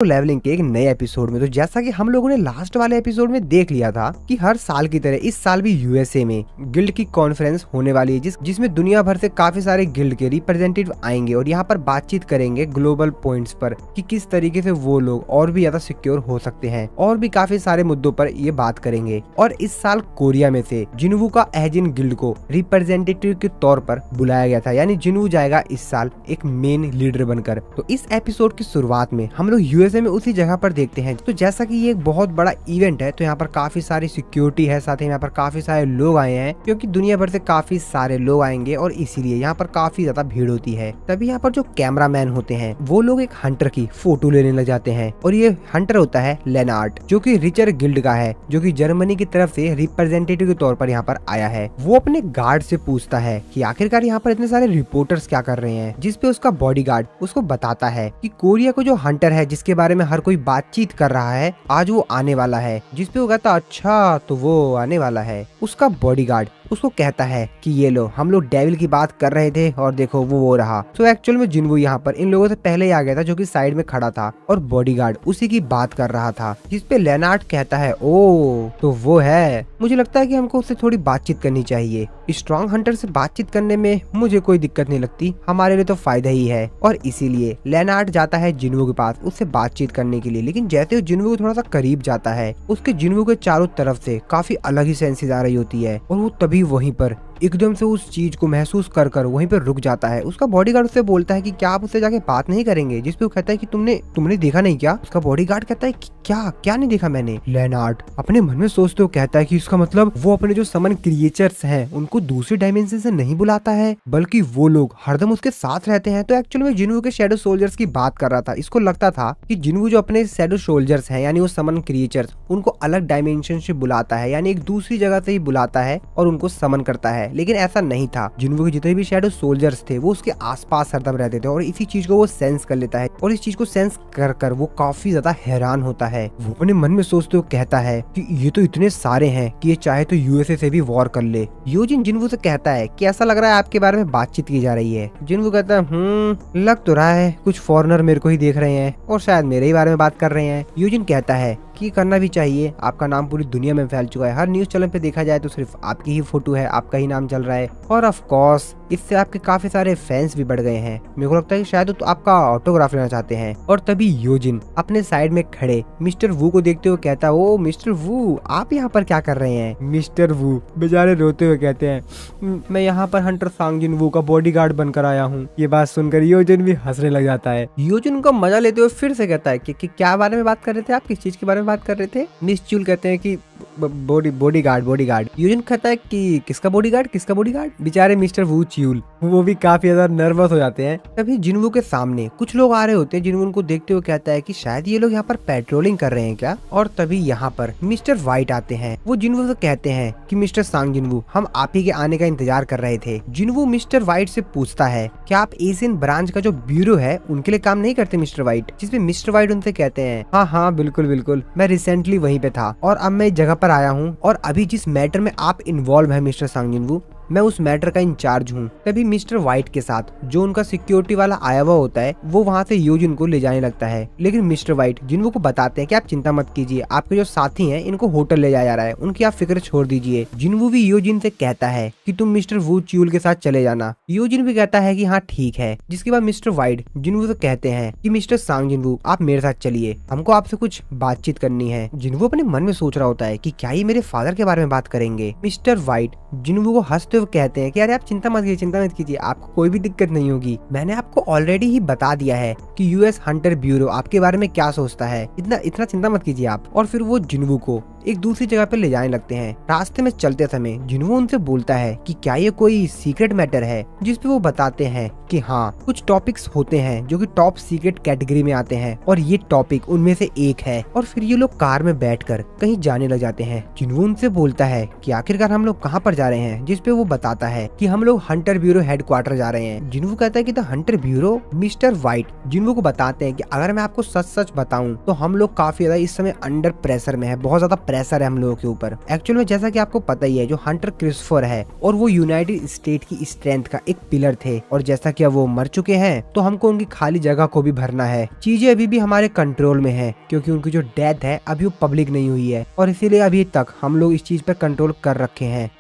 Levelling के एक नए एपिसोड में। तो जैसा कि हम लोगों ने लास्ट वाले एपिसोड में देख लिया था कि हर साल की तरह इस साल भी यूएसए में गिल्ड की कॉन्फ्रेंस होने वाली है, जिसमें दुनिया भर से काफी सारे गिल्ड के रिप्रेजेंटेटिव आएंगे और यहाँ पर बातचीत करेंगे ग्लोबल पॉइंट्स पर कि किस तरीके से वो लोग और भी ज्यादा सिक्योर हो सकते हैं और भी काफी सारे मुद्दों पर ये बात करेंगे। और इस साल कोरिया में से जिन्वू का एजिन गिल्ड को रिप्रेजेंटेटिव के तौर पर बुलाया गया था, यानी जिन्वू जाएगा इस साल एक मेन लीडर बनकर। तो इस एपिसोड की शुरुआत में हम लोग यूएसए में उसी जगह पर देखते हैं। तो जैसा कि ये एक बहुत बड़ा इवेंट है, तो यहाँ पर काफी सारी सिक्योरिटी है, साथ ही यहाँ पर काफी सारे लोग आए हैं क्योंकि दुनिया भर से काफी सारे लोग आएंगे और इसीलिए यहाँ पर काफी ज्यादा भीड़ होती है। तभी यहाँ पर जो कैमरामैन होते हैं वो लोग एक हंटर की फोटो लेने लग जाते हैं और ये हंटर होता है लेनार्ड, जो कि रिचर गिल्ड का है, जो कि जर्मनी की तरफ से रिप्रेजेंटेटिव के तौर पर यहाँ पर आया है। वो अपने गार्ड से पूछता है कि आखिरकार यहाँ पर इतने सारे रिपोर्टर्स क्या कर रहे हैं, जिसपे उसका बॉडीगार्ड उसको बताता है कि कोरिया को जो हंटर है जिसके बारे में हर कोई बातचीत कर रहा है, आज वो आने वाला है। जिसपे वो कहता अच्छा तो वो आने वाला है। उसका बॉडीगार्ड उसको कहता है कि ये लो, हम लोग डेविल की बात कर रहे थे और देखो वो रहा। तो एक्चुअल में जिन्वू यहाँ पर इन लोगों से पहले ही आ गया था, जो कि साइड में खड़ा था और बॉडीगार्ड उसी की बात कर रहा था। जिसपे लेनार्ड कहता है ओ तो वो है, मुझे लगता है कि हमको उससे थोड़ी बातचीत करनी चाहिए। स्ट्रॉन्ग हंटर से बातचीत करने में मुझे कोई दिक्कत नहीं लगती, हमारे लिए तो फायदा ही है। और इसीलिए लेनार्ड जाता है जिन्वू के पास उससे बातचीत करने के लिए। लेकिन जैसे वो जिन्वू को थोड़ा सा करीब जाता है, उसके जिन्वू के चारों तरफ से काफी अलग ही सेंसेस आ रही होती है और वो तभी वहीं पर एकदम से उस चीज को महसूस कर वहीं पर रुक जाता है। उसका बॉडीगार्ड उससे बोलता है कि क्या आप उससे जाके बात नहीं करेंगे, जिसपे वो कहता है कि तुमने देखा नहीं क्या। उसका बॉडीगार्ड कहता है कि क्या नहीं देखा मैंने। लेनार्ड अपने मन में सोचते हुए कहता है कि इसका मतलब वो अपने जो समन क्रिएचर्स हैं उनको दूसरे डायमेंशन से नहीं बुलाता है, बल्कि वो लोग हरदम उसके साथ रहते हैं। तो एक्चुअली में जिन्वू के शैडो सोल्जर्स की बात कर रहा था। इसको लगता था कि जिन्वू जो अपने शैडो सोल्जर्स हैं, यानी वो समन क्रिएचर्स, उनको अलग डायमेंशन से बुलाता है, यानी एक दूसरी जगह से ही बुलाता है और उनको समन करता है। लेकिन ऐसा नहीं था। जिन्वू के जितने भी शैडो सोल्जर्स थे वो उसके आसपास हरदम रहते थे और इसी चीज को वो सेंस कर लेता है और इस चीज को सेंस कर वो काफी ज्यादा हैरान होता है। वो अपने मन में सोचते हुए कहता है कि ये तो इतने सारे हैं कि ये चाहे तो यूएसए से भी वॉर कर ले। योजिन जिन्वू से कहता है कि ऐसा लग रहा है आपके बारे में बातचीत की जा रही है। जिन्वू कहता है लग तो रहा है कुछ फॉरेनर मेरे को ही देख रहे हैं और शायद मेरे ही बारे में बात कर रहे हैं। योजिन कहता है कि करना भी चाहिए, आपका नाम पूरी दुनिया में फैल चुका है, हर न्यूज चैनल पे देखा जाए तो सिर्फ आपकी ही फोटो है, आपका ही नाम चल रहा है और ऑफ कोर्स इससे आपके काफी सारे फैंस भी बढ़ गए हैं। मेरे को लगता है कि शायद तो आपका ऑटोग्राफ लेना चाहते हैं। और तभी योजिन अपने साइड में खड़े मिस्टर वू को देखते हुए कहता है ओ मिस्टर वू, आप यहाँ पर क्या कर रहे हैं। मिस्टर वू बेचारे रोते हुए कहते हैं मैं यहाँ पर हंटर सांग जिन्वू का बॉडीगार्ड बनकर आया हूँ। ये बात सुनकर योजिन भी हंसने लग जाता है। योजिन उनका मजा लेते हुए फिर से कहता है कि क्या बारे में बात कर रहे थे आप, किस चीज के बारे में बात कर रहे थे। मिस च्यूल कहते हैं कि बॉडीगार्ड। यूजिन कहता है कि किसका बॉडीगार्ड। बेचारे मिस्टर वू च्यूल वो भी काफी ज्यादा नर्वस हो जाते हैं। तभी जिन्वू के सामने कुछ लोग आ रहे होते हैं। जिन्वू उनको देखते हुए कहता है कि शायद ये लोग यहाँ पर पेट्रोलिंग कर रहे हैं क्या। और तभी यहाँ पर मिस्टर व्हाइट आते हैं। वो जिन्वू से कहते हैं कि मिस्टर सांग जिन्वू, हम आप ही के आने का इंतजार कर रहे थे। जिन्वू मिस्टर व्हाइट से पूछता है क्या आप एशियन ब्रांच का जो ब्यूरो है उनके लिए काम नहीं करते मिस्टर व्हाइट। जिसपे मिस्टर व्हाइट उनसे कहते हैं हाँ बिल्कुल, मैं रिसेंटली वहीं पे था और अब मैं इस जगह पर आया हूँ और अभी जिस मैटर में आप इन्वॉल्व है मिस्टर सांग जिन्वू, मैं उस मैटर का इंचार्ज हूँ। तभी मिस्टर व्हाइट के साथ जो उनका सिक्योरिटी वाला आया हुआ होता है वो वहाँ से योजिन को ले जाने लगता है। लेकिन मिस्टर व्हाइट जिन्वू को बताते हैं कि आप चिंता मत कीजिए, आपके जो साथी हैं इनको होटल ले जाया जा रहा है, उनकी आप फिक्र छोड़ दीजिए। जिन्वू भी योजिन से कहता है कि तुम मिस्टर वू च्यूल के साथ चले जाना। योजिन भी कहता है कि हाँ ठीक है। जिसके बाद मिस्टर व्हाइट जिन्वू से कहते हैं कि मिस्टर सांग जिन्वू आप मेरे साथ चलिए, हमको आपसे कुछ बातचीत करनी है। जिन्वू अपने मन में सोच रहा होता है कि क्या ये मेरे फादर के बारे में बात करेंगे। मिस्टर व्हाइट जिन्वू को हंसते हुए कहते हैं कि अरे आप चिंता मत कीजिए, आपको कोई भी दिक्कत नहीं होगी। मैंने आपको ऑलरेडी ही बता दिया है कि यूएस हंटर ब्यूरो आपके बारे में क्या सोचता है, इतना चिंता मत कीजिए आप। और फिर वो जिन्वू को एक दूसरी जगह पे ले जाने लगते हैं। रास्ते में चलते समय जिन्वू उनसे बोलता है कि क्या ये कोई सीक्रेट मैटर है। जिसपे वो बताते हैं कि हाँ कुछ टॉपिक्स होते हैं जो कि टॉप सीक्रेट कैटेगरी में आते हैं और ये टॉपिक उनमें से एक है। और फिर ये लोग कार में बैठकर कहीं जाने लग जाते हैं। जिन्वू उनसे बोलता है कि आखिरकार हम लोग कहाँ पर जा रहे हैं। जिसपे वो बताता है कि हम लोग हंटर ब्यूरो हेडक्वार्टर जा रहे हैं। जिन्वू कहता है कि the Hunter bureau. Mister white जिन्वू को बताते हैं कि अगर मैं आपको सच बताऊं तो हम लोग काफी ज्यादा इस समय अंडर प्रेशर में है, बहुत ज्यादा प्रेशर है हम लोगों के ऊपर। एक्चुअल में जैसा कि आपको पता ही है, जो हंटर क्रिस्टोफर है और वो यूनाइटेड स्टेट की स्ट्रेंथ का एक पिलर थे, और जैसा कि अब वो मर चुके हैं तो हमको उनकी खाली जगह को भी भरना है। चीजें अभी भी हमारे कंट्रोल में है, क्योंकि उनकी जो डेथ है अभी वो पब्लिक नहीं हुई है, और इसीलिए अभी तक हम लोग इस चीज पर कंट्रोल कर रखे हैं।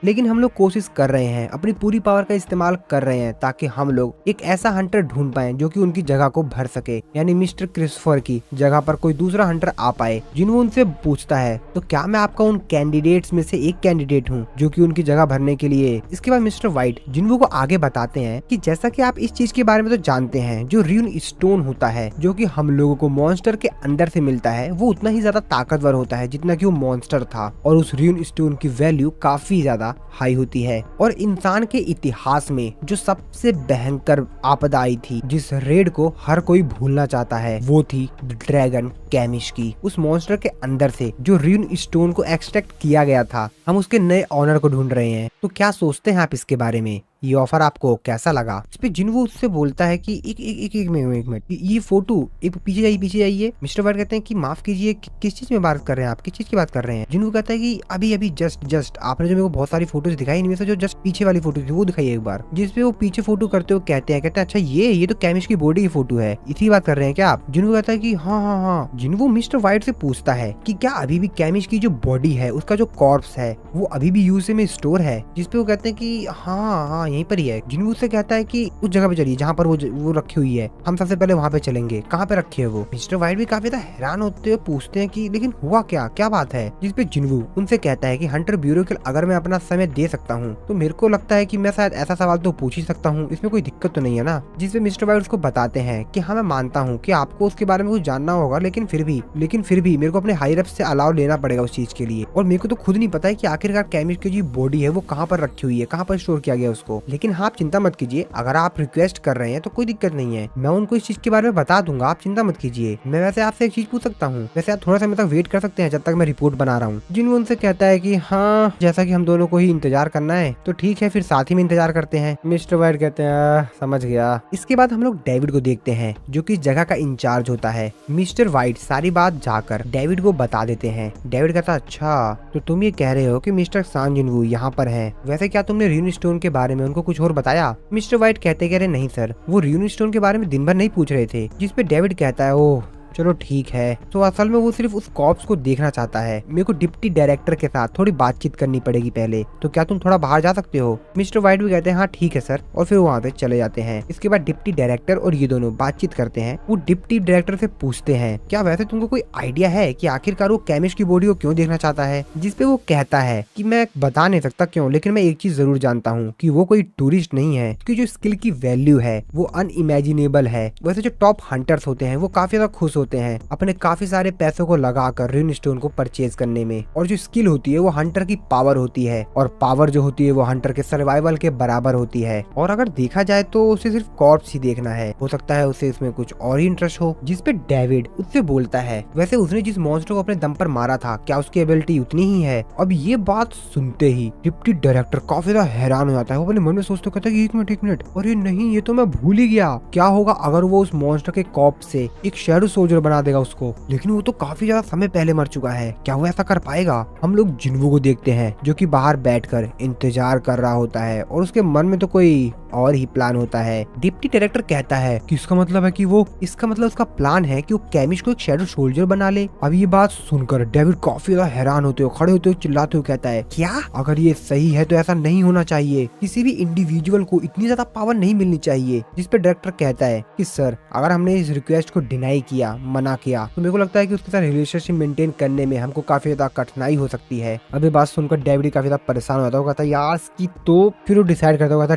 लेकिन हम लोग कोशिश कर रहे हैं, अपनी पूरी पावर का इस्तेमाल कर रहे हैं, ताकि हम लोग एक ऐसा हंटर ढूंढ पाए जो कि उनकी जगह को भर सके, यानी मिस्टर क्रिस्टोफर की जगह पर कोई दूसरा हंटर आ पाए। जिन्हों उनसे पूछता है, तो क्या मैं आपका उन कैंडिडेट्स में से एक कैंडिडेट हूँ जो कि उनकी जगह भरने के लिए। इसके बाद मिस्टर व्हाइट जिन्हों को आगे बताते हैं कि जैसा कि आप इस चीज के बारे में तो जानते हैं, जो रून स्टोन होता है जो कि हम लोगों को मॉन्स्टर के अंदर से मिलता है, वो उतना ही ज्यादा ताकतवर होता है जितना कि वो मॉन्स्टर था, और उस रून स्टोन की वैल्यू काफी ज्यादा हाई होती है। और इंसान के इतिहास में जो सबसे भयंकर आपदा आई थी, जिस रेड को हर कोई भूलना चाहता है, वो थी ड्रैगन कैमिश की। उस मॉन्स्टर के अंदर से जो रून स्टोन को एक्सट्रैक्ट किया गया था, हम उसके नए ऑनर को ढूंढ रहे हैं। तो क्या सोचते हैं आप इसके बारे में? ये ऑफर आपको कैसा लगा? इस पे जिन्हो उससे बोलता है कि एक मिनट, ये फोटो एक पीछे जाइए। मिस्टर व्हाइट कहते हैं कि माफ कीजिए, किस चीज में बात कर रहे हैं आप, किस चीज की बात कर रहे हैं? जिन्हो कहता है कि अभी जस्ट आपने जो मेरे को बहुत सारी फोटोज दिखाई, इनमें से जो जस्ट पीछे वाली फोटो थी वो दिखाई एक बार, जिसपे वो पीछे फोटो करते हुए कहते हैं अच्छा ये तो कैमिश की बॉडी की फोटो है, इसी बात कर रहे हैं क्या आप? जिन्हो कहता है कि हाँ। जिन्हो मिस्टर व्हाइट से पूछता है कि क्या अभी भी कैमिश की जो बॉडी है, उसका जो कॉर्प्स है, वो अभी भी यूएसए में स्टोर है? जिसपे वो कहते हैं कि हाँ यहीं पर ही है। जिन्हों उससे कहता है कि उस जगह पे चलिए जहाँ पर वो रखी हुई है, हम सबसे पहले वहाँ पे चलेंगे। कहाँ पे रखी है वो? मिस्टर व्हाइट भी काफी ज्यादा हैरान होते हुए पूछते हैं कि लेकिन हुआ क्या बात है? जिसपे जिन्हो उनसे कहता है कि हंटर ब्यूरो के अगर मैं अपना समय दे सकता हूँ तो मेरे को लगता है कि मैं शायद ऐसा सवाल तो पूछ ही सकता हूँ, इसमें कोई दिक्कत तो नहीं है ना? जिसपे मिस्टर व्हाइट उसको बताते हैं कि हाँ मैं मानता हूँ कि आपको उसके बारे में कुछ जानना होगा, लेकिन फिर भी मेरे को अपने हायर अप से अलाउ लेना पड़ेगा उस चीज के लिए, और मेरे को तो खुद नहीं पता है कि आखिरकार कैमिश की जो बॉडी है वो कहाँ पर रखी हुई है, कहाँ पर स्टोर किया गया उसको। लेकिन हाँ आप चिंता मत कीजिए, अगर आप रिक्वेस्ट कर रहे हैं तो कोई दिक्कत नहीं है, मैं उनको इस चीज के बारे में बता दूंगा, आप चिंता मत कीजिए। मैं वैसे आपसे एक चीज पूछ सकता हूँ? वैसे आप थोड़ा समय तक वेट कर सकते हैं जब तक मैं रिपोर्ट बना रहा हूँ। जिन्हों उनसे कहता है कि हाँ जैसा कि हम दोनों को ही इंतजार करना है तो ठीक है, फिर साथ ही में इंतजार करते हैं। मिस्टर व्हाइट कहते हैं समझ गया। इसके बाद हम लोग डेविड को देखते हैं जो कि जगह का इंचार्ज होता है। मिस्टर व्हाइट सारी बात जाकर डेविड को बता देते हैं। डेविड कहता अच्छा तो तुम ये कह रहे हो कि मिस्टर सान जिनवू यहाँ पर है, वैसे क्या तुमने रून स्टोन के बारे में उनको कुछ और बताया? मिस्टर व्हाइट कहते कह रहे नहीं सर, वो रून स्टोन के बारे में दिन भर नहीं पूछ रहे थे। जिसपे डेविड कहता है ओह चलो ठीक है, तो असल में वो सिर्फ उस कॉप्स को देखना चाहता है, मेरे को डिप्टी डायरेक्टर के साथ थोड़ी बातचीत करनी पड़ेगी पहले, तो क्या तुम थोड़ा बाहर जा सकते हो? मिस्टर व्हाइट भी कहते हैं हाँ ठीक है सर, और फिर वहाँ पे चले जाते हैं। इसके बाद डिप्टी डायरेक्टर और ये दोनों बातचीत करते हैं। वो डिप्टी डायरेक्टर से पूछते हैं क्या वैसे तुमको कोई आइडिया है कि आखिरकार वो कैमिश की बॉडी को क्यों देखना चाहता है? जिसपे वो कहता है कि मैं बता नहीं सकता क्यों, लेकिन मैं एक चीज जरूर जानता हूँ कि वो कोई टूरिस्ट नहीं है, उसकी जो स्किल की वैल्यू है वो अनइमेजिनेबल है। वैसे जो टॉप हंटर्स होते हैं वो काफी ज्यादा खुश होते हैं अपने काफी सारे पैसों को लगाकर रून स्टोन को परचेज करने में, और जो स्किल होती है वो हंटर की पावर होती है, और पावर जो होती है वो हंटर के सर्वाइवल के बराबर होती है। और अगर देखा जाए तो उसे सिर्फ कॉर्प्स ही देखना है, हो सकता है उसे इसमें कुछ और ही इंटरेस्ट हो। जिसपे डेविड उससे बोलता है वैसे उसने जिस मॉन्स्टर को अपने दम पर मारा था क्या उसकी एबिलिटी उतनी ही है? अब ये बात सुनते ही डिप्टी डायरेक्टर काफी ज्यादा हैरान हो जाता है। वो अपने मन में सोचते कहता है एक मिनट, अरे नहीं ये तो मैं भूल ही गया, क्या होगा अगर वो उस मॉन्स्टर के कॉर्प्स से एक शैडो सोल्जर बना देगा उसको? लेकिन वो तो काफी ज्यादा समय पहले मर चुका है, क्या वो ऐसा कर पाएगा? हम लोग जिन्वू को देखते हैं जो कि बाहर बैठकर इंतजार कर रहा होता है, और उसके मन में तो कोई और ही प्लान होता है। डिप्टी डायरेक्टर कहता है कि इसका मतलब है कि उसका प्लान है कि वो कैमिश को एक शैडो सोल्जर बना ले। अब ये बात सुनकर डेविड काफी ज्यादा हैरान होते हुए खड़े होते हुए चिल्लाते हुए कहता है क्या? अगर ये सही है तो ऐसा नहीं होना चाहिए, किसी भी इंडिविजुअल को इतनी ज्यादा पावर नहीं मिलनी चाहिए। जिसपे डायरेक्टर कहता है कि सर अगर हमने इस रिक्वेस्ट को डिनाई किया, मना किया, तो मेरे को लगता है कि उसके साथ रिलेशनशिप मेंटेन करने में हमको काफी ज्यादा कठिनाई हो सकती है। अब ये बात सुनकर डेविड काफी ज्यादा परेशान होता है, कहता है यार की तो फिर वो डिसाइड करता हुआ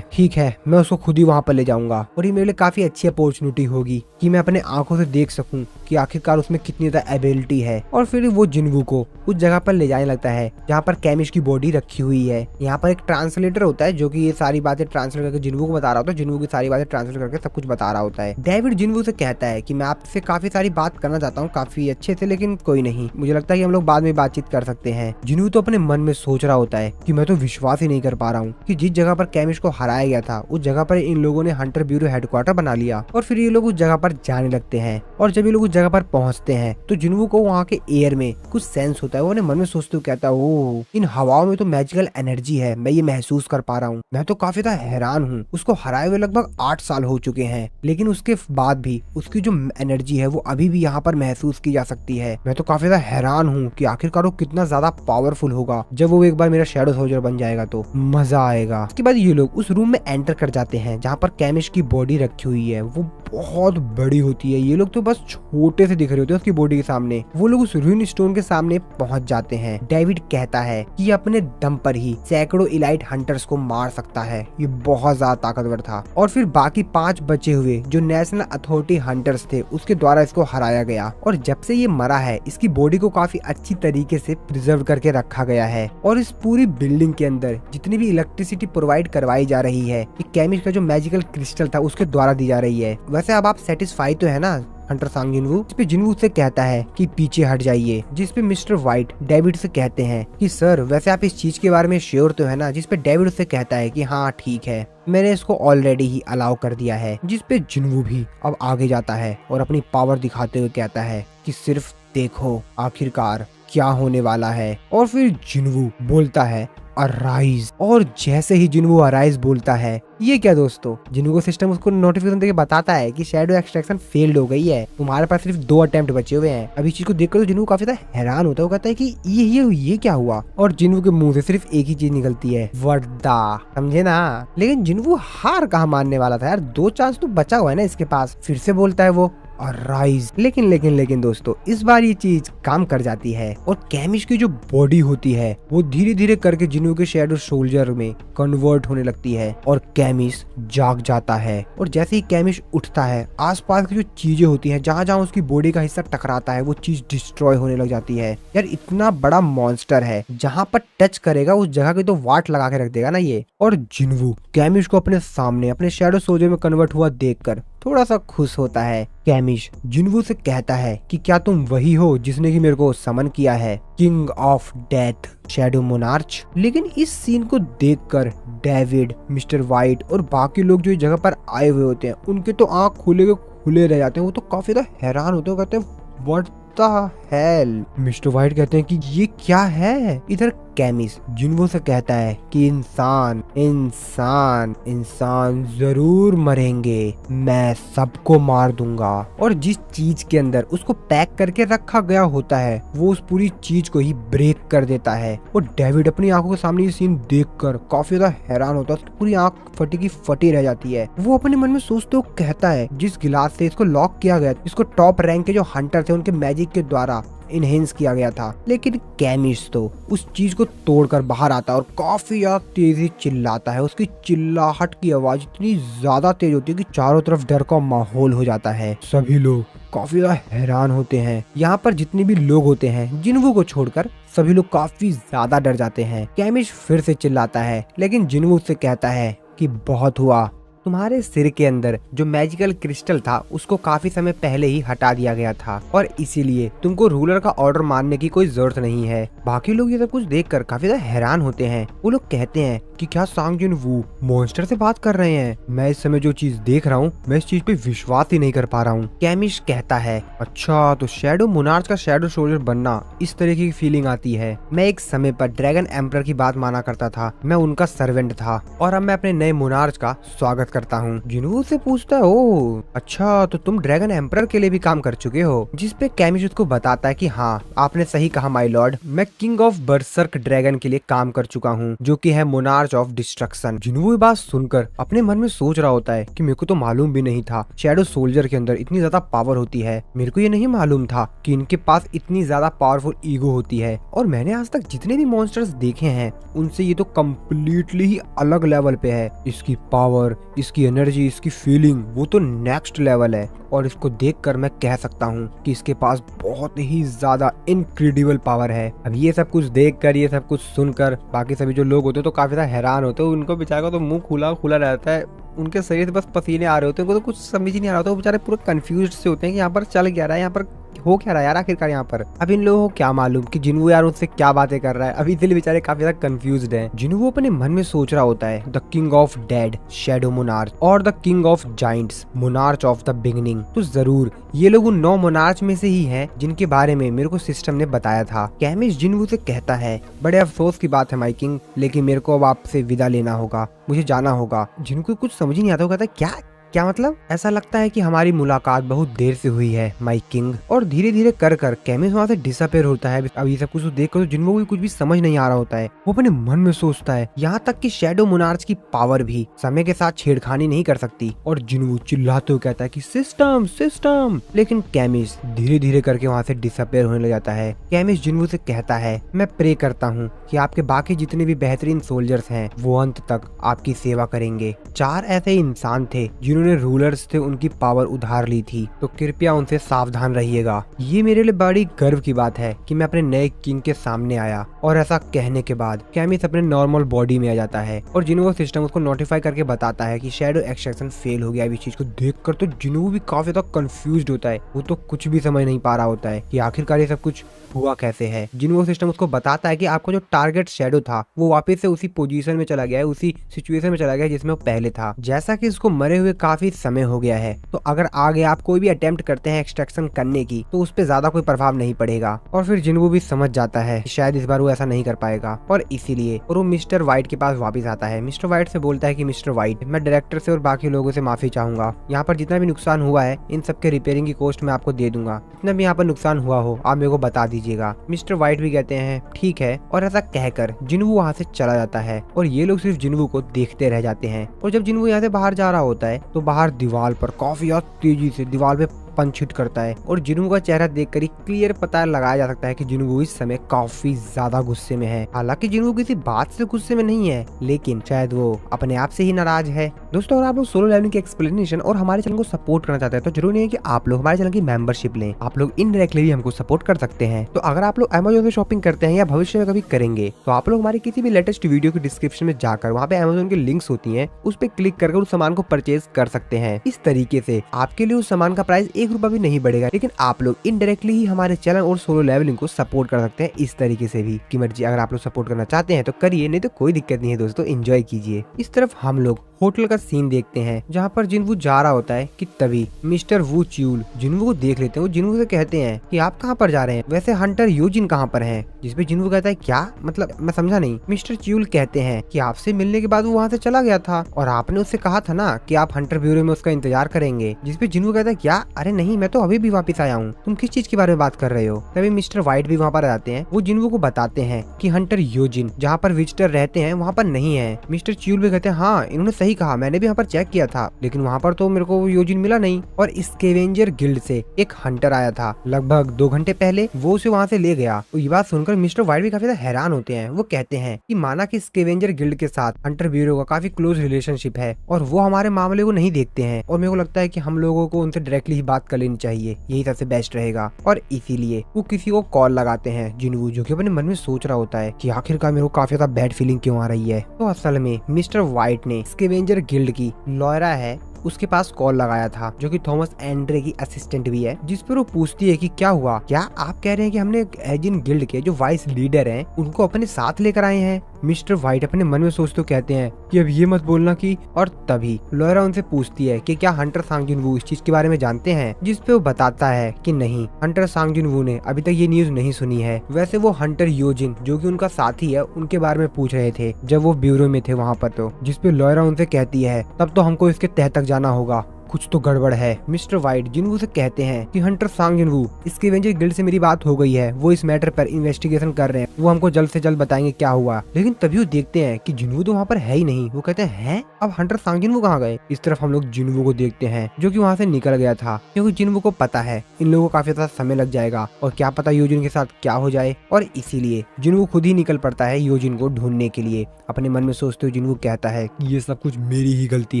ठीक है मैं उसको खुद ही वहाँ पर ले जाऊंगा, और ये मेरे लिए काफी अच्छी अपॉर्चुनिटी होगी कि मैं अपने आंखों से देख सकूं कि आखिरकार उसमें कितनी ज्यादा एबिलिटी है। और फिर वो जिन्वू को उस जगह पर ले जाने लगता है जहाँ पर कैमिश की बॉडी रखी हुई है। यहाँ पर एक ट्रांसलेटर होता है जो कि ये सारी बातें ट्रांसलेट करके जिन्वू को बता रहा होता है, जिन्वू की सारी बातें ट्रांसलेट करके सब कुछ बता रहा होता है। डेविड जिन्वू से कहता है कि मैं आपसे काफी सारी बात करना चाहता हूँ काफी अच्छे से, लेकिन कोई नहीं, मुझे लगता है कि हम लोग बाद में बातचीत कर सकते हैं। जिन्वू तो अपने मन में सोच रहा होता है कि मैं तो विश्वास ही नहीं कर पा रहा हूँ कि जिस जगह पर कैमिश को हराया बताया गया था उस जगह पर इन लोगों ने हंटर ब्यूरो हेडक्वार्टर बना लिया और फिर ये लोग उस जगह पर जाने लगते हैं। और जब ये लोग उस जगह पर पहुंचते हैं तो जिन्वू को वहाँ के एयर में कुछ सेंस होता है। वो अपने मन में सोचते हुए कहता है, ओह इन हवाओं में तो मैजिकल एनर्जी है, मैं ये महसूस कर पा रहा हूँ। मैं तो काफी ज्यादा हैरान हूँ। उसको हराए हुए लगभग 8 साल हो चुके हैं, लेकिन उसके बाद भी उसकी जो एनर्जी है वो अभी भी यहाँ पर महसूस की जा सकती है। मैं तो काफी ज्यादा हैरान हूँ कि आखिरकार वो कितना ज्यादा पावरफुल होगा। जब वो एक बार मेरा शैडो सोल्जर बन जाएगा तो मजा आएगा। उसके बाद ये लोग उस रूम में एंटर कर जाते हैं जहाँ पर कैमिश की बॉडी रखी हुई है। वो बहुत बड़ी होती है। ये लोग तो बस छोटे से दिख रहे होते हैं उसकी बॉडी के सामने। वो लोग उस रूइन स्टोन के सामने पहुंच जाते हैं। डेविड कहता है कि अपने दम पर ही सैकड़ों इलाइट हंटर्स को मार सकता है। ये बहुत ज्यादा ताकतवर था। और फिर बाकी 5 बचे हुए जो नेशनल अथॉरिटी हंटर्स थे उसके द्वारा इसको हराया गया। और जब से ये मरा है इसकी बॉडी को काफी अच्छी तरीके से प्रिजर्व करके रखा गया है। और इस पूरी बिल्डिंग के अंदर जितनी भी इलेक्ट्रिसिटी प्रोवाइड करवाई जा रही है ये केमिस्ट का जो मैजिकल क्रिस्टल था उसके द्वारा दी जा रही है। वैसे अब आप सेटिस्फाई तो है ना हंटर सांग जिन्वू? इस पे जिन्वू से कहता है कि पीछे हट जाइए, जिस पे मिस्टर व्हाइट डेविड से कहते हैं कि सर वैसे आप इस चीज के बारे में श्योर तो है ना? जिस पे डेविड से कहता है कि हाँ ठीक है, मैंने इसको ऑलरेडी ही अलाउ कर दिया है। जिस पे जिन्वू भी अब आगे जाता है और अपनी पावर दिखाते हुए कहता है कि सिर्फ देखो आखिरकार क्या होने वाला है। और फिर जिन्वू बोलता है अराइज। और जैसे ही जिन्वू अराइज बोलता है, ये क्या दोस्तों, जिन्वू को सिस्टम उसको नोटिफिकेशन देके बताता है कि शैडो एक्सट्रैक्शन फेल्ड हो गई है, तुम्हारे पास सिर्फ 2 अटेम्प्ट बचे हुए हैं। अभी चीज को देखकर तो जिन्वू काफी ज्यादा हैरान होता है। वो कहता है कि ये क्या हुआ? और जिन्वू के मुंह से सिर्फ एक ही चीज निकलती है, वर्दा। समझे ना? लेकिन जिन्वू हार कहाँ मानने वाला था यार, 2 चांस तो बचा हुआ है ना इसके पास। फिर से बोलता है वो राइज। लेकिन दोस्तों इस बार ये चीज काम कर जाती है और कैमिश की जो बॉडी होती है वो धीरे धीरे करके जिन्वू के शैडो सोल्जर में कन्वर्ट होने लगती है और कैमिश जाग जाता है। और जैसे ही कैमिश उठता है आसपास की जो चीजें होती हैं जहाँ जहाँ उसकी बॉडी का हिस्सा टकराता है वो चीज डिस्ट्रॉय होने लग जाती है। यार इतना बड़ा मॉन्स्टर है, जहाँ पर टच करेगा उस जगह की तो वाट लगा के रख देगा ना ये। और जिन्वू कैमिश को अपने सामने अपने शैडो सोल्जर में कन्वर्ट हुआ देखकर थोड़ा सा खुश होता है। कैमिश जिन्वू से कहता है कि क्या तुम वही हो जिसने कि मेरे को समन किया है, king of death, shadow monarch. लेकिन इस सीन को देखकर डेविड, मिस्टर व्हाइट और बाकी लोग जो इस जगह पर आए हुए होते हैं उनके तो आंख खुले के खुले रह जाते हैं। वो तो काफी ज्यादा हैरान होते हैं, कहते हैं what the hell. Mister white कहते हैं कि ये क्या है? इधर कैमिश जिन्वू से कहता है कि इंसान इंसान इंसान जरूर मरेंगे, मैं सबको मार दूंगा। और जिस चीज के अंदर उसको पैक करके रखा गया होता है वो उस पूरी चीज को ही ब्रेक कर देता है। और डेविड अपनी आंखों के सामने ये सीन देखकर काफी ज्यादा हैरान होता है। पूरी आंख फटी की फटी रह जाती है। वो अपने मन में सोचते हुए कहता है जिस गिलास से इसको लॉक किया गया, इसको टॉप रैंक के जो हंटर थे उनके मैजिक के द्वारा इनहेंस किया गया था, लेकिन कैमिश तो उस चीज को तोड़कर बाहर आता है और काफी ज्यादा तेजी चिल्लाता है। उसकी चिल्लाहट की आवाज इतनी ज्यादा तेज होती है कि चारों तरफ डर का माहौल हो जाता है। सभी लोग काफी ज्यादा हैरान होते हैं। यहाँ पर जितने भी लोग होते हैं जिन्वू को छोड़कर सभी लोग काफी ज्यादा डर जाते हैं। कैमिश फिर से चिल्लाता है, लेकिन जिन्वू से कहता है कि बहुत हुआ, तुम्हारे सिर के अंदर जो मैजिकल क्रिस्टल था उसको काफी समय पहले ही हटा दिया गया था और इसीलिए तुमको रूलर का ऑर्डर मानने की कोई जरूरत नहीं है। बाकी लोग ये सब कुछ देखकर काफी ज्यादा हैरान होते हैं। वो लोग कहते हैं कि क्या सांग जिन्वू मॉन्स्टर से बात कर रहे हैं? मैं इस समय जो चीज देख रहा हूँ मैं इस चीज पे विश्वास ही नहीं कर पा रहा हूँ। कैमिश कहता है अच्छा तो शैडो मोनार्च का शैडो सोल्जर बनना इस तरह की फीलिंग आती है। मैं एक समय पर ड्रैगन एम्परर की बात माना करता था, मैं उनका सर्वेंट था और अब मैं अपने नए मोनार्च का स्वागत करता हूँ। जिन्वू से पूछता है ओह अच्छा तो तुम ड्रैगन एम्परर के लिए भी काम कर चुके हो? जिस पे कैमिश उसको बताता है कि हाँ आपने सही कहा माय लॉर्ड, मैं किंग ऑफ बर्सर्क ड्रैगन के लिए काम कर चुका हूँ जो कि है मोनार्च ऑफ डिस्ट्रक्शन। जिन्वू ये बात सुनकर अपने मन में सोच रहा होता है कि मेरे को तो मालूम भी नहीं था शैडो सोल्जर के अंदर इतनी ज्यादा पावर होती है। मेरे को ये नहीं मालूम था कि इनके पास इतनी ज्यादा पावरफुल ईगो होती है। और मैंने आज तक जितने भी मॉन्स्टर्स देखे हैं उनसे ये तो कम्प्लीटली ही अलग लेवल पे है। इसकी पावर, इसकी एनर्जी, इसकी फीलिंग वो तो नेक्स्ट लेवल है। और इसको देखकर मैं कह सकता हूँ कि इसके पास बहुत ही ज्यादा इनक्रेडिबल पावर है। अब ये सब कुछ देखकर, ये सब कुछ सुनकर बाकी सभी जो लोग होते हैं तो काफी ज्यादा हैरान होते हैं। उनको बेचारा तो मुंह खुला खुला रहता है, उनके शरीर से बस पसीने आ रहे होते हैं, उनको तो कुछ समझ ही नहीं आ रहा होता। वो बेचारे पूरे कंफ्यूज से होते हैं कि यहाँ पर चल क्या रहा है, यहाँ पर हो क्या रहा है यार आखिरकार यहाँ पर। अब इन लोगों को क्या मालूम कि जिन्वू यार उससे क्या बातें कर रहा है। अभी इसलिए बेचारे काफी ज्यादा कंफ्यूज्ड हैं। जिन्वू अपने मन में सोच रहा होता है the king of dead shadow monarch और the king of giants monarch of the beginning. तो जरूर ये लोग उन 9 मोनार्च में से ही हैं जिनके बारे में मेरे को सिस्टम ने बताया था। कैमिस जिन्वू से कहता है बड़े अफसोस की बात है माय किंग, लेकिन मेरे को अब आपसे विदा लेना होगा, मुझे जाना होगा। जिनको कुछ समझ ही नहीं आता, वो कहता है क्या मतलब? ऐसा लगता है कि हमारी मुलाकात बहुत देर से हुई है माय किंग। और धीरे धीरे कर कैमिस वहाँ से डिसअपेयर होता है। अब ये सब कुछ देख कर तो जिनको भी कुछ भी समझ नहीं आ रहा होता है। वो अपने मन में सोचता है यहाँ तक कि शैडो मोनार्च की पावर भी समय के साथ छेड़खानी नहीं कर सकती। और जिन्वू चिल्लाते हुए कहता है कि सिस्टम सिस्टम। लेकिन कैमिस धीरे धीरे करके वहाँ से डिसअपेयर होने लग जाता है। कैमिस जिन्वू से कहता है मैं प्रे करता हूँ कि आपके बाकी जितने भी बेहतरीन सोल्जर्स हैं वो अंत तक आपकी सेवा करेंगे। 4 ऐसे इंसान थे जिन्होंने रूलर्स थे उनकी पावर उधार ली थी, तो कृपया उनसे सावधान रहिएगा। ये मेरे लिए बड़ी गर्व की बात है कि मैं अपने नए किंग के सामने आया। और ऐसा कहने के बाद कैमिस अपने नॉर्मल बॉडी में आ जाता है और जिन्वू सिस्टम उसको नोटिफाई करके बताता है कि शैडो एक्सट्रैक्शन फेल हो गया। इस चीज को देखकर तो जिन्वू भी काफी ज्यादा कंफ्यूज्ड होता है। वो तो कुछ भी समझ नहीं पा रहा होता है कि आखिरकार ये सब कुछ हुआ कैसे है। जिन्वू सिस्टम उसको बताता है कि आपका जो टारगेट शैडो था वो वापस से उसी पोजीशन में चला गया है, उसी सिचुएशन में चला गया है जिसमें वो पहले था। जैसा कि इसको मरे हुए काफी समय हो गया है, तो अगर आगे आप कोई भी अटेम्प्ट करते हैं एक्सट्रैक्शन करने की तो उस पर ज्यादा कोई प्रभाव नहीं पड़ेगा। और फिर जिन्वू भी समझ जाता है शायद इस बार वो ऐसा नहीं कर पाएगा और इसीलिए और वो मिस्टर व्हाइट के पास वापस आता है। मिस्टर व्हाइट से बोलता है कि मिस्टर व्हाइट, मैं डायरेक्टर से और बाकी लोगों से माफी चाहूंगा। यहाँ पर जितना भी नुकसान हुआ है इन सबके रिपेयरिंग की कॉस्ट मैं आपको दे दूंगा। जितना भी यहाँ पर नुकसान हुआ हो आप मेरे को बता दीजिएगा। मिस्टर व्हाइट भी कहते हैं ठीक है, और ऐसा कहकर जिन्वू वहाँ से चला जाता है और ये लोग सिर्फ जिन्वू को देखते रह जाते हैं। और जब जिन्वू यहाँ से बाहर जा रहा होता है तो बाहर दीवार पर काफी तेजी से दीवार पे पंच हिट करता है और जिन्वू का चेहरा देखकर ही क्लियर पता लगाया जा सकता है कि जिन्वू इस समय काफी ज्यादा गुस्से में है। हालांकि जिन्वू किसी बात से गुस्से में नहीं है, लेकिन शायद वो अपने आप से ही नाराज है। दोस्तों, अगर आप लोग सोलो लेवलिंग की एक्सप्लेनेशन और हमारे चैनल को सपोर्ट करना चाहते हैं तो जरूरी नहीं है कि आप लोग हमारे चैनल की मेंबरशिप लें, आप लोग इनडायरेक्टली भी हमको सपोर्ट कर सकते हैं। तो अगर आप लोग अमेजोन से शॉपिंग करते हैं या भविष्य में कभी करेंगे तो आप लोग हमारी किसी भी लेटेस्ट वीडियो के डिस्क्रिप्शन में जाकर वहाँ पे अमेजोन की लिंक्स होती है, उस पर क्लिक करके उस सामान को परचेज कर सकते हैं। इस तरीके से आपके लिए उस सामान का प्राइस 1 रुपया भी नहीं बढ़ेगा, लेकिन आप लोग इनडायरेक्टली ही हमारे चैनल और सोलो लेवलिंग को सपोर्ट कर सकते हैं। इस तरीके से भी की मर्जी, अगर आप लोग सपोर्ट करना चाहते हैं तो करिए, नहीं तो कोई दिक्कत नहीं है दोस्तों, एंजॉय कीजिए। इस तरफ हम लोग होटल का सीन देखते हैं जहाँ पर जिन्वू जा रहा होता है कि तभी मिस्टर वू च्यूल जिन्वू को देख लेते हैं। वो जिन्वू से कहते हैं कि आप कहाँ पर जा रहे हैं, वैसे हंटर यूजिन कहाँ पर हैं? जिसपे जिन्वू कहता है क्या मतलब, मैं समझा नहीं। मिस्टर च्यूल कहते हैं कि आपसे मिलने के बाद वो वहाँ से चला गया था और आपने उससे कहा था ना कि आप हंटर ब्यूरो में उसका इंतजार करेंगे। जिसपे जिन्वू कहता है क्या, अरे नहीं, मैं तो अभी भी वापस आया हूँ, तुम किस चीज के बारे में बात कर रहे हो? तभी मिस्टर व्हाइट भी वहाँ पर आते हैं। वो जिन्वू को बताते हैं कि हंटर यूजिन जहाँ पर विजिटर रहते हैं वहाँ पर नहीं है। मिस्टर च्यूल भी कहते हैं हाँ, इन्होंने सही कहा, मैंने भी यहाँ पर चेक किया था, लेकिन वहाँ पर तो मेरे को यूजिन मिला नहीं। और स्कैवेंजर गिल्ड से एक हंटर आया था लगभग 2 घंटे पहले, वो उसे वहाँ से ले गया। तो ये बात सुनकर मिस्टर व्हाइट भी काफी हैरान होते हैं। वो कहते हैं कि माना कि स्कैवेंजर गिल्ड के साथ हंटर ब्यूरो का काफी क्लोज रिलेशनशिप है और वो हमारे मामले को नहीं देखते हैं, और मेरे को लगता है कि हम लोगों को उनसे डायरेक्टली ही बात कर लेनी चाहिए, यही सबसे बेस्ट रहेगा। और इसीलिए वो किसी को कॉल लगाते हैं जिन्वू, जो कि अपने मन में सोच रहा होता है कि आखिरकार मेरे को काफी ज्यादा बैड फीलिंग क्यों आ रही है। तो असल में मिस्टर व्हाइट ने स्कैवेंजर गिल्ड की लॉयरा है उसके पास कॉल लगाया था, जो कि थॉमस एंड्रे की असिस्टेंट भी है, जिस पर वो पूछती है कि क्या हुआ, क्या आप कह रहे हैं कि हमने एजिन गिल्ड के जो वाइस लीडर हैं उनको अपने साथ लेकर आए हैं? मिस्टर व्हाइट अपने मन में सोचते कहते हैं कि अब ये मत बोलना कि। और तभी लॉयरा उनसे पूछती है कि क्या हंटर सांग जिन्वू इस चीज के बारे में जानते हैं? जिस पे वो बताता है कि नहीं, हंटर सांग जिन्वू ने अभी तक ये न्यूज नहीं सुनी है। वैसे वो हंटर योजिन जो कि उनका साथी है उनके बारे में पूछ रहे थे जब वो ब्यूरो में थे वहाँ पर। तो जिस पे लॉयरा उनसे कहती है तब तो हमको इसके तह तक जाना होगा, कुछ तो गड़बड़ है। मिस्टर व्हाइट जिन्वू से कहते हैं कि हंटर सांग जिन्वू, स्कैवेंजर गिल्ड से मेरी बात हो गई है, वो इस मैटर पर इन्वेस्टिगेशन कर रहे हैं, वो हमको जल्द से जल्द बताएंगे क्या हुआ। लेकिन तभी वो देखते हैं कि जिन्वू तो वहाँ पर है ही नहीं। वो कहते हैं अब हंटर सांग जिन्वू कहाँ गए? इस तरफ हम लोग जिन्वू को देखते हैं जो कि वहाँ से निकल गया था, क्योंकि जिन्वू को पता है इन लोगों को काफी ज्यादा समय लग जाएगा और क्या पता यूजिन के साथ क्या हो जाए। और इसीलिए जिन्वू खुद ही निकल पड़ता है यूजिन को ढूंढने के लिए। अपने मन में सोचते हुए जिन्वू कहता है कि ये सब कुछ मेरी ही गलती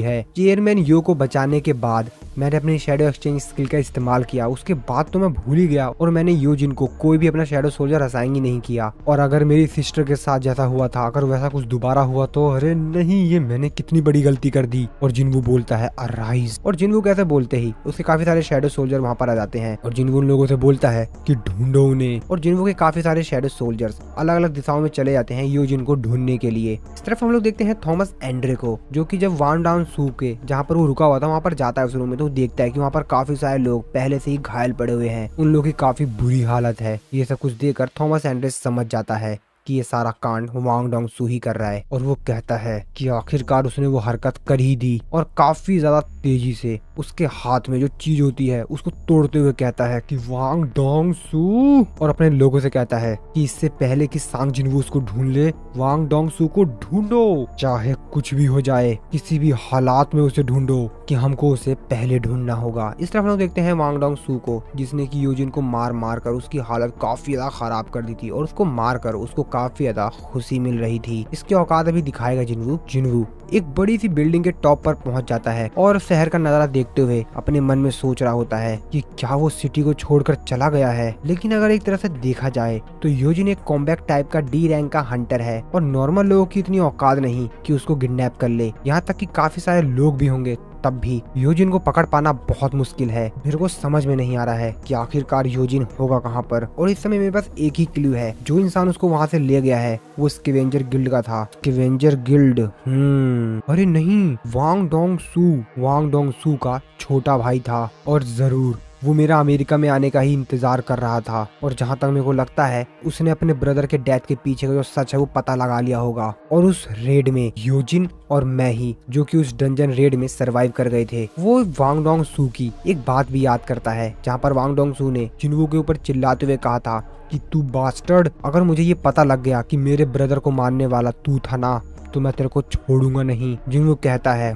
है। चेयरमैन यो को बचाने के बाद मैंने अपनी शैडो एक्सचेंज स्किल का इस्तेमाल किया, उसके बाद तो मैं भूल ही गया और मैंने यूजिन को कोई भी अपना शैडो सोल्जर असाइन ही नहीं किया। और अगर मेरी सिस्टर के साथ जैसा हुआ था, अगर वैसा कुछ दोबारा हुआ तो अरे नहीं, ये मैंने कितनी बड़ी गलती कर दी। और जिन्वू बोलता है अराइज, और जिन्वू कैसे बोलते ही उसके काफी सारे शैडो सोल्जर वहाँ पर आ जाते हैं और जिन्वू उन लोगों से बोलता है कि ढूंढो उन्हें। और जिन्वू के काफी सारे शैडो सोल्जर्स अलग अलग दिशाओं में चले जाते हैं यूजिन को ढूंढने के लिए। इस तरफ हम लोग देखते हैं थॉमस एंड्रे को, जो कि जब वांग डांग सू के जहाँ पर वो रुका हुआ था वहाँ पर जाता है उस रूम में, तो देखता है कि वहाँ पर काफी सारे लोग पहले से ही घायल पड़े हुए हैं, उन लोगों की काफी बुरी हालत है। ये सब कुछ देखकर थॉमस एंड्रे समझ जाता है कि ये सारा कांड वांग डोंग सू ही कर रहा है और वो कहता है कि आखिरकार उसने वो हरकत कर ही दी। और काफी ज्यादा तेजी से उसके हाथ में जो चीज होती है उसको तोड़ते हुए कहता है कि वांग डोंग सू, और अपने लोगों से कहता है कि इससे पहले कि सांग जिन्वू उसको ढूंढ ले, वांग डोंग सू को ढूंढो, चाहे कुछ भी हो जाए, किसी भी हालात में उसे ढूंढो, कि हमको उसे पहले ढूंढना होगा। इस तरफ हम लोग देखते हैं वांग डोंग सू को, जिसने की यूजिन को मार मार कर उसकी हालत काफी ज्यादा खराब कर दी थी और उसको मार कर उसको काफी ज्यादा खुशी मिल रही थी। इसके औकात अभी दिखाएगा जिन्वू। जिन्वू एक बड़ी सी बिल्डिंग के टॉप पर पहुंच जाता है और शहर का नजारा देखते हुए अपने मन में सोच रहा होता है कि क्या वो सिटी को छोड़कर चला गया है। लेकिन अगर एक तरह से देखा जाए तो यूजिन एक कॉम्बैक्ट टाइप का डी रैंक का हंटर है और नॉर्मल लोगों की इतनी औकात नहीं कि उसको किडनैप कर ले। यहाँ तक कि काफी सारे लोग भी होंगे तब भी यूजिन को पकड़ पाना बहुत मुश्किल है। मेरे को समझ में नहीं आ रहा है कि आखिरकार यूजिन होगा कहाँ पर। और इस समय मेरे पास एक ही क्लू है, जो इंसान उसको वहाँ से ले गया है वो स्कैवेंजर गिल्ड का था। स्कैवेंजर गिल्ड, अरे नहीं, वांग डोंग सू का छोटा भाई था और जरूर वो मेरा अमेरिका में आने का ही इंतजार कर रहा था। और जहाँ तक मेरे को लगता है उसने अपने ब्रदर के डेथ के पीछे का जो सच है वो पता लगा लिया होगा। और उस रेड में यूजिन और मैं ही, जो कि उस डंजन रेड में सरवाइव कर गए थे, वो वांग डोंग सू की एक बात भी याद करता है, जहाँ पर वांग डोंग सू ने जिन्वू के ऊपर चिल्लाते हुए कहा था कि तू बास्टर्ड, अगर मुझे ये पता लग गया कि मेरे ब्रदर को मारने वाला तू था ना, तो मैं तेरे को छोड़ूंगा नहीं। जिन्वू कहता है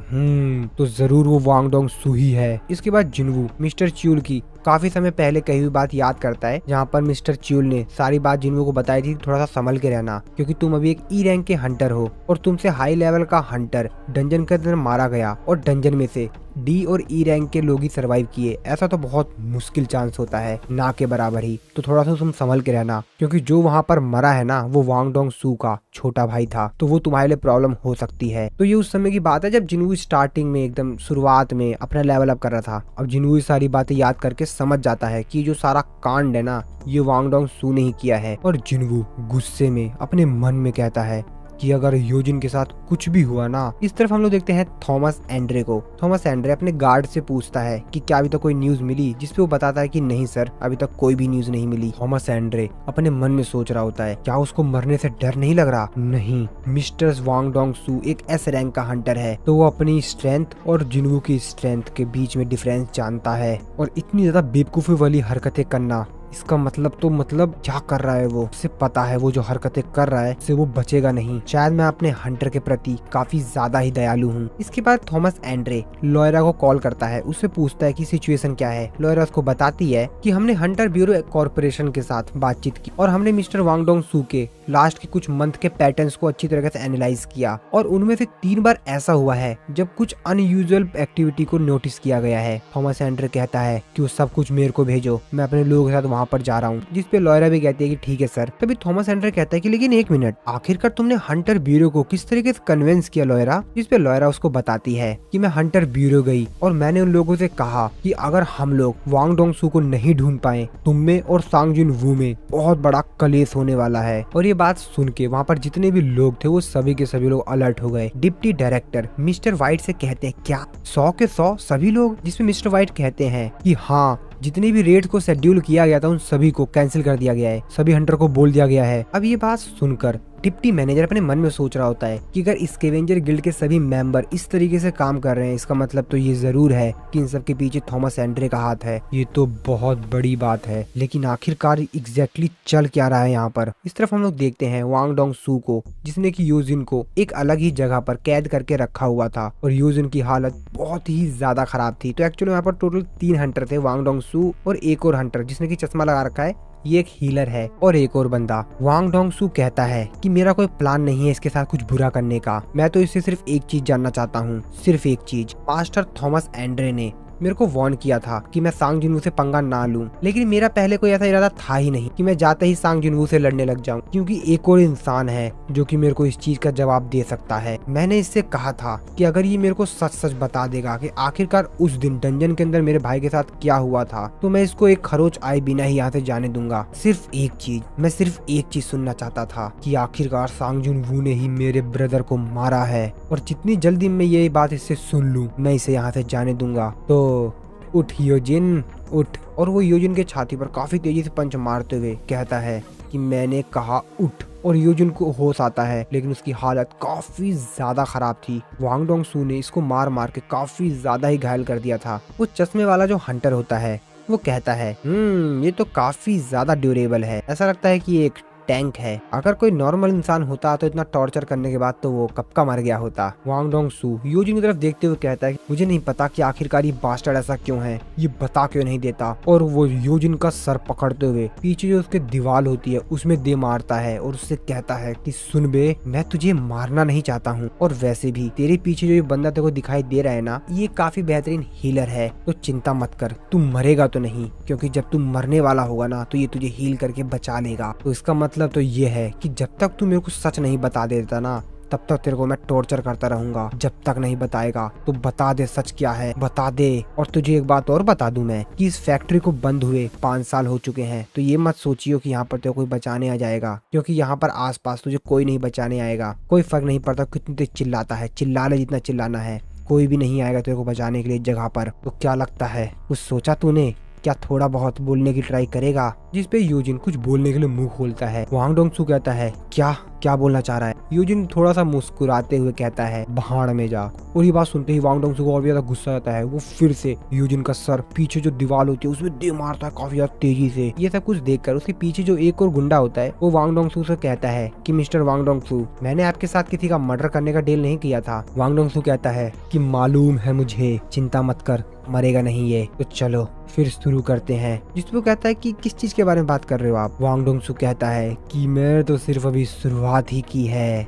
तो जरूर वो वांग डोंग सू ही है। इसके बाद जिन्वू मिस्टर च्यूल की काफी समय पहले कही हुई बात याद करता है, जहाँ पर मिस्टर च्यूल ने सारी बात जिन्वू को बताई थी, थोड़ा सा संभल के रहना, क्योंकि तुम अभी एक ई रैंक के हंटर हो और तुमसे हाई लेवल का हंटर डंजन के अंदर मारा गया और डंजन में से डी और ई रैंक के लोग ही सरवाइव किए, ऐसा तो बहुत मुश्किल चांस होता है, ना के बराबर ही। तो थोड़ा सा तुम संभल के रहना, क्योंकि जो वहाँ पर मरा है ना वो वांग डोंग सू का छोटा भाई था, तो वो तुम्हारे लिए प्रॉब्लम हो सकती है। तो ये उस समय की बात है जब जिन्वू स्टार्टिंग में एकदम शुरुआत में अपना लेवल अप कर रहा था। अब जिन्वू ये सारी बातें याद करके समझ जाता है कि जो सारा कांड है ना ये वांग डोंग सू ने ही किया है। और जिन्वू गुस्से में अपने मन में कहता है कि अगर यूजिन के साथ कुछ भी हुआ ना। इस तरफ हम लोग देखते हैं थॉमस एंड्रे को। थॉमस एंड्रे अपने गार्ड से पूछता है कि क्या अभी तक कोई न्यूज मिली, जिसपे वो बताता है कि नहीं सर, अभी तक कोई भी न्यूज नहीं मिली। थॉमस एंड्रे अपने मन में सोच रहा होता है, क्या उसको मरने से डर नहीं लग रहा? नहीं, मिस्टर वांग डोंग सू एक एस रैंक का हंटर है, तो वो अपनी स्ट्रेंथ और जिन्वू की स्ट्रेंथ के बीच में डिफरेंस जानता है। और इतनी ज्यादा बेवकूफी वाली हरकतें करना, इसका मतलब क्या कर रहा है वो, उसे पता है वो जो हरकतें कर रहा है उससे वो बचेगा नहीं। शायद मैं अपने हंटर के प्रति काफी ज्यादा ही दयालु हूँ। इसके बाद थॉमस एंड्रे लॉयरा को कॉल करता है, उससे पूछता है कि सिचुएशन क्या है। लॉयरा उसको बताती है कि हमने हंटर ब्यूरो कॉर्पोरेशन के साथ बातचीत की और हमने मिस्टर वांग डोंग सू के लास्ट के कुछ मंथ के पैटर्न्स को अच्छी तरह से एनालाइज किया और उनमें से 3 बार ऐसा हुआ है जब कुछ अनयूजुअल एक्टिविटी को नोटिस किया गया है। थॉमस एंड्रे कहता है कि वो सब कुछ मेरे को भेजो, मैं अपने लोगों के साथ वहाँ पर जा रहा हूँ, जिसपे लॉयरा भी कहती है कि ठीक है सर। तभी थॉमस एंड्रे कहता है कि लेकिन एक मिनट, आखिरकार तुमने हंटर ब्यूरो को किस तरीके से कन्विंस किया लॉयरा? जिसपे लॉयरा उसको बताती है कि मैं हंटर ब्यूरो गई और मैंने उन लोगों से कहा कि अगर हम लोग वांग डोंग सू को नहीं ढूंढ पाए, तुम में और सांग जिन वू में बहुत बड़ा कलेश होने वाला है। और ये बात सुन के वहाँ पर जितने भी लोग थे वो सभी के सभी लोग अलर्ट हो गए। डिप्टी डायरेक्टर मिस्टर व्हाइट से कहते हैं, क्या 100 के 100 सभी लोग? जिसमें मिस्टर व्हाइट कहते हैं कि हाँ, जितने भी रेड को शेड्यूल किया गया था उन सभी को कैंसिल कर दिया गया है, सभी हंटर को बोल दिया गया है। अब ये बात सुनकर डिप्टी मैनेजर अपने मन में सोच रहा होता है कि अगर स्कैवेंजर गिल्ड के सभी मेंबर इस तरीके से काम कर रहे हैं, इसका मतलब तो ये जरूर है कि इन सब के पीछे थॉमस एंड्रे का हाथ है। ये तो बहुत बड़ी बात है, लेकिन आखिरकार एग्जैक्टली चल क्या रहा है यहाँ पर? इस तरफ हम लोग देखते हैं वांग डोंग सू को, जिसने की यूजिन को एक अलग ही जगह पर कैद करके रखा हुआ था और यूजिन की हालत बहुत ही ज्यादा खराब थी। तो एक्चुअली यहाँ पर टोटल 3 हंटर थे, वांग डोंग सू और एक और हंटर जिसने की चश्मा लगा रखा है, ये एक हीलर है। और एक और बंदा वांग डोंग सू कहता है कि मेरा कोई प्लान नहीं है इसके साथ कुछ बुरा करने का, मैं तो इससे सिर्फ एक चीज जानना चाहता हूँ, सिर्फ एक चीज। मास्टर थॉमस एंड्रे ने मेरे को वार्न किया था कि मैं सांग जिनवू से पंगा ना लूं, लेकिन मेरा पहले कोई ऐसा इरादा था ही नहीं कि मैं जाते ही सांग जिनवू से लड़ने लग जाऊं, क्योंकि एक और इंसान है जो कि मेरे को इस चीज का जवाब दे सकता है। मैंने इससे कहा था कि अगर ये मेरे को सच सच बता देगा कि आखिरकार उस दिन डंजन के अंदर मेरे भाई के साथ क्या हुआ था, तो मैं इसको एक खरोच आए बिना ही यहाँ से जाने दूंगा। सिर्फ एक चीज, मैं सिर्फ एक चीज सुनना चाहता था कि आखिरकार सांग जिनवू ने ही मेरे ब्रदर को मारा है, और जितनी जल्दी मैं ये बात इससे सुन लूं मैं इसे यहाँ से जाने दूंगा। तो उठ योजिन, उठ। और वो योजिन के छाती पर काफी तेजी से पंच मारते हुए कहता है कि मैंने कहा उठ। और योजिन को होश आता है, लेकिन उसकी हालत काफी ज्यादा खराब थी। वांग डोंग सू ने इसको मार मार के काफी ज्यादा ही घायल कर दिया था। वो चश्मे वाला जो हंटर होता है वो कहता है ये तो काफी ज्यादा ड्यूरेबल है, ऐसा लगता है कि एक टैंक है। अगर कोई नॉर्मल इंसान होता तो इतना टॉर्चर करने के बाद तो वो कब का मर गया होता। वांग डोंग सू योजिन की तरफ देखते हुए कहता है मुझे नहीं पता कि आखिरकार ये बास्टर्ड ऐसा क्यों है, ये बता क्यों नहीं देता। और वो योजिन का सर पकड़ते हुए पीछे जो उसके दीवार होती है उसमें दे मारता है और उससे कहता है कि सुन बे, मैं तुझे मारना नहीं चाहता हूँ, और वैसे भी तेरे पीछे जो ये बंदा तेरे को दिखाई दे रहा है ना, ये काफी बेहतरीन हीलर है, तो चिंता मत कर, तू मरेगा तो नहीं, क्योंकि जब तू मरने वाला होगा ना तो ये तुझे हील करके बचा लेगा। तो इसका मतलब तो ये है कि जब तक तू मेरे को सच नहीं बता देता ना, तब तक तेरे को मैं टॉर्चर करता रहूंगा। जब तक नहीं बताएगा तो बता दे सच क्या है, बता दे। और तुझे एक बात और बता दूं मैं कि इस फैक्ट्री को बंद हुए 5 साल हो चुके हैं, तो ये मत सोचियो कि यहाँ पर तेरे कोई बचाने आ जाएगा, क्योंकि यहाँ पर आसपास तुझे कोई नहीं बचाने आएगा। कोई फर्क नहीं पड़ता कितनी तेज चिल्लाता है, चिल्ला ले जितना चिल्लाना है, कोई भी नहीं आएगा तेरे को बचाने के लिए जगह पर। तो क्या लगता है, कुछ सोचा तूने? क्या थोड़ा बहुत बोलने की ट्राई करेगा? जिसपे यूजिन कुछ बोलने के लिए मुंह खोलता है। वांग डोंग सू कहता है क्या बोलना चाह रहा है? यूजिन थोड़ा सा मुस्कुराते हुए कहता है भाड़ में जा। और ये बात सुनते ही वांग डोंग सू को और भी ज्यादा गुस्सा आता है। वो फिर से यूजिन का सर पीछे जो दीवार होती है उसमें दे मारता है काफी ज्यादा तेजी से। ये सब कुछ देखकर उसके पीछे जो एक और गुंडा होता है वो वांग डोंग सू से कहता है कि मिस्टर वांग डोंग सू, मैंने आपके साथ किसी का मर्डर करने का डील नहीं किया था। वांग डोंग सू कहता है कि मालूम है मुझे, चिंता मत कर, मरेगा नहीं ये। तो चलो फिर शुरू करते हैं। जिसपे वो कहता है कि किस चीज के बारे में बात कर रहे हो आप? वांग डोंग सू कहता है कि मैं तो सिर्फ अभी शुरुआत ही की है।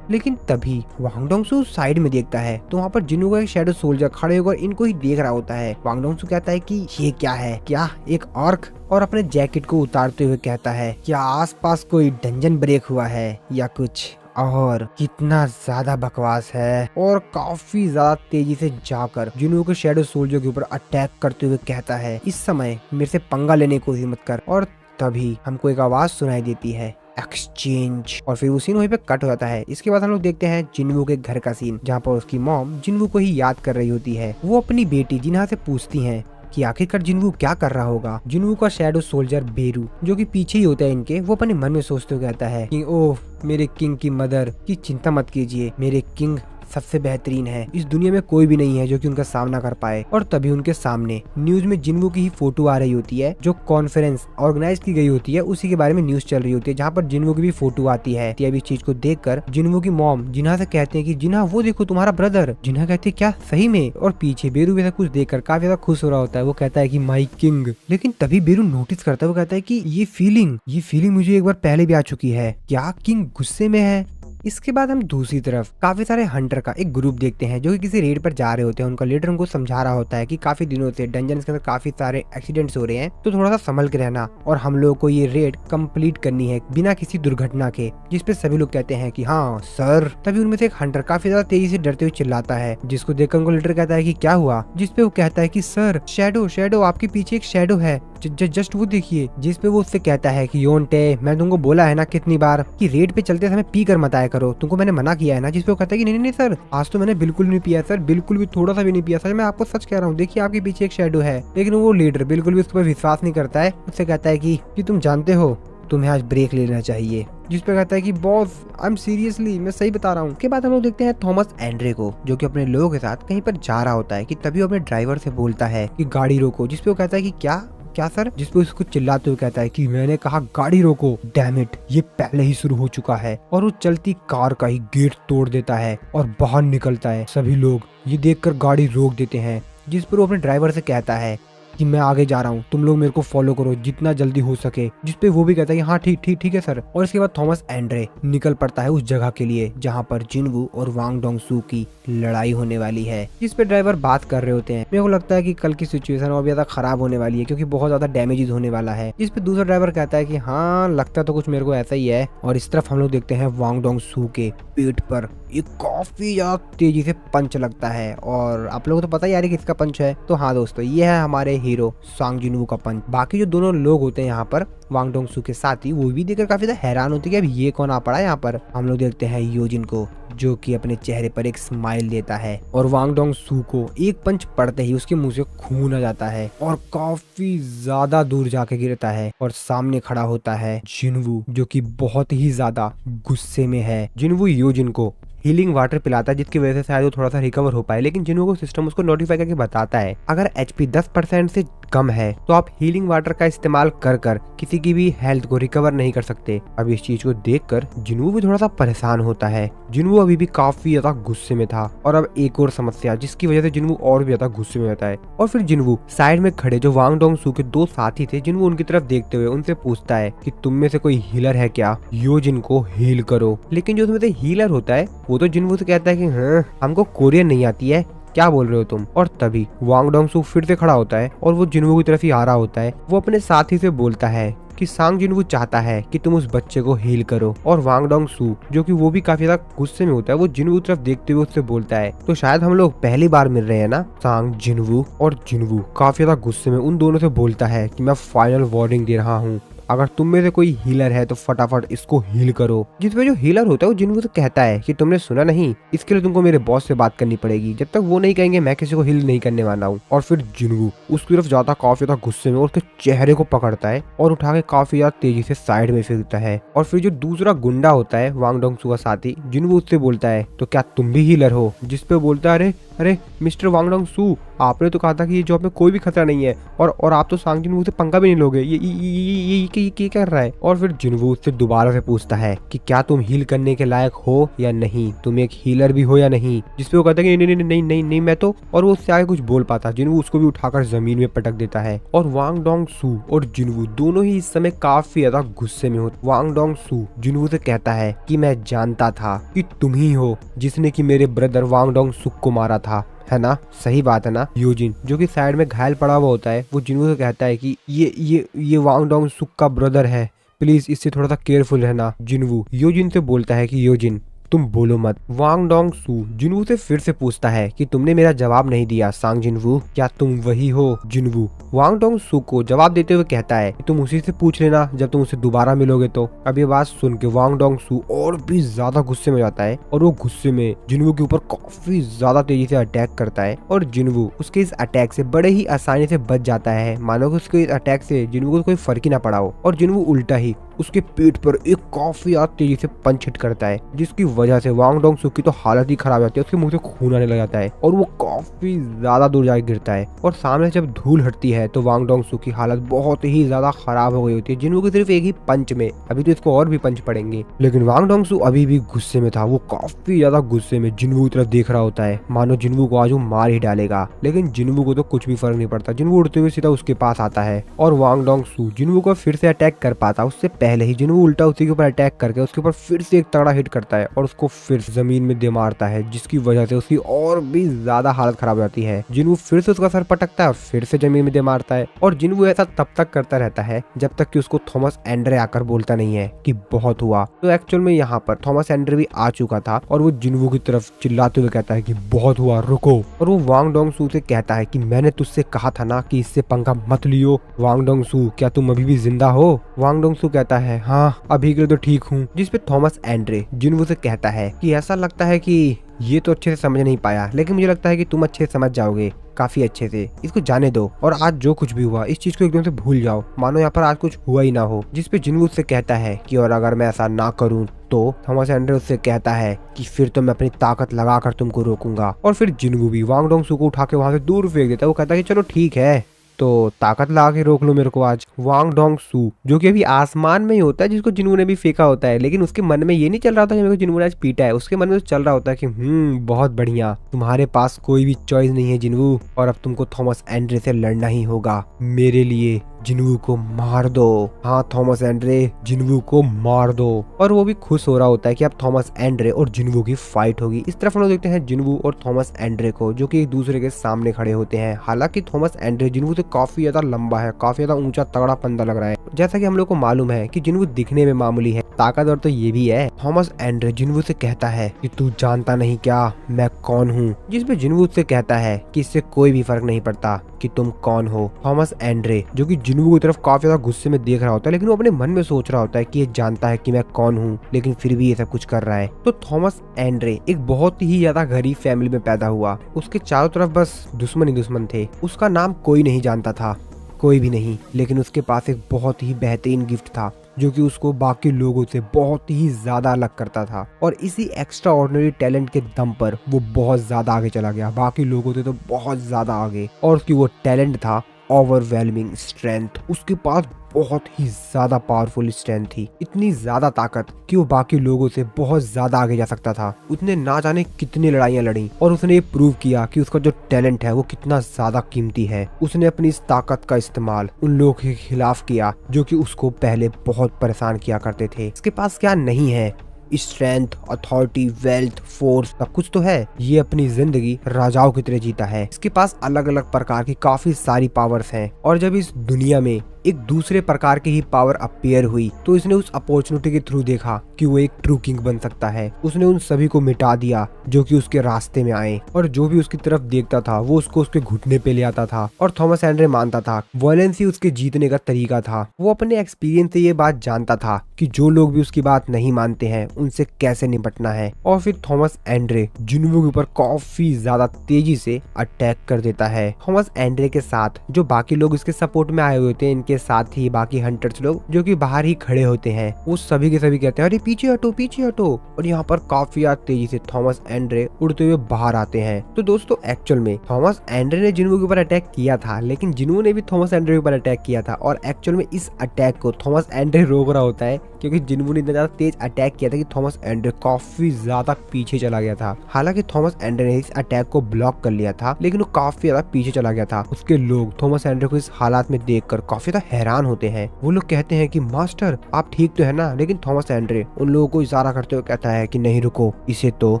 लेकिन तभी वांग डोंग सू साइड में देखता है तो वहाँ पर जिन्नू का एक शैडो सोल्जर खड़े होकर इनको ही देख रहा होता है। वांग डोंग सू कहता है कि ये क्या है, क्या एक ऑर्क? और अपने जैकेट को उतारते हुए कहता है क्या आसपास कोई डंजन ब्रेक हुआ है या कुछ? और कितना ज्यादा बकवास है। और काफी ज्यादा तेजी से जाकर जिन्नू के शैडो सोल्जर के ऊपर अटैक करते हुए कहता है इस समय मेरे से पंगा लेने को हिम्मत कर। और तभी हमको एक आवाज सुनाई देती है, एक्सचेंज। और फिर वो सीन वहीं पे कट हो जाता है। इसके बाद हम लोग देखते हैं जिन्वू के घर का सीन, जहाँ पर उसकी मॉम जिन्वू को ही याद कर रही होती है। वो अपनी बेटी जिन्हा से पूछती है कि आखिरकार जिन्वू क्या कर रहा होगा। जिन्वू का शैडो सोल्जर बेरू जो कि पीछे ही होता है इनके, वो अपने मन में सोचते हुए कहता है कि ओह मेरे किंग की मदर की चिंता मत कीजिए, मेरे किंग सबसे बेहतरीन है, इस दुनिया में कोई भी नहीं है जो कि उनका सामना कर पाए। और तभी उनके सामने न्यूज में जिन्वू की ही फोटो आ रही होती है, जो कॉन्फ्रेंस ऑर्गेनाइज की गई होती है उसी के बारे में न्यूज चल रही होती है, जहाँ पर जिन्वू की भी फोटो आती है। अब इस चीज को देखकर जिन्वू की मॉम जिन्हा से कहते हैं कि जिन्हा वो देखो तुम्हारा ब्रदर। जिन्हा कहते क्या सही में? और पीछे बेरू भी ऐसा कुछ देखकर काफी ज्यादा खुश हो रहा होता है। वो कहता है कि माई किंग। लेकिन तभी बेरू नोटिस करता है, वो कहता है कि ये फीलिंग मुझे एक बार पहले भी आ चुकी है। क्या किंग गुस्से में है? इसके बाद हम दूसरी तरफ काफी सारे हंटर का एक ग्रुप देखते हैं जो कि किसी रेड पर जा रहे होते हैं। उनका लीडर उनको समझा रहा होता है कि काफी दिनों से डंजन के अंदर काफी सारे एक्सीडेंट्स हो रहे हैं, तो थोड़ा सा संभल के रहना और हम लोगों को ये रेड कंप्लीट करनी है बिना किसी दुर्घटना के। जिसपे सभी लोग कहते हैं कि हाँ सर। तभी उनमें से एक हंटर काफी ज्यादा तेजी से डरते हुए चिल्लाता है, जिसको देखकर उनको लीडर कहता है कि क्या हुआ? जिसपे वो कहता है कि सर शैडो आपके पीछे एक शैडो है, जस्ट वो देखिए। जिसपे वो उससे कहता है कि योंटे मैं तुमको बोला है ना कितनी बार कि रेड पे चलते समय पी कर मत आया करो, तुमको मैंने मना किया है ना। जिसपे वो कहता है कि नहीं सर, आज तो मैंने बिल्कुल नहीं पिया सर, बिल्कुल भी थोड़ा सा भी नहीं पिया सर, मैं आपको सच कह रहा हूँ, देखिए आपके पीछे एक शैडो है। लेकिन वो लीडर बिल्कुल भी उसके पर विश्वास नहीं करता है। उससे कहता है कि तुम जानते हो तुम्हें आज ब्रेक लेना चाहिए। जिसपे कहता है कि बॉस आई एम सीरियसली, मैं सही बता रहा हूँ। उसके बाद हम लोग देखते हैं थॉमस एंड्रे को, जो कि अपने लोगों के साथ कहीं पर जा रहा होता है कि तभी वो अपने ड्राइवर से बोलता है कि गाड़ी रोको। जिसपे वो कहता है कि क्या सर? जिसपे उसको चिल्लाते हुए कहता है कि मैंने कहा गाड़ी रोको, डैम इट, ये पहले ही शुरू हो चुका है। और वो चलती कार का ही गेट तोड़ देता है और बाहर निकलता है। सभी लोग ये देखकर गाड़ी रोक देते हैं। जिस पर वो अपने ड्राइवर से कहता है कि मैं आगे जा रहा हूँ, तुम लोग मेरे को फॉलो करो जितना जल्दी हो सके। जिसपे वो भी कहता है कि हाँ ठीक ठीक ठीक है सर। और इसके बाद थॉमस एंड्रे निकल पड़ता है उस जगह के लिए जहाँ पर जिनवू और वांग डोंगसू की लड़ाई होने वाली है। जिसपे ड्राइवर बात कर रहे होते हैं। मेरे को लगता है कि कल की सिचुएशन और भी ज्यादा खराब होने वाली है क्योंकि बहुत ज्यादा डैमेजेस होने वाला है। जिसपे दूसरा ड्राइवर कहता है कि हाँ लगता तो कुछ मेरे को ऐसा ही है। और इस तरफ हम लोग देखते हैं वांग डोंगसू के पेट पर एक काफी ज्यादा तेजी से पंच लगता है। और आप लोगों को तो पता ही यार किसका पंच है। तो हाँ दोस्तों, ये है हमारे हीरो सांग जिनवू का पंच। बाकी जो दोनों लोग होते हैं यहाँ पर वांग डोंगसू के साथी, वो भी देखकर काफी ज्यादा हैरान होते हैं कि अब ये कौन आ पड़ा है यहाँ पर। हम लोग देखते हैं योजिन को जो कि अपने चेहरे पर एक स्माइल देता है और वांग डोंगसू को एक पंच पड़ते ही उसके मुंह से खून आ जाता है और काफी ज्यादा दूर जाके गिरता है। और सामने खड़ा होता है जिनवू जो कि बहुत ही ज्यादा गुस्से में है। जिनवू योजिन को हीलिंग वाटर पिलाता है जिसकी वजह से शायद वो थोड़ा सा रिकवर हो पाए। लेकिन जिनवू को सिस्टम उसको नोटिफाई करके बताता है अगर एचपी 10% से कम है तो आप हीलिंग वाटर का इस्तेमाल कर कर किसी की भी हेल्थ को रिकवर नहीं कर सकते। अब इस चीज को देखकर जिनवू भी थोड़ा सा परेशान होता है। जिनवू अभी भी काफी ज्यादा गुस्से में था और अब एक और समस्या जिसकी वजह से जिनवू और भी ज्यादा गुस्से में रहता है। और फिर जिनवू साइड में खड़े जो वांग डोंगसू के दो साथी थे, जिनवू उनकी तरफ देखते हुए उनसे पूछता है कि तुम में से कोई हीलर है क्या, योजिन को हील करो। लेकिन जो उसमें से हीलर होता है वो तो जिनवू से कहता है कि हाँ हमको कोरियन नहीं आती है, क्या बोल रहे हो तुम। और तभी वांग डोंगसू फिर से खड़ा होता है और वो जिनवू की तरफ ही आ रहा होता है। वो अपने साथी से बोलता है कि सांग जिनवू चाहता है कि तुम उस बच्चे को हील करो। और वांग डोंगसू जो कि वो भी काफी ज्यादा गुस्से में होता है, वो जिनवू की तरफ देखते हुए उससे बोलता है तो शायद हम लोग पहली बार मिल रहे हैं ना। सांग जिनवू और जिनवू काफी ज्यादा गुस्से में उन दोनों से बोलता है कि मैं फाइनल वार्निंग दे रहा हूँ, अगर तुम में से कोई हीलर है तो फटाफट इसको हील करो। जिसमें जो हीलर होता है वो जिनवू से कहता है कि तुमने सुना नहीं, इसके लिए तुमको मेरे बॉस से बात करनी पड़ेगी, जब तक वो नहीं कहेंगे मैं किसी को हील नहीं करने वाला हूँ। और फिर जिनवू उसकी तरफ जाता काफी ज्यादा गुस्से में और उसके चेहरे को पकड़ता है और उठा के काफी ज्यादा तेजी से साइड में फेंकता है। और फिर जो दूसरा गुंडा होता है वांग डोंगसू का साथी, जिनवू उससे बोलता है तो क्या तुम भी हीलर हो। जिसपे बोलता है अरे अरे मिस्टर वांग डोंगसू, आपने तो कहा था कि ये जॉब में कोई भी खतरा नहीं है और आप तो सांग जिनवू से पंगा भी नहीं लोगे, ये कर रहा है। और फिर जिनवू उससे दोबारा से पूछता है कि क्या तुम हील करने के लायक हो या नहीं, तुम एक हीलर भी हो या नहीं। जिसपे वो कहता है कि नहीं नहीं नहीं नहीं नहीं मैं तो, और वो उससे आगे कुछ बोल पाता। जिनवू उसको भी उठाकर जमीन में पटक देता है। और वांग डोंगसू और जिनवू दोनों ही इस समय काफी ज्यादा गुस्से में होते। वांग डोंगसू जिनवू से कहता है कि मैं जानता था कि तुम ही हो जिसने कि मेरे ब्रदर वांग डोंगसू को मारा था, है ना, सही बात है ना। योजिन जो कि साइड में घायल पड़ा हुआ होता है, वो जिनवू से कहता है कि ये वांग डोंगसू का ब्रदर है, प्लीज इससे थोड़ा सा केयरफुल रहना। जिनवू योजिन से बोलता है कि योजिन तुम बोलो मत। वांग डोंगसू जिनवू से फिर से पूछता है कि तुमने मेरा जवाब नहीं दिया सांग जिनवू, क्या तुम वही हो। जिनवू वांग डोंगसू को जवाब देते हुए कहता है कि तुम उसी से पूछ लेना जब तुम उसे दोबारा मिलोगे तो। अब ये बात सुन के वांग डोंगसू और भी ज्यादा गुस्से में जाता है और वो गुस्से में जिनवू के ऊपर काफी ज्यादा तेजी से अटैक करता है। और जिनवू उसके इस अटैक से बड़े ही आसानी से बच जाता है, मानो कि उसके इस अटैक से जिनवू को कोई फर्क ही ना पड़ा हो। और जिनवू उल्टा ही उसके पेट पर एक काफी ज्यादा तेजी से पंच हिट करता है, जिसकी वजह से वांग डोंगसू की तो हालत ही खराब हो जाती है, उसके मुंह से खून आने लग जाता है और वो काफी ज्यादा दूर जाके गिरता है। और सामने जब धूल हटती है तो वांग डोंगसू की हालत बहुत ही ज्यादा खराब हो गई होती है। जिनवू की सिर्फ एक ही पंच में, अभी तो इसको और भी पंच पड़ेंगे। लेकिन वांग डोंगसू अभी भी गुस्से में था, वो काफी ज्यादा गुस्से में जिनवू की तरफ देख रहा होता है, मानो जिनवू को आज वो मार ही डालेगा। लेकिन जिनवू को तो कुछ भी फर्क नहीं पड़ता। जिनवू उड़ते हुए सीधा उसके पास आता है और वांग डोंगसू जिनवू को फिर से अटैक कर पाता उससे पहले ही जिनवू उल्टा उसी के ऊपर अटैक करके उसके ऊपर फिर से एक तगड़ा हिट करता है और उसको फिर जमीन में दे मारता है, जिसकी वजह से उसकी और भी ज्यादा हालत खराब हो जाती है। जिनवू फिर से उसका सर पटकता है और फिर से जमीन में दे मारता है। और जिनवू ऐसा तब तक करता रहता है जब तक कि उसको थॉमस एंड्रे आकर बोलता नहीं है कि बहुत हुआ। तो एक्चुअल में यहाँ पर थॉमस एंड्रे भी आ चुका था और वो जिनवू की तरफ चिल्लाते हुए कहता है कि बहुत हुआ, रुको। और वो वांग डोंगसू से कहता है कि मैंने तुझसे कहा था ना कि इससे पंगा मत लियो। वांग डोंगसू क्या तुम अभी भी जिंदा हो। वांग डोंगसू कहता है हाँ अभी के लिए तो ठीक हूँ। जिसपे थॉमस एंड्रे जिनवू से कहता है कि ऐसा लगता है कि ये तो अच्छे से समझ नहीं पाया, लेकिन मुझे लगता है कि तुम अच्छे से समझ जाओगे काफी अच्छे से, इसको जाने दो और आज जो कुछ भी हुआ इस चीज को एकदम से भूल जाओ, मानो यहाँ पर आज कुछ हुआ ही ना हो। जिसपे जिनवू से कहता है कि और अगर मैं ऐसा ना करूँ तो थॉमस एंड्रे उससे कहता है कि फिर तो मैं अपनी ताकत लगाकर तुमको रोकूंगा। और फिर जिनवू भी वांग डोंगसू को उठा के वहां से दूर फेंक देता है। वो कहता है कि चलो ठीक है तो ताकत ला के रोक लो मेरे को आज। वांग डोंग सू जो कि अभी आसमान में ही होता है, जिसको जिन्होंने भी फेंका होता है, लेकिन उसके मन में ये नहीं चल रहा होता कि मेरे को जिन्होंने आज पीटा है। उसके मन में तो चल रहा होता है कि बहुत बढ़िया, तुम्हारे पास कोई भी चॉइस नहीं है जिन्वू, और अब तुमको थॉमस एंड्रे से लड़ना ही होगा। मेरे लिए जिन्वू को मार दो। हाँ थॉमस एंड्रे, जिन्वू को मार दो। और वो भी खुश हो रहा होता है कि अब थॉमस एंड्रे और जिन्वू की फाइट होगी। इस तरफ हम लोग देखते हैं जिन्वू और थॉमस एंड्रे को, जो कि एक दूसरे के सामने खड़े होते हैं। हालांकि थॉमस एंड्रे जिन्वू से काफी ज्यादा लंबा है, काफी ज्यादा ऊंचा तगड़ा पंदा लग रहा है। जैसा कि हम लोग को मालूम है कि जिन्वू दिखने में मामूली है, ताकतवर तो ये भी है। थॉमस एंड्रे जिन्वू से कहता है कि तू जानता नहीं क्या मैं कौन हूँ, जिसपे जिन्वू से कहता है कि इससे कोई भी फर्क नहीं पड़ता कि तुम कौन हो। थॉमस एंड्रे जो कि जिन्वू की तरफ काफी ज्यादा गुस्से में देख रहा होता है, लेकिन वो अपने मन में सोच रहा होता है कि ये जानता है कि मैं कौन हूँ, लेकिन फिर भी ये सब कुछ कर रहा है। तो थॉमस एंड्रे एक बहुत ही ज्यादा गरीब फैमिली में पैदा हुआ। उसके चारों तरफ बस दुश्मन ही दुश्मन थे। उसका नाम कोई नहीं जानता था, कोई भी नहीं, लेकिन उसके पास एक बहुत ही बेहतरीन गिफ्ट था जो कि उसको बाकी लोगों से बहुत ही ज्यादा अलग करता था। और इसी एक्स्ट्रा ऑर्डिनरी टैलेंट के दम पर वो बहुत ज्यादा आगे चला गया, बाकी लोगों से तो बहुत ज्यादा आगे। और उसकी वो टैलेंट था ओवरवेलमिंग स्ट्रेंथ। उसके पास बहुत ही ज्यादा पावरफुल स्ट्रेंथ थी, इतनी ज्यादा ताकत कि वो बाकी लोगों से बहुत ज्यादा आगे जा सकता था। उसने ना जाने कितनी लड़ाइयां लड़ी और उसने ये प्रूव किया कि उसका जो टैलेंट है वो कितना ज्यादा कीमती है। उसने अपनी इस ताकत का इस्तेमाल उन लोगों के खिलाफ किया जो कि उसको पहले बहुत परेशान किया करते थे। इसके पास क्या नहीं है, स्ट्रेंथ, अथॉरिटी, वेल्थ, फोर्स, सब कुछ तो है। ये अपनी जिंदगी राजाओं की तरह जीता है। इसके पास अलग अलग प्रकार की काफी सारी पावर्स हैं। और जब इस दुनिया में एक दूसरे प्रकार की ही पावर अपीयर हुई तो इसने उस अपॉर्चुनिटी के थ्रू देखा कि वो एक ट्रू किंग बन सकता है। उसने उन सभी को मिटा दिया जो कि उसके रास्ते में आए, और जो भी उसकी तरफ देखता था वो उसको उसके घुटने पे ले आता था। और थॉमस एंड्रे मानता था वायलेंस ही उसके जीतने का तरीका था। वो अपने एक्सपीरियंस से ये बात जानता था कि जो लोग भी उसकी बात नहीं मानते हैं उनसे कैसे निपटना है। और फिर थॉमस एंड्रे जिन्वू के ऊपर काफी ज्यादा तेजी से अटैक कर देता है। थॉमस एंड्रे के साथ जो बाकी लोग इसके सपोर्ट में आए हुए थे, इनके साथ ही बाकी हंटर्स लोग जो कि बाहर ही खड़े होते हैं, वो सभी के सभी कहते हैं अरे पीछे हटो पीछे हटो। और यहाँ पर काफी तेजी से थॉमस एंड्रे उड़ते हुए बाहर आते हैं। तो दोस्तों एक्चुअल में थॉमस एंड्रे ने जिन्वू के ऊपर अटैक किया था, लेकिन जिन्वू ने भी थॉमस एंड्रे के ऊपर अटैक किया था। और एक्चुअल में इस अटैक को थॉमस एंड्रे रोक रहा होता है, क्योंकि जिन्वू ने इतना ज्यादा तेज अटैक किया था कि थॉमस एंड्रे काफी ज्यादा पीछे चला गया था। हालांकि थॉमस एंड्रे ने इस अटैक को ब्लॉक कर लिया था, लेकिन वो काफी ज्यादा पीछे चला गया था। उसके लोग थॉमस एंड्रे को इस हालात में देखकर काफी ज्यादा हैरान होते हैं। वो लोग कहते हैं कि मास्टर आप ठीक तो है ना, लेकिन थॉमस एंड्रे उन लोगों को इशारा करते हुए कहता है कि नहीं रुको, इसे तो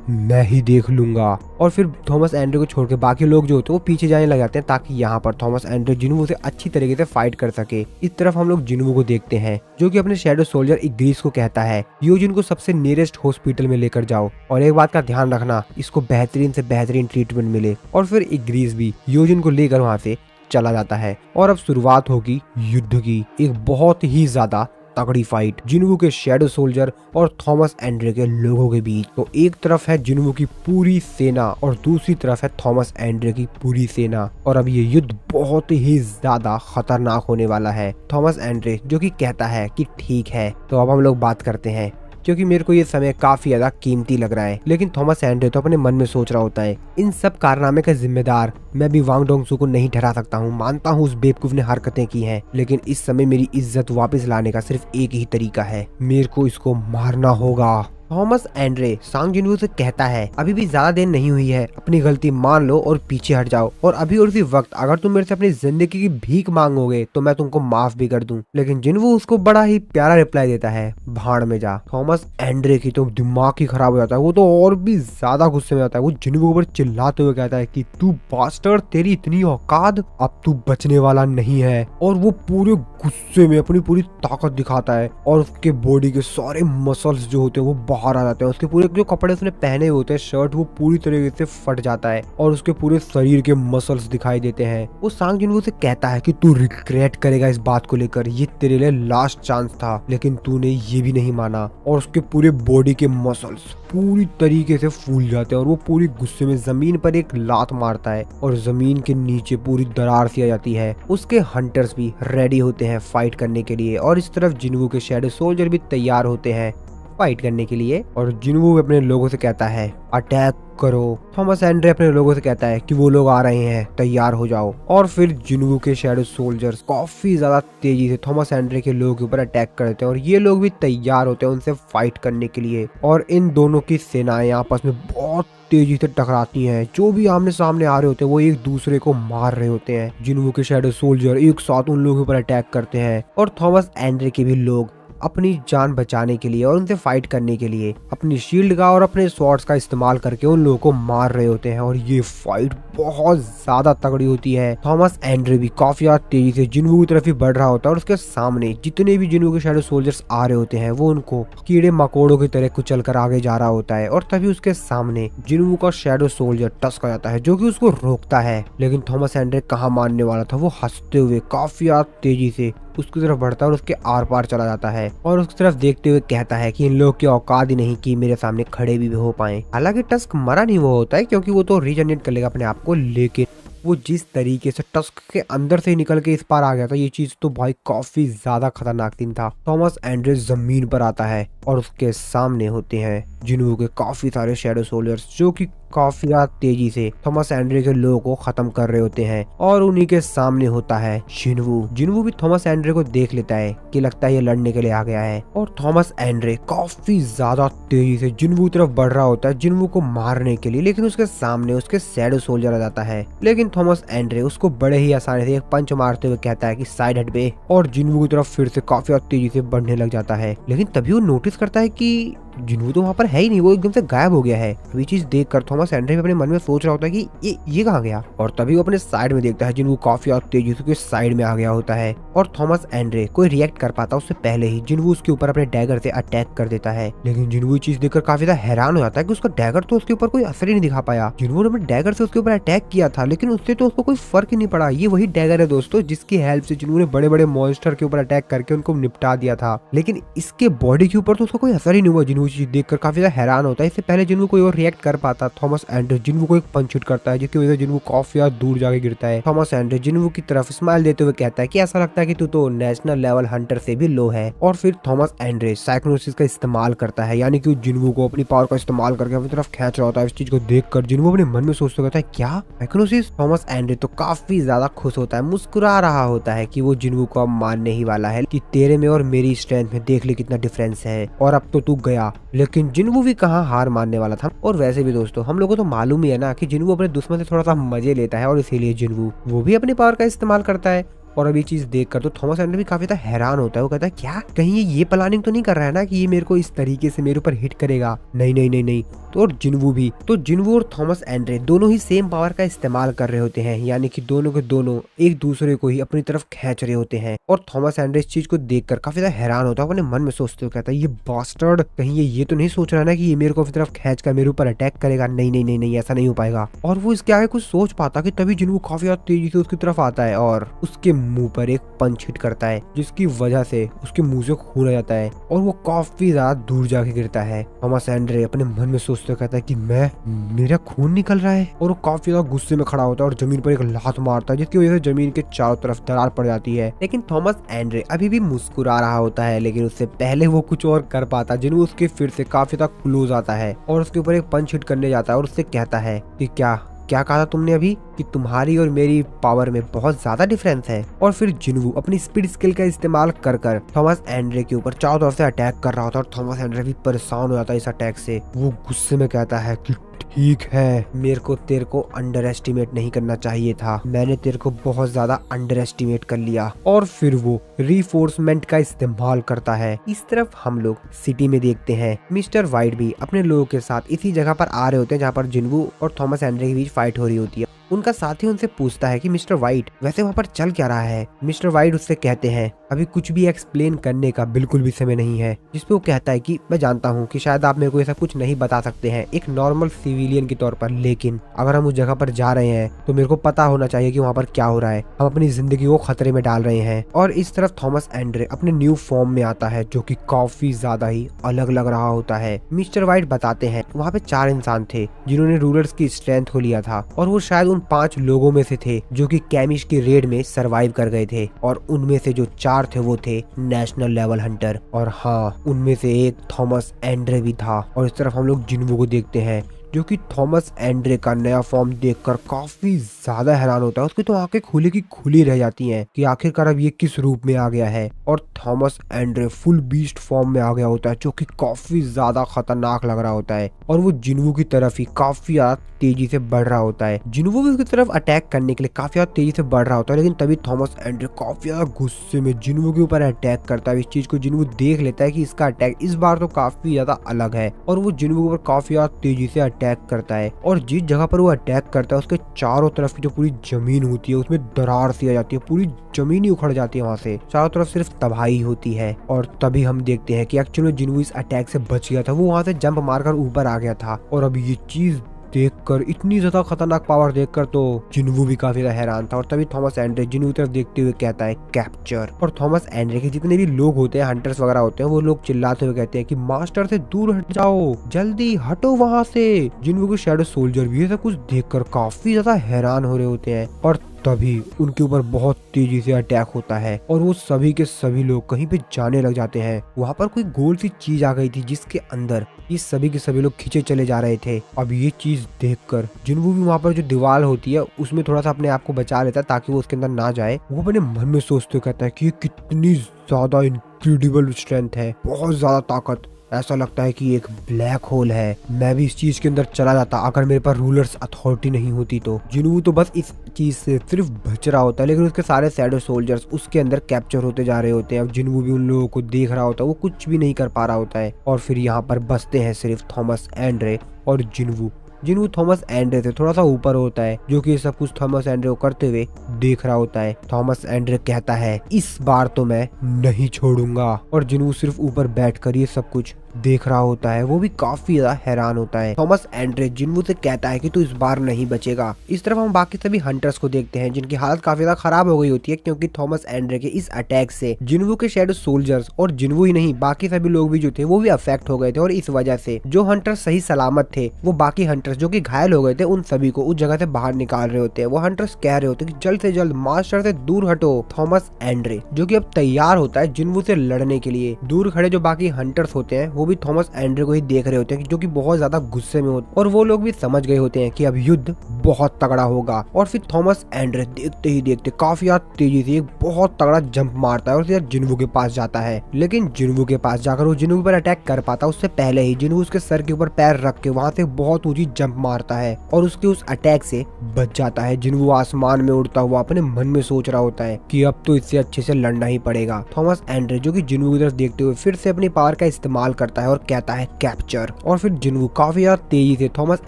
मैं ही देख लूंगा। और फिर थॉमस एंड्रे को छोड़ के बाकी लोग जो होते हैं वो पीछे जाने लग जाते हैं, ताकि यहाँ पर थॉमस एंड्रे जिन्वू से अच्छी तरीके से फाइट कर सके। इस तरफ हम लोग जिन्वू को देखते हैं जो कि अपने शैडो सोल्जर इग्रीस को कहता है योजिन को सबसे नियरेस्ट हॉस्पिटल में लेकर जाओ, और एक बात का ध्यान रखना इसको बेहतरीन से बेहतरीन ट्रीटमेंट मिले। और फिर इग्रीस भी योजिन को लेकर वहाँ से चला जाता है। और अब शुरुआत होगी युद्ध की, एक बहुत ही ज्यादा तगड़ी फाइट जिन्वू के शैडो सोल्जर और थॉमस एंड्रे के लोगों के बीच। तो एक तरफ है जिन्वू की पूरी सेना और दूसरी तरफ है थॉमस एंड्रे की पूरी सेना। और अब ये युद्ध बहुत ही ज्यादा खतरनाक होने वाला है। थॉमस एंड्रे जो कि कहता है कि ठीक है, तो अब हम लोग बात करते हैं, क्योंकि मेरे को ये समय काफी ज्यादा कीमती लग रहा है। लेकिन थॉमस एंड्रे तो अपने मन में सोच रहा होता है इन सब कारनामे का जिम्मेदार मैं भी वांग डोंग सू को नहीं ठहरा सकता हूँ। मानता हूँ उस बेवकूफ ने हरकतें की हैं, लेकिन इस समय मेरी इज्जत वापस लाने का सिर्फ एक ही तरीका है, मेरे को इसको मारना होगा। थॉमस एंड्रे सांग जिन्वू से कहता है अभी भी ज्यादा देर नहीं हुई है, अपनी गलती मान लो और पीछे हट जाओ। और अभी और भी वक्त, अगर तुम मेरे से अपनी जिंदगी की भीख मांगोगे तो मैं तुमको माफ भी कर दूं। लेकिन जिन्वू उसको बड़ा ही प्यारा रिप्लाई देता है, भाड़ में जा। थॉमस एंड्रे की तो दिमाग ही खराब हो जाता है, वो तो और भी ज्यादा गुस्से में आता है। वो जिन्वू के ऊपर चिल्लाते हुए कहता है कि तू बास्टर्ड, तेरी इतनी औकात, अब तू बचने वाला नहीं है। और वो पूरे गुस्से में अपनी पूरी ताकत दिखाता है और उसके बॉडी के सारे मसल्स जो होते हैं वो बाहर आ जाते हैं। उसके पूरे जो कपड़े उसने पहने होते हैं, शर्ट, वो पूरी तरीके से फट जाता है और उसके पूरे शरीर के मसल्स दिखाई देते हैं। वो सांग जिन्वू से कहता है कि तू रिग्रेट करेगा इस बात को लेकर, ये तेरे लिए लास्ट चांस था, लेकिन तूने ये भी नहीं माना। और उसके पूरे बॉडी के मसल्स पूरी तरीके से फूल जाते हैं और वो पूरी गुस्से में जमीन पर एक लात मारता है और जमीन के नीचे पूरी दरार सी आ जाती है। उसके हंटर्स भी रेडी होते हैं फाइट करने के लिए और इस तरफ जिन्वू के शैडो सोल्जर भी तैयार होते हैं। फाइट करने के लिए। और जिन्वू अपने लोगों से कहता है अटैक करो। थॉमस एंड्रे अपने लोगों से कहता है कि वो लोग आ रहे हैं, तैयार हो जाओ। और फिर जिन्वू के शैडो सोल्जर्स काफी ज्यादा तेजी से थॉमस एंड्रे के लोगों के ऊपर अटैक करते हैं और ये लोग भी तैयार होते हैं उनसे फाइट करने के लिए। और इन दोनों की सेनाएं आपस में बहुत तेजी से टकराती हैं। जो भी आमने सामने आ रहे होते हैं वो एक दूसरे को मार रहे होते हैं। जिन्वू के शैडो सोल्जर एक साथ उन लोगों के ऊपर अटैक करते हैं और थॉमस एंड्रे के भी लोग अपनी जान बचाने के लिए और उनसे फाइट करने के लिए अपनी शील्ड का और अपने स्वॉर्ड्स का इस्तेमाल करके उन लोगों को मार रहे होते हैं। और ये फाइट बहुत ज्यादा तगड़ी होती है। थॉमस एंड्रे भी काफी ज्यादा तेजी से जिन्वू की तरफ ही बढ़ रहा होता है और उसके सामने जितने भी जिन्वू के शैडो सोल्जर्स आ रहे होते हैं वो उनको कीड़े मकोड़ों की तरह कुचल कर आगे जा रहा होता है। और तभी उसके सामने जिन्वू का शैडो सोल्जर टस्क आ जाता है जो कि उसको रोकता है। लेकिन थॉमस एंड्रे कहाँ मानने वाला था, वो हंसते हुए काफी ज्यादा तेजी से उसकी तरफ बढ़ता है और उसके आर पार चला जाता है और उसकी तरफ देखते हुए कहता है कि इन लोग की औकात ही नहीं कि मेरे सामने खड़े भी हो पाए। हालांकि टस्क मरा नहीं वो होता है क्योंकि वो तो रीजनरेट कर लेगा अपने आप को, लेकिन वो जिस तरीके से टस्क के अंदर से निकल के इस पार आ गया था ये चीज तो भाई काफी ज्यादा खतरनाक सीन था। थॉमस एंड्रे जमीन पर आता है और उसके सामने होते हैं जिन्वू के काफी सारे शैडो सोल्जर्स जो कि काफी ज्यादा तेजी से थॉमस एंड्रे के लोगों को खत्म कर रहे होते हैं। और उन्हीं के सामने होता है जिन्वू। जिन्वू भी थॉमस एंड्रे को देख लेता है कि लगता है ये लड़ने के लिए आ गया है और थॉमस एंड्रे काफी ज्यादा तेजी से जिन्वू की तरफ बढ़ रहा होता है जिन्वू को मारने के लिए। लेकिन उसके सामने उसके शैडो सोल्जर आ जाता है। लेकिन थॉमस एंड्रे उसको बड़े ही आसानी से एक पंच मारते हुए कहता है कि साइड हट बे, और जिन्वू की तरफ फिर से काफी ज्यादा तेजी से बढ़ने लग जाता है। लेकिन तभी वो नोटिस करता है कि जिन्वू तो वहाँ पर है ही नहीं, वो एकदम से गायब हो गया है। ये चीज देखकर थॉमस एंड्रे अपने मन में सोच रहा होता है कि ये कहाँ गया। और तभी वो अपने साइड में देखता है जिन्वू काफी ज्यादा तेजी से साइड में आ गया होता है और थॉमस एंड्रे कोई रिएक्ट कर पाता उससे पहले ही जिन्वू उसके ऊपर अपने डैगर से अटैक कर देता है। लेकिन जिन्वू चीज देखकर काफी ज्यादा हैरान हो जाता है कि उसका डैगर तो उसके ऊपर कोई असर ही नहीं दिखा पाया। जिन्वू ने अपने डैगर से उसके ऊपर अटैक किया था लेकिन उससे तो उसको कोई फर्क ही नहीं पड़ा। ये वही डैगर है दोस्तों जिसकी हेल्प से जिन्वू ने बड़े बड़े मॉन्स्टर के ऊपर अटैक करके उनको निपटा दिया था, लेकिन इसके बॉडी के ऊपर तो उसका कोई असर ही नहीं हुआ। जिन्वू चीज देखकर काफी हैरान होता है। इससे पहले जिन्वू कोई और रिएक्ट कर पाता, थॉमस एंड्रे जिन्वू को एक पंच हिट करता है जिसकी वजह से जिन्वू काफी ज्यादा दूर जाके गिरता है। थॉमस एंड्रे जिन्वू की तरफ स्माइल देते हुए कहता है कि ऐसा लगता है कि तू तो नेशनल लेवल हंटर से भी लो है। और फिर थॉमस एंड्रे साइक्नोसिस का इस्तेमाल करता है, यानी कि जिन्वू को अपनी पावर का इस्तेमाल करके अपनी तरफ खींच रहा होता है। इस चीज को देखकर जिन्वू अपने मन में सोचता रहता है क्या साइक्नोसिस। थॉमस एंड्रे तो काफी ज्यादा खुश होता है, मुस्कुरा रहा होता है कि वो जिन्वू को अब मारने ही वाला है कि तेरे में और मेरी स्ट्रेंथ में देख ले कितना डिफरेंस है और अब तो तू गया। लेकिन जिन्वू भी कहाँ हार मानने वाला था। और वैसे भी दोस्तों हम लोगों को तो मालूम ही है ना कि जिन्वू अपने दुश्मन से थोड़ा सा मजे लेता है और इसीलिए जिन्वू वो भी अपनी पावर का इस्तेमाल करता है। और अभी चीज देखकर तो थॉमस एंड्रे भी काफी ज्यादा हैरान होता है। वो कहता है क्या कहीं ये प्लानिंग तो नहीं कर रहा है ना कि ये मेरे को इस तरीके से मेरे ऊपर हिट करेगा। नहीं नहीं नहीं नहीं। तो जिन्वू भी, तो जिन्वू और थॉमस एंड्रे दोनों ही सेम पावर का इस्तेमाल कर रहे होते हैं, यानी कि दोनों के दोनों एक दूसरे को ही अपनी तरफ खींच रहे होते हैं। और थॉमस एंड्रे इस चीज को देखकर काफी ज्यादा हैरान होता है। अपने मन में सोचते हुए कहता है ये बास्टर्ड कहीं ये तो नहीं सोच रहा ना कि ये मेरे को अपनी तरफ खींच कर मेरे ऊपर अटैक करेगा। नहीं नहीं नहीं नहीं, ऐसा नहीं हो पाएगा। और वो इसके आगे कुछ सोच पाता कि तभी जिन्वू काफी ज्यादा तेजी से उसकी तरफ आता है और उसके मुंह पर एक पंच हिट करता है जिसकी वजह से उसके मुंह से खून आ जाता है और वो काफी ज्यादा दूर जाके गिरता है। थॉमस एंड्रे अपने मन में सोचते कहता है कि मेरा खून निकल रहा है और वो काफी ज्यादा गुस्से में खड़ा होता है और जमीन पर एक लात मारता है जिसकी वजह से जमीन के चारों तरफ दरार पड़ जाती है। लेकिन थॉमस एंड्रे अभी भी मुस्कुरा रहा होता है, लेकिन उससे पहले वो कुछ और कर पाता। जिन्वू उसके फिर से काफी ज्यादा क्लोज आता है और उसके ऊपर एक पंच हिट करने जाता है और उससे कहता है कि क्या कहा था तुमने अभी कि तुम्हारी और मेरी पावर में बहुत ज्यादा डिफरेंस है। और फिर जिन्वू अपनी स्पीड स्किल का इस्तेमाल कर थॉमस एंड्रे के ऊपर चारों तरफ से अटैक कर रहा होता है और थॉमस एंड्रे भी परेशान हो जाता है इस अटैक से। वो गुस्से में कहता है कि ठीक है, मेरे को तेरे को अंडर एस्टिमेट नहीं करना चाहिए था, मैंने तेरे को बहुत ज्यादा अंडर एस्टिमेट कर लिया। और फिर वो रीफोर्समेंट का इस्तेमाल करता है। इस तरफ हम लोग सिटी में देखते हैं मिस्टर वाइट भी अपने लोगों के साथ इसी जगह पर आ रहे होते हैं जहाँ पर जिन्वू और थॉमस एंड्रे के बीच फाइट हो रही होती है। उनका साथी उनसे पूछता है कि मिस्टर वाइट वैसे वहाँ पर चल क्या रहा है। मिस्टर वाइट उससे कहते हैं अभी कुछ भी एक्सप्लेन करने का बिल्कुल भी समय नहीं है। जिसपे वो कहता है कि मैं जानता हूँ कि शायद आप मेरे को ऐसा कुछ नहीं बता सकते हैं एक नॉर्मल सिविलियन के तौर पर, लेकिन अगर हम उस जगह पर जा रहे हैं तो मेरे को पता होना चाहिए कि वहाँ पर क्या हो रहा है। हम अपनी जिंदगी को खतरे में डाल रहे हैं। और इस तरफ थॉमस एंड्रे अपने न्यू फॉर्म में आता है जो कि काफी ज्यादा ही अलग लग रहा होता है। मिस्टर वाइट बताते हैं वहाँ पे 4 इंसान थे जिन्होंने रूलर्स की स्ट्रेंथ को लिया था और वो शायद उन 5 लोगों में से थे जो कि कैमिश की रेड में सरवाइव कर गए थे। और उनमें से जो 4 4 थे वो थे नेशनल लेवल हंटर, और हाँ उनमें से एक थॉमस एंड्रे भी था। और इस तरफ हम लोग जिन्वू को देखते हैं जो कि थॉमस एंड्रे का नया फॉर्म देखकर काफी ज्यादा हैरान होता है। उसकी तो आंखें खुली की खुली रह जाती हैं कि आखिरकार अब ये किस रूप में आ गया है। और Thomas Andre full beast form में आ गया होता है जो कि काफी ज्यादा खतरनाक लग रहा होता है, और वो जिन्वू की तरफ ही काफी ज्यादा तेजी से बढ़ रहा होता है। जिन्वू भी उसकी तरफ अटैक करने के लिए काफी ज्यादा तेजी से बढ़ रहा होता है, लेकिन तभी थॉमस एंड्रे काफी ज्यादा गुस्से में जिन्वू के ऊपर अटैक करता है। इस चीज को जिन्वू देख लेता है कि इसका अटैक इस बार तो काफी ज्यादा अलग है, और वो जिन्वू के ऊपर काफी ज्यादा तेजी से अटैक करता है। और जिस जगह पर वो अटैक करता है उसके चारों तरफ की जो पूरी जमीन होती है उसमें दरार सी आ जाती है, पूरी जमीन ही उखड़ जाती है, वहां से चारों तरफ सिर्फ तबाही होती है। और तभी हम देखते हैं कि एक्चुअली जिन्वू इस अटैक से बच गया था, वो वहां से जंप मारकर ऊपर आ गया था। और अब ये चीज देखकर, इतनी ज्यादा खतरनाक पावर देखकर तो जिन्वू भी काफी ज्यादा हैरान था। और तभी थॉमस एंड्रे जिन्वू की तरफ देखते हुए कहता है कैप्चर। और थॉमस एंड्रे के जितने भी लोग होते हैं, हंटर्स वगैरह होते हैं, वो लोग चिल्लाते हुए कहते हैं कि मास्टर से दूर हट जाओ, जल्दी हटो वहां से। जिन्वू के शैडो सोल्जर भी ऐसा कुछ देखकर काफी ज्यादा हैरान हो रहे होते हैं। और तभी उनके ऊपर बहुत तेजी से अटैक होता है और वो सभी के सभी लोग कहीं पे जाने लग जाते हैं। वहाँ पर कोई गोल सी चीज आ गई थी जिसके अंदर ये सभी के सभी लोग खींचे चले जा रहे थे। अब ये चीज देखकर जिन्वू भी वहाँ पर जो दीवार होती है उसमें थोड़ा सा अपने आप को बचा लेता है ताकि वो उसके अंदर ना जाए। वो अपने मन में सोचते हुए कहता है कि ये कितनी ज्यादा इनक्रेडिबल स्ट्रेंथ है, बहुत ज्यादा ताकत। ऐसा लगता है कि एक ब्लैक होल है, मैं भी इस चीज के अंदर चला जाता अगर मेरे पास रूलर्स अथॉरिटी नहीं होती तो। जिन्वू तो बस इस चीज से सिर्फ बच रहा होता है, लेकिन उसके सारे शैडो सोल्जर्स उसके अंदर कैप्चर होते जा रहे होते हैं। अब जिन्वू भी उन लोगों को देख रहा होता है, वो कुछ भी नहीं कर पा रहा होता है। और फिर यहाँ पर बचते हैं सिर्फ थॉमस एंड्रे और जिन्वू। जिन्वू थॉमस एंड्रे से थोड़ा सा ऊपर होता है, जो कि सब कुछ थॉमस एंड्रे को करते हुए देख रहा होता है। थॉमस एंड्रे कहता है इस बार तो मैं नहीं छोड़ूंगा। और जिन्वू सिर्फ ऊपर बैठकर ये सब कुछ देख रहा होता है, वो भी काफी ज्यादा हैरान होता है। थॉमस एंड्रे जिन्वू से कहता है कि तू इस बार नहीं बचेगा। इस तरफ हम बाकी सभी हंटर्स को देखते हैं जिनकी हालत काफी ज्यादा खराब हो गई होती है, क्योंकि थॉमस एंड्रे के इस अटैक से जिन्वू के शैडो सोल्जर्स और जिन्वू ही नहीं बाकी सभी लोग भी जो थे वो भी अफेक्ट हो गए थे। और इस वजह से जो हंटर्स सही सलामत थे वो बाकी हंटर्स जो कि घायल हो गए थे उन सभी को उस जगह से बाहर निकाल रहे होते हैं। वो हंटर्स कह रहे होते हैं कि जल्द से जल्द मास्टर से दूर हटो। थॉमस एंड्रे जो कि अब तैयार होता है जिन्वू से लड़ने के लिए। दूर खड़े जो बाकी हंटर्स होते हैं वो भी थॉमस एंड्रे को ही देख रहे होते हैं, जो कि बहुत ज्यादा गुस्से में होते हैं। और वो लोग भी समझ गए होते हैं कि अब युद्ध बहुत तगड़ा होगा। और फिर थॉमस एंड्रे देखते ही देखते काफी तेजी से एक बहुत तगड़ा जंप मारता है और फिर जिन्वू के पास जाता है। लेकिन जिन्वू के पास जाकर वो जिन्वू पर अटैक कर पाता उससे पहले ही जिन्वू उसके सर के ऊपर पैर रख के वहां से बहुत ऊंची जंप मारता है और उसके उस अटैक से बच जाता है। जिन्वू आसमान में उड़ता हुआ अपने मन में सोच रहा होता है कि अब तो इससे अच्छे से लड़ना ही पड़ेगा। थॉमस एंड्रे जो कि जिन्वू की तरफ देखते हुए फिर से अपनी पावर का इस्तेमाल करता है और कहता है कैप्चर। और फिर जिन्वू काफी ज्यादा तेजी से थॉमस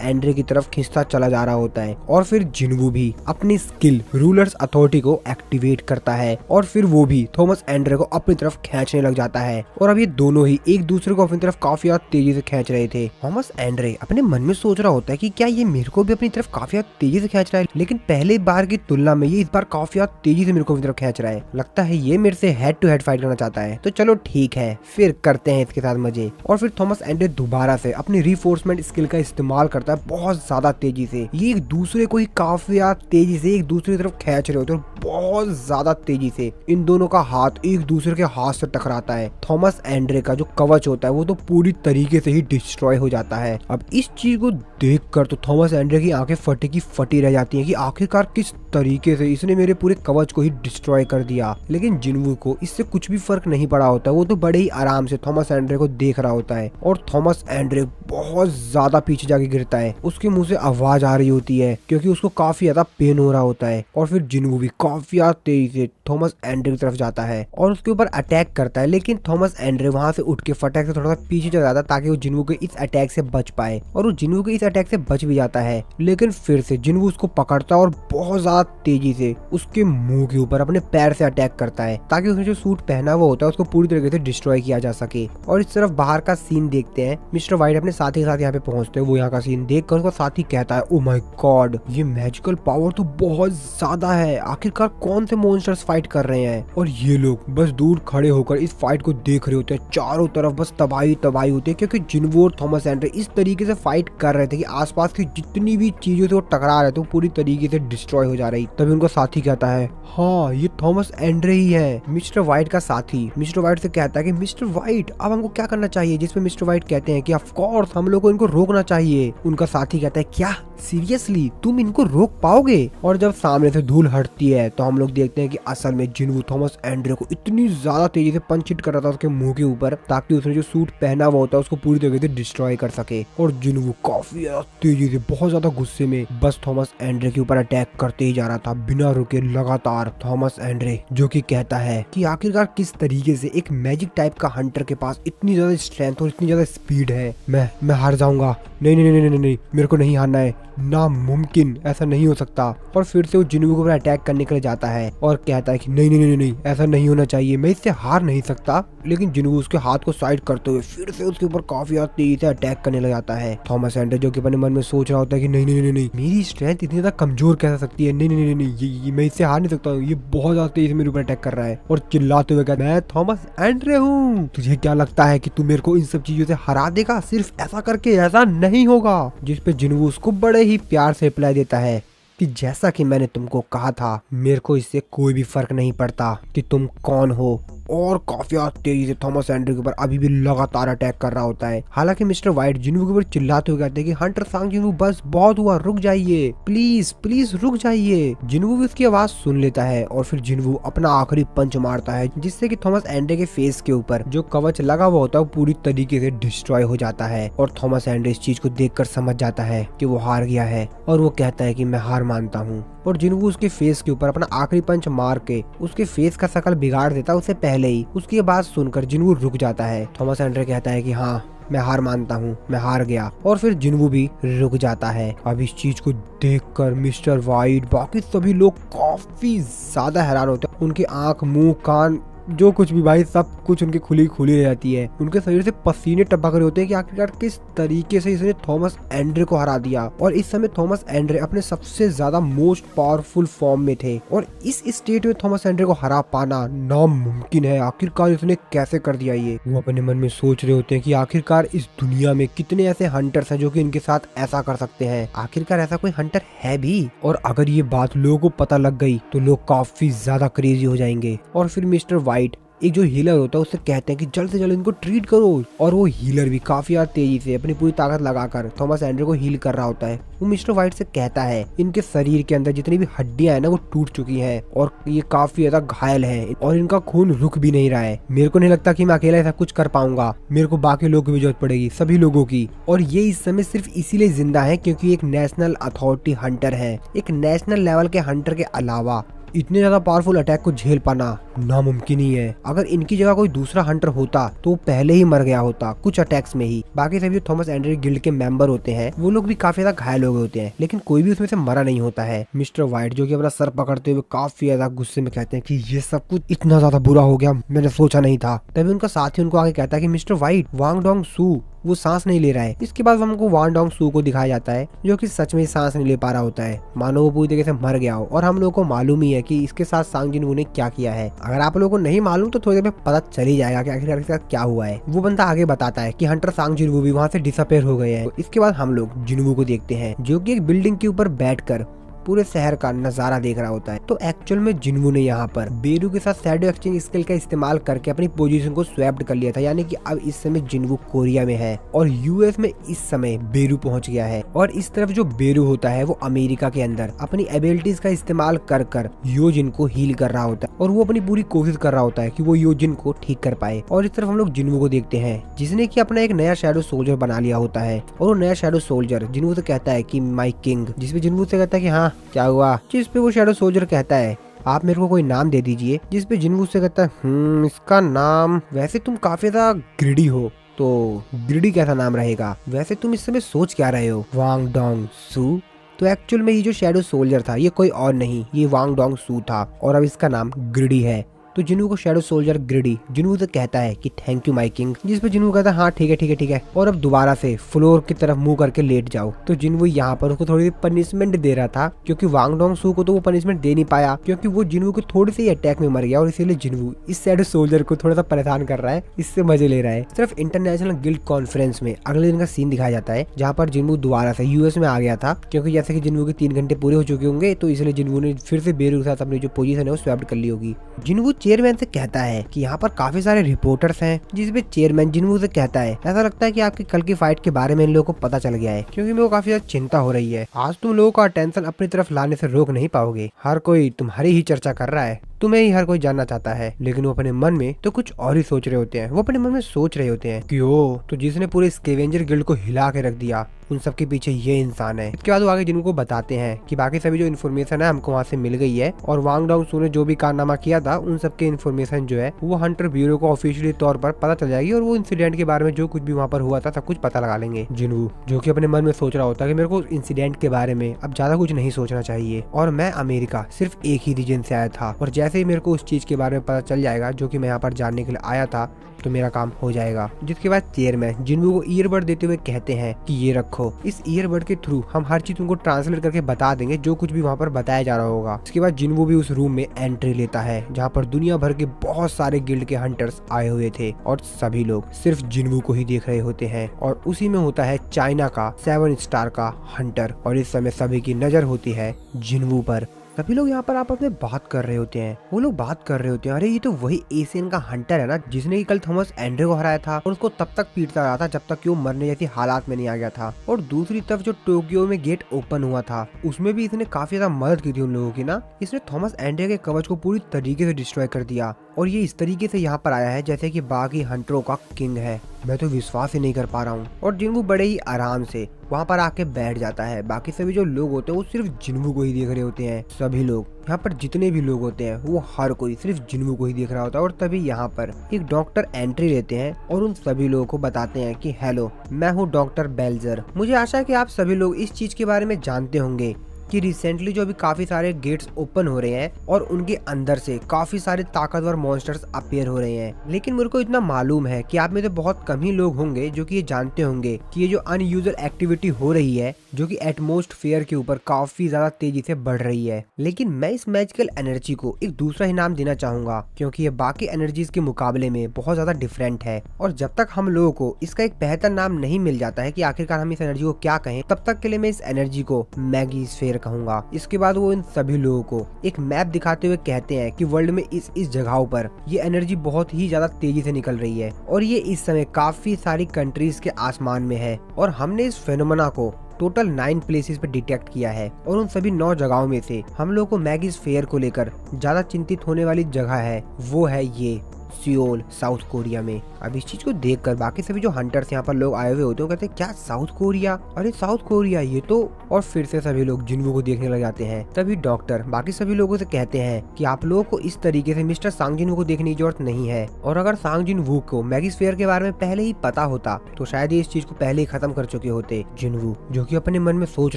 एंड्रे की तरफ खींचता चला जा रहा होता है। और फिर जिन्वू भी अपनी स्किल रूलर्स अथॉरिटी को एक्टिवेट करता है और फिर वो भी थॉमस एंड्रे को अपनी तरफ खींचने लग जाता है। और अब ये दोनों ही एक दूसरे को अपनी तरफ काफी ज्यादा तेजी से खींच रहे थे। थॉमस एंड्रे अपने मन में सोच रहा होता है कि क्या ये मेरे को भी अपनी तरफ काफी ज्यादा तेजी से खींच रहा है, लेकिन पहले बार की तुलना में ये इस बार काफी ज्यादा तेजी से मेरे को अपनी तरफ खींच रहा है। लगता है ये मेरे से हेड टू हेड फाइट करना चाहता है, तो चलो ठीक है फिर करते हैं इसके साथ मजे। और फिर थॉमस एंड्रे दोबारा से अपनी रिफोर्समेंट स्किल का इस्तेमाल करता है बहुत ज्यादा तेजी से। ये एक दूसरे को ही काफी तेजी से एक दूसरे की तरफ खींच रहे होते हैं और बहुत ज्यादा तेजी से इन दोनों का हाथ एक दूसरे के हाथ से टकराता है। थॉमस एंड्रे का जो कवच होता है वो तो पूरी तरीके से ही डिस्ट्रॉय हो जाता है। अब इस चीज को देखकर तो थॉमस एंड्रे की आंखें फटी की फटी रह जाती हैं कि आखिरकार किस तरीके से इसने मेरे पूरे कवच को ही डिस्ट्रॉय कर दिया। लेकिन जिन्वू को इससे कुछ भी फर्क नहीं पड़ा होता, वो तो बड़े ही आराम से थॉमस एंड्रे को देख रहा होता है। और थॉमस एंड्रे बहुत ज्यादा पीछे जाके गिरता है, उसके मुंह से आवाज आ रही होती है क्योंकि उसको काफी ज्यादा पेन हो रहा होता है। और फिर जिन्वू भी काफी तेजी से थॉमस एंड्रे की तरफ जाता है और उसके ऊपर अटैक करता है, लेकिन थॉमस एंड्रे वहां से उठ के फटाक से थोड़ा सा पीछे चला जाता है ताकि वो जिन्वू के इस अटैक से बच पाए। और वो जिन्वू के इस अटैक से बच भी जाता है, लेकिन फिर से जिन्वू उसको पकड़ता है और बहुत ज्यादा तेजी से उसके मुंह के ऊपर अपने पैर से अटैक करता है ताकि उसने जो सूट पहना हुआ होता है उसको पूरी तरीके से डिस्ट्रॉय किया जा सके। और इस तरफ बाहर का सीन देखते हैं, मिस्टर व्हाइट अपने साथी के साथ यहाँ पे पहुंचते हैं। वो यहाँ का सीन देखकर उसका साथी कहता है ओ माय गॉड, ये मैजिकल पावर तो बहुत ज्यादा है, आखिरकार कौन से मॉन्स्टर्स फाइट कर रहे हैं। और ये लोग बस दूर खड़े होकर इस फाइट को देख रहे होते हैं, चारों तरफ बस तबाही तबाही होती है क्योंकि जिन्वू और थॉमस एंड्रे इस तरीके से फाइट कर रहे थे कि आसपास की जितनी भी चीजों से वो टकरा रहे थे वो पूरी तरीके से डिस्ट्रॉय हो जा रही। तभी उनका साथी कहता है, हाँ ये थॉमस एंड्रे ही है, मिस्टर व्हाइट का साथी। मिस्टर व्हाइट से कहता है कि मिस्टर व्हाइट अब हमको क्या करना चाहिए, जिसपे मिस्टर व्हाइट कहते हैं कि ऑफ कोर्स हम लोग को इनको रोकना चाहिए। उनका साथी कहता है, क्या सीरियसली तुम इनको रोक पाओगे? और जब सामने से धूल हटती है तो हम लोग देखते हैं कि असल में जिन्वू थॉमस एंड्रे को इतनी ज्यादा तेजी से पंच हिट कर रहा था उसके मुंह के ऊपर, ताकि उसने जो सूट पहना हुआ होता है उसको पूरी तरीके से डिस्ट्रॉय कर सके। और जिन्वू काफी ज्यादा तेजी से, बहुत ज्यादा गुस्से में बस थॉमस एंड्रे के ऊपर अटैक करते ही जा रहा था बिना रुके लगातार। थॉमस एंड्रे जो कि कहता है कि आखिरकार किस तरीके से एक मैजिक टाइप का हंटर के पास इतनी ज्यादा स्ट्रेंथ और इतनी ज्यादा स्पीड है। मैं हार जाऊंगा, नहीं नहीं नहीं नहीं नहीं, मेरे को नहीं हारना है, नामुमकिन, ऐसा नहीं हो सकता। और फिर से वो जिन्वू के ऊपर अटैक करने के लिए जाता है और कहता है कि नहीं नहीं नहीं नहीं, ऐसा नहीं होना चाहिए, मैं इससे हार नहीं सकता। लेकिन जिन्वू उसके हाथ को साइड करते हुए फिर से उसके ऊपर काफी ज्यादा तेजी से अटैक करने लग जाता है। थॉमस एंड्रे जो कि अपने मन में सोच रहा होता है कि नहीं नहीं नहीं नहीं, मेरी स्ट्रेंथ इतनी ज्यादा कमजोर कैसे सकती है, नहीं नहीं नहीं नहीं, ये मैं इससे हार नहीं सकता, ये बहुत ज्यादा तेजी से मेरे ऊपर अटैक कर रहा है। और चिल्लाते हुए कहता है, मैं थॉमस एंड्रे हूँ, तुझे क्या लगता है कि तू मेरे को इन सब चीजों से हरा देगा? सिर्फ ऐसा करके ऐसा नहीं होगा। जिस पे जिन्वू उसको बड़े ही प्यार से रिप्लाई देता है कि जैसा कि मैंने तुमको कहा था, मेरे को इससे कोई भी फर्क नहीं पड़ता कि तुम कौन हो। और काफी तेजी से थॉमस एंड्रे के ऊपर अभी भी लगातार अटैक कर रहा होता है। हालांकि मिस्टर व्हाइट जिन्वू के ऊपर चिल्लाते हुए कहते हैं कि हंटर सांग जिन्वू, बस बहुत हुआ, रुक जाइए, प्लीज प्लीज रुक जाइए। जिन्वू भी उसकी आवाज सुन लेता है और फिर जिन्वू अपना आखिरी पंच मारता है, जिससे कि थॉमस एंड्रे के फेस के ऊपर जो कवच लगा हुआ होता है वो पूरी तरीके से डिस्ट्रॉय हो जाता है। और थॉमस एंड्रे इस चीज को देखकर समझ जाता है कि वो हार गया है और वो कहता है कि मैं हार मानता हूँ। और जिन्वू उसके फेस के ऊपर अपना आखिरी पंच मार के उसके फेस का शकल बिगाड़ देता है उससे पहले ही। उसकी बात सुनकर जिन्वू रुक जाता है। थॉमस एंड्रे कहता है कि हाँ मैं हार मानता हूँ, मैं हार गया। और फिर जिन्वू भी रुक जाता है। अब इस चीज को देखकर मिस्टर व्हाइट, बाकी सभी लोग काफी ज्यादा हैरान होते हैं। उनकी आंख, मुंह, कान, जो कुछ भी भाई सब कुछ उनकी खुली खुली रह जाती है। उनके शरीर से पसीने टपक रहे होते हैं कि आखिरकार किस तरीके से इसने थॉमस एंड्रे को हरा दिया। और इस समय थॉमस एंड्रे अपने सबसे ज्यादा मोस्ट पावरफुल फॉर्म में थे और इस स्टेट में थॉमस एंड्रे को हरा पाना नामुमकिन है। आखिरकार इसने कैसे कर दिया ये? वो अपने मन में सोच रहे होते हैं कि आखिरकार इस दुनिया में कितने ऐसे हंटर्स हैं जो कि इनके साथ ऐसा कर सकते हैं। आखिरकार ऐसा कोई हंटर है भी? और अगर ये बात लोगों को पता लग गई तो लोग काफी ज्यादा क्रेजी हो जाएंगे। और फिर मिस्टर व्हाइट, एक जो हीलर होता है, उससे कहते हैं कि जल्द से जल्द इनको ट्रीट करो। और वो हीलर भी काफी ज्यादा तेजी से अपनी पूरी ताकत लगाकर थॉमस एंड्रे को हील कर रहा होता है। वो मिस्टर व्हाइट से कहता है इनके शरीर के अंदर जितनी भी हड्डियां हैं ना वो टूट चुकी हैं और ये काफी ज्यादा घायल हैं और इनका खून रुक भी नहीं रहा है। मेरे को नहीं लगता कि मैं अकेला ऐसा कुछ कर पाऊंगा, मेरे को बाकी लोगों की भी जरूरत पड़ेगी, सभी लोगों की। और ये इस समय सिर्फ इसीलिए जिंदा है क्योंकि एक नेशनल अथॉरिटी हंटर है। एक नेशनल लेवल के हंटर के अलावा इतने ज्यादा पावरफुल अटैक को झेल पाना नामुमकिन ही है। अगर इनकी जगह कोई दूसरा हंटर होता तो पहले ही मर गया होता कुछ अटैक्स में ही। बाकी सभी जो थॉमस एंड्रे गिल्ड के मेंबर होते हैं वो लोग भी काफी ज्यादा घायल हो गए होते हैं, लेकिन कोई भी उसमें से मरा नहीं होता है। मिस्टर व्हाइट जो कि अपना सर पकड़ते हुए काफी ज्यादा गुस्से में कहते हैं कि ये सब कुछ इतना ज्यादा बुरा हो गया, मैंने सोचा नहीं था। तभी उनका साथी उनको आगे कहता है कि मिस्टर व्हाइट, वांग डोंग सू वो सांस नहीं ले रहा है। इसके बाद हमको वांग डोंग सू को दिखाया जाता है जो कि सच में सांस नहीं ले पा रहा होता है, मानो वो पूरी तरीके से मर गया हो। और हम लोगों को मालूम ही है कि इसके साथ सांग जिन्वू ने क्या किया है। अगर आप लोगों को नहीं मालूम तो थोड़ी देर में पता चल ही जाएगा कि आखिरकार इसके साथ क्या हुआ है। वो बंदा आगे बताता है कि हंटर सांग जिन्वू भी वहाँ से डिसअपेयर हो गए हैं। इसके बाद हम लोग जिन्वू को देखते हैं जो कि एक बिल्डिंग के ऊपर बैठकर पूरे शहर का नजारा देख रहा होता है। तो एक्चुअल में जिन्वू ने यहाँ पर बेरू के साथ शैडो एक्सचेंज स्किल का इस्तेमाल करके अपनी पोजीशन को स्वैप्ड कर लिया था, यानी कि अब इस समय जिन्वू कोरिया में है और यूएस में इस समय बेरू पहुंच गया है। और इस तरफ जो बेरू होता है वो अमेरिका के अंदर अपनी एबिलिटीज का इस्तेमाल कर कर योजिन को हील कर रहा होता है और वो अपनी पूरी कोशिश कर रहा होता है कि वो योजिन को ठीक कर पाए। और इस तरफ हम लोग जिन्वू को देखते हैं जिसने की अपना एक नया शैडो सोल्जर बना लिया होता है। और वो नया शैडो सोल्जर जिन्वू से कहता है कि माई किंग, जिसपे जिन्वू से कहता है कि हाँ क्या हुआ? जिस पे वो शैडो सोल्जर कहता है आप मेरे को कोई नाम दे दीजिए। जिस पे जिन्वू से कहता है इसका नाम, वैसे तुम काफी ज्यादा ग्रिडी हो तो ग्रिडी कैसा नाम रहेगा? वैसे तुम इस समय सोच क्या रहे हो? वांग डोंग सू। तो एक्चुअल में ये जो शैडो सोल्जर था ये कोई और नहीं, ये वांग डोंग सू था और अब इसका नाम ग्रिडी है। तो जिन्हू को शैडो सोल्जर ग्रिडी जिन्हू से कहता है कि थैंक यू माय किंग, जिस पे जिन्हू कहता है हाँ ठीक है ठीक है ठीक है, और अब दोबारा से फ्लोर की तरफ मुंह करके लेट जाओ। तो जिन्हू यहाँ पर उसको थोड़ी पनिशमेंट दे रहा था, क्योंकि वांग डोंग सू को तो वो पनिशमेंट दे नहीं पाया, क्योंकि वो जिन्हू के थोड़ी सी अटैक में मर गया, और इसीलिए जिन्हू इस शैडो सोल्जर को थोड़ा सा परेशान कर रहा है, इससे मजे ले रहा है। सिर्फ इंटरनेशनल गिल्ड कॉन्फ्रेंस में अगले दिन का सीन दिखाया जाता है, जहाँ पर जिन्हू दोबारा से यूएस में आ गया था, क्योंकि जैसे कि जिन्हू के 3 घंटे पूरे हो चुके होंगे, तो इसलिए जिन्हू ने फिर से बेरू के साथ अपनी जो पोजीशन है वो स्वैप कर ली होगी। जिन्हू चेयरमैन से कहता है कि यहाँ पर काफी सारे रिपोर्टर्स हैं, जिसपे चेयरमैन जिन्हू से कहता है ऐसा लगता है कि आपकी कल की फाइट के बारे में इन लोगों को पता चल गया है, क्योंकि मेरे को काफी ज्यादा चिंता हो रही है। आज तुम लोगों का अटेंशन अपनी तरफ लाने से रोक नहीं पाओगे, हर कोई तुम्हारी ही चर्चा कर रहा है, तुम्हें ही हर कोई जानना चाहता है, लेकिन वो अपने मन में तो कुछ और ही सोच रहे होते हैं। वो अपने मन में सोच रहे होते हैं कि ओ तो जिसने पूरे स्कैवेंजर गिल्ड को हिला के रख दिया, उन सब के पीछे ये इंसान है। इसके बाद वो आगे जिनको बताते हैं कि बाकी सभी जो इन्फॉर्मेशन है हमको वहाँ से मिल गई है, और वांग डोंग सू ने जो भी कारनामा किया था उन सब के इन्फॉर्मेशन जो है वो हंटर ब्यूरो को ऑफिशियली तौर पर पता चल जाएगी, और वो इंसिडेंट के बारे में जो कुछ भी वहाँ पर हुआ था सब कुछ पता लगा लेंगे। जिन्हू जो कि अपने मन में सोच रहा होता है कि मेरे को इंसिडेंट के बारे में अब ज्यादा कुछ नहीं सोचना चाहिए, और मैं अमेरिका सिर्फ एक ही रीजन से आया था, और जैसे ही मेरे को उस चीज के बारे में पता चल जाएगा जो कि मैं यहाँ पर जानने के लिए आया था, तो मेरा काम हो जाएगा। जिसके बाद चेयरमैन जिन्हू को ईयरबड देते हुए कहते हैं कि ये रखो, इस ईयरबड के थ्रू हम हर चीज तुमको ट्रांसलेट करके बता देंगे जो कुछ भी वहाँ पर बताया जा रहा होगा। इसके बाद जिन्हू भी उस रूम में एंट्री लेता है, जहाँ पर दुनिया भर के बहुत सारे गिल्ड के हंटर्स आए हुए थे, और सभी लोग सिर्फ जिन्हू को ही देख रहे होते हैं, और उसी में होता है चाइना का 7 स्टार का हंटर, और इस समय सभी की नजर होती है जिन्हू पर। सभी लोग यहाँ पर आपस में बात कर रहे होते हैं। वो लोग बात कर रहे होते हैं, अरे ये तो वही एशियन का हंटर है ना, जिसने कल थॉमस एंड्रे को हराया था, और उसको तब तक पीटता रहा था जब तक कि वो मरने जैसी हालात में नहीं आ गया था। और दूसरी तरफ जो टोक्यो में गेट ओपन हुआ था, उसमें भी इसने काफी ज्यादा मदद की थी उन लोगों की ना। इसने थॉमस एंड्रे के कवच को पूरी तरीके से डिस्ट्रॉय कर दिया, और ये इस तरीके से यहाँ पर आया है जैसे कि बाकी हंटरों का किंग है। मैं तो विश्वास ही नहीं कर पा रहा हूँ। और जिन्हू बड़े ही आराम से वहाँ पर आके बैठ जाता है। बाकी सभी जो लोग होते हैं वो सिर्फ जिन्हू को ही देख रहे होते हैं। सभी लोग यहाँ पर जितने भी लोग होते हैं वो हर कोई सिर्फ जिन्हू को ही देख रहा होता है। और तभी यहाँ पर एक डॉक्टर एंट्री लेते हैं और उन सभी लोगों को बताते हैं कि हेलो, मैं हूँ डॉक्टर बेल्जर। मुझे आशा है कि आप सभी लोग इस चीज के बारे में जानते होंगे कि रिसेंटली जो अभी काफी सारे गेट्स ओपन हो रहे हैं और उनके अंदर से काफी सारे ताकतवर मॉन्स्टर्स अपीयर हो रहे हैं। लेकिन मेरे को इतना मालूम है कि आप में से बहुत कम ही लोग होंगे जो कि ये जानते होंगे कि ये जो अनयूजुअल एक्टिविटी हो रही है जो कि एटमॉस्फेयर के ऊपर काफी ज्यादा तेजी से बढ़ रही है। लेकिन मैं इस मैजिकल एनर्जी को एक दूसरा ही नाम देना चाहूंगा, क्योंकि ये बाकी एनर्जीज के मुकाबले में बहुत ज्यादा डिफरेंट है। और जब तक हम लोगों को इसका एक बेहतर नाम नहीं मिल जाता है कि आखिरकार हम इस एनर्जी को क्या कहें, तब तक के लिए मैं इस एनर्जी को मैगीस्फेयर कहूंगा। इसके बाद वो इन सभी लोगों को एक मैप दिखाते हुए कहते हैं कि वर्ल्ड में इस जगहों पर ये एनर्जी बहुत ही ज्यादा तेजी से निकल रही है और ये इस समय काफी सारी कंट्रीज के आसमान में है। और हमने इस फेनोमेना को टोटल 9 प्लेसेस पे डिटेक्ट किया है और उन सभी 9 जगहों में से हम लोग को मैगीस्फेयर को लेकर ज्यादा चिंतित होने वाली जगह है वो है ये सियोल, साउथ कोरिया में। अब इस चीज को देखकर बाकी सभी जो हंटर्स यहाँ पर लोग आए हुए होते हैं कहते हैं क्या साउथ कोरिया, अरे साउथ कोरिया ये तो। और फिर से सभी लोग जिन्हू को देखने लग जाते हैं। तभी डॉक्टर बाकी सभी लोगों से कहते हैं कि आप लोगों को इस तरीके से मिस्टर सांग जिन वू को देखने की जरूरत नहीं है। और अगर सांग जिन वू को मैगीस्फेयर के बारे में पहले ही पता होता तो शायद ये इस चीज को पहले ही खत्म कर चुके होते। जिन्हू जो कि अपने मन में सोच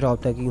रहा होता है कि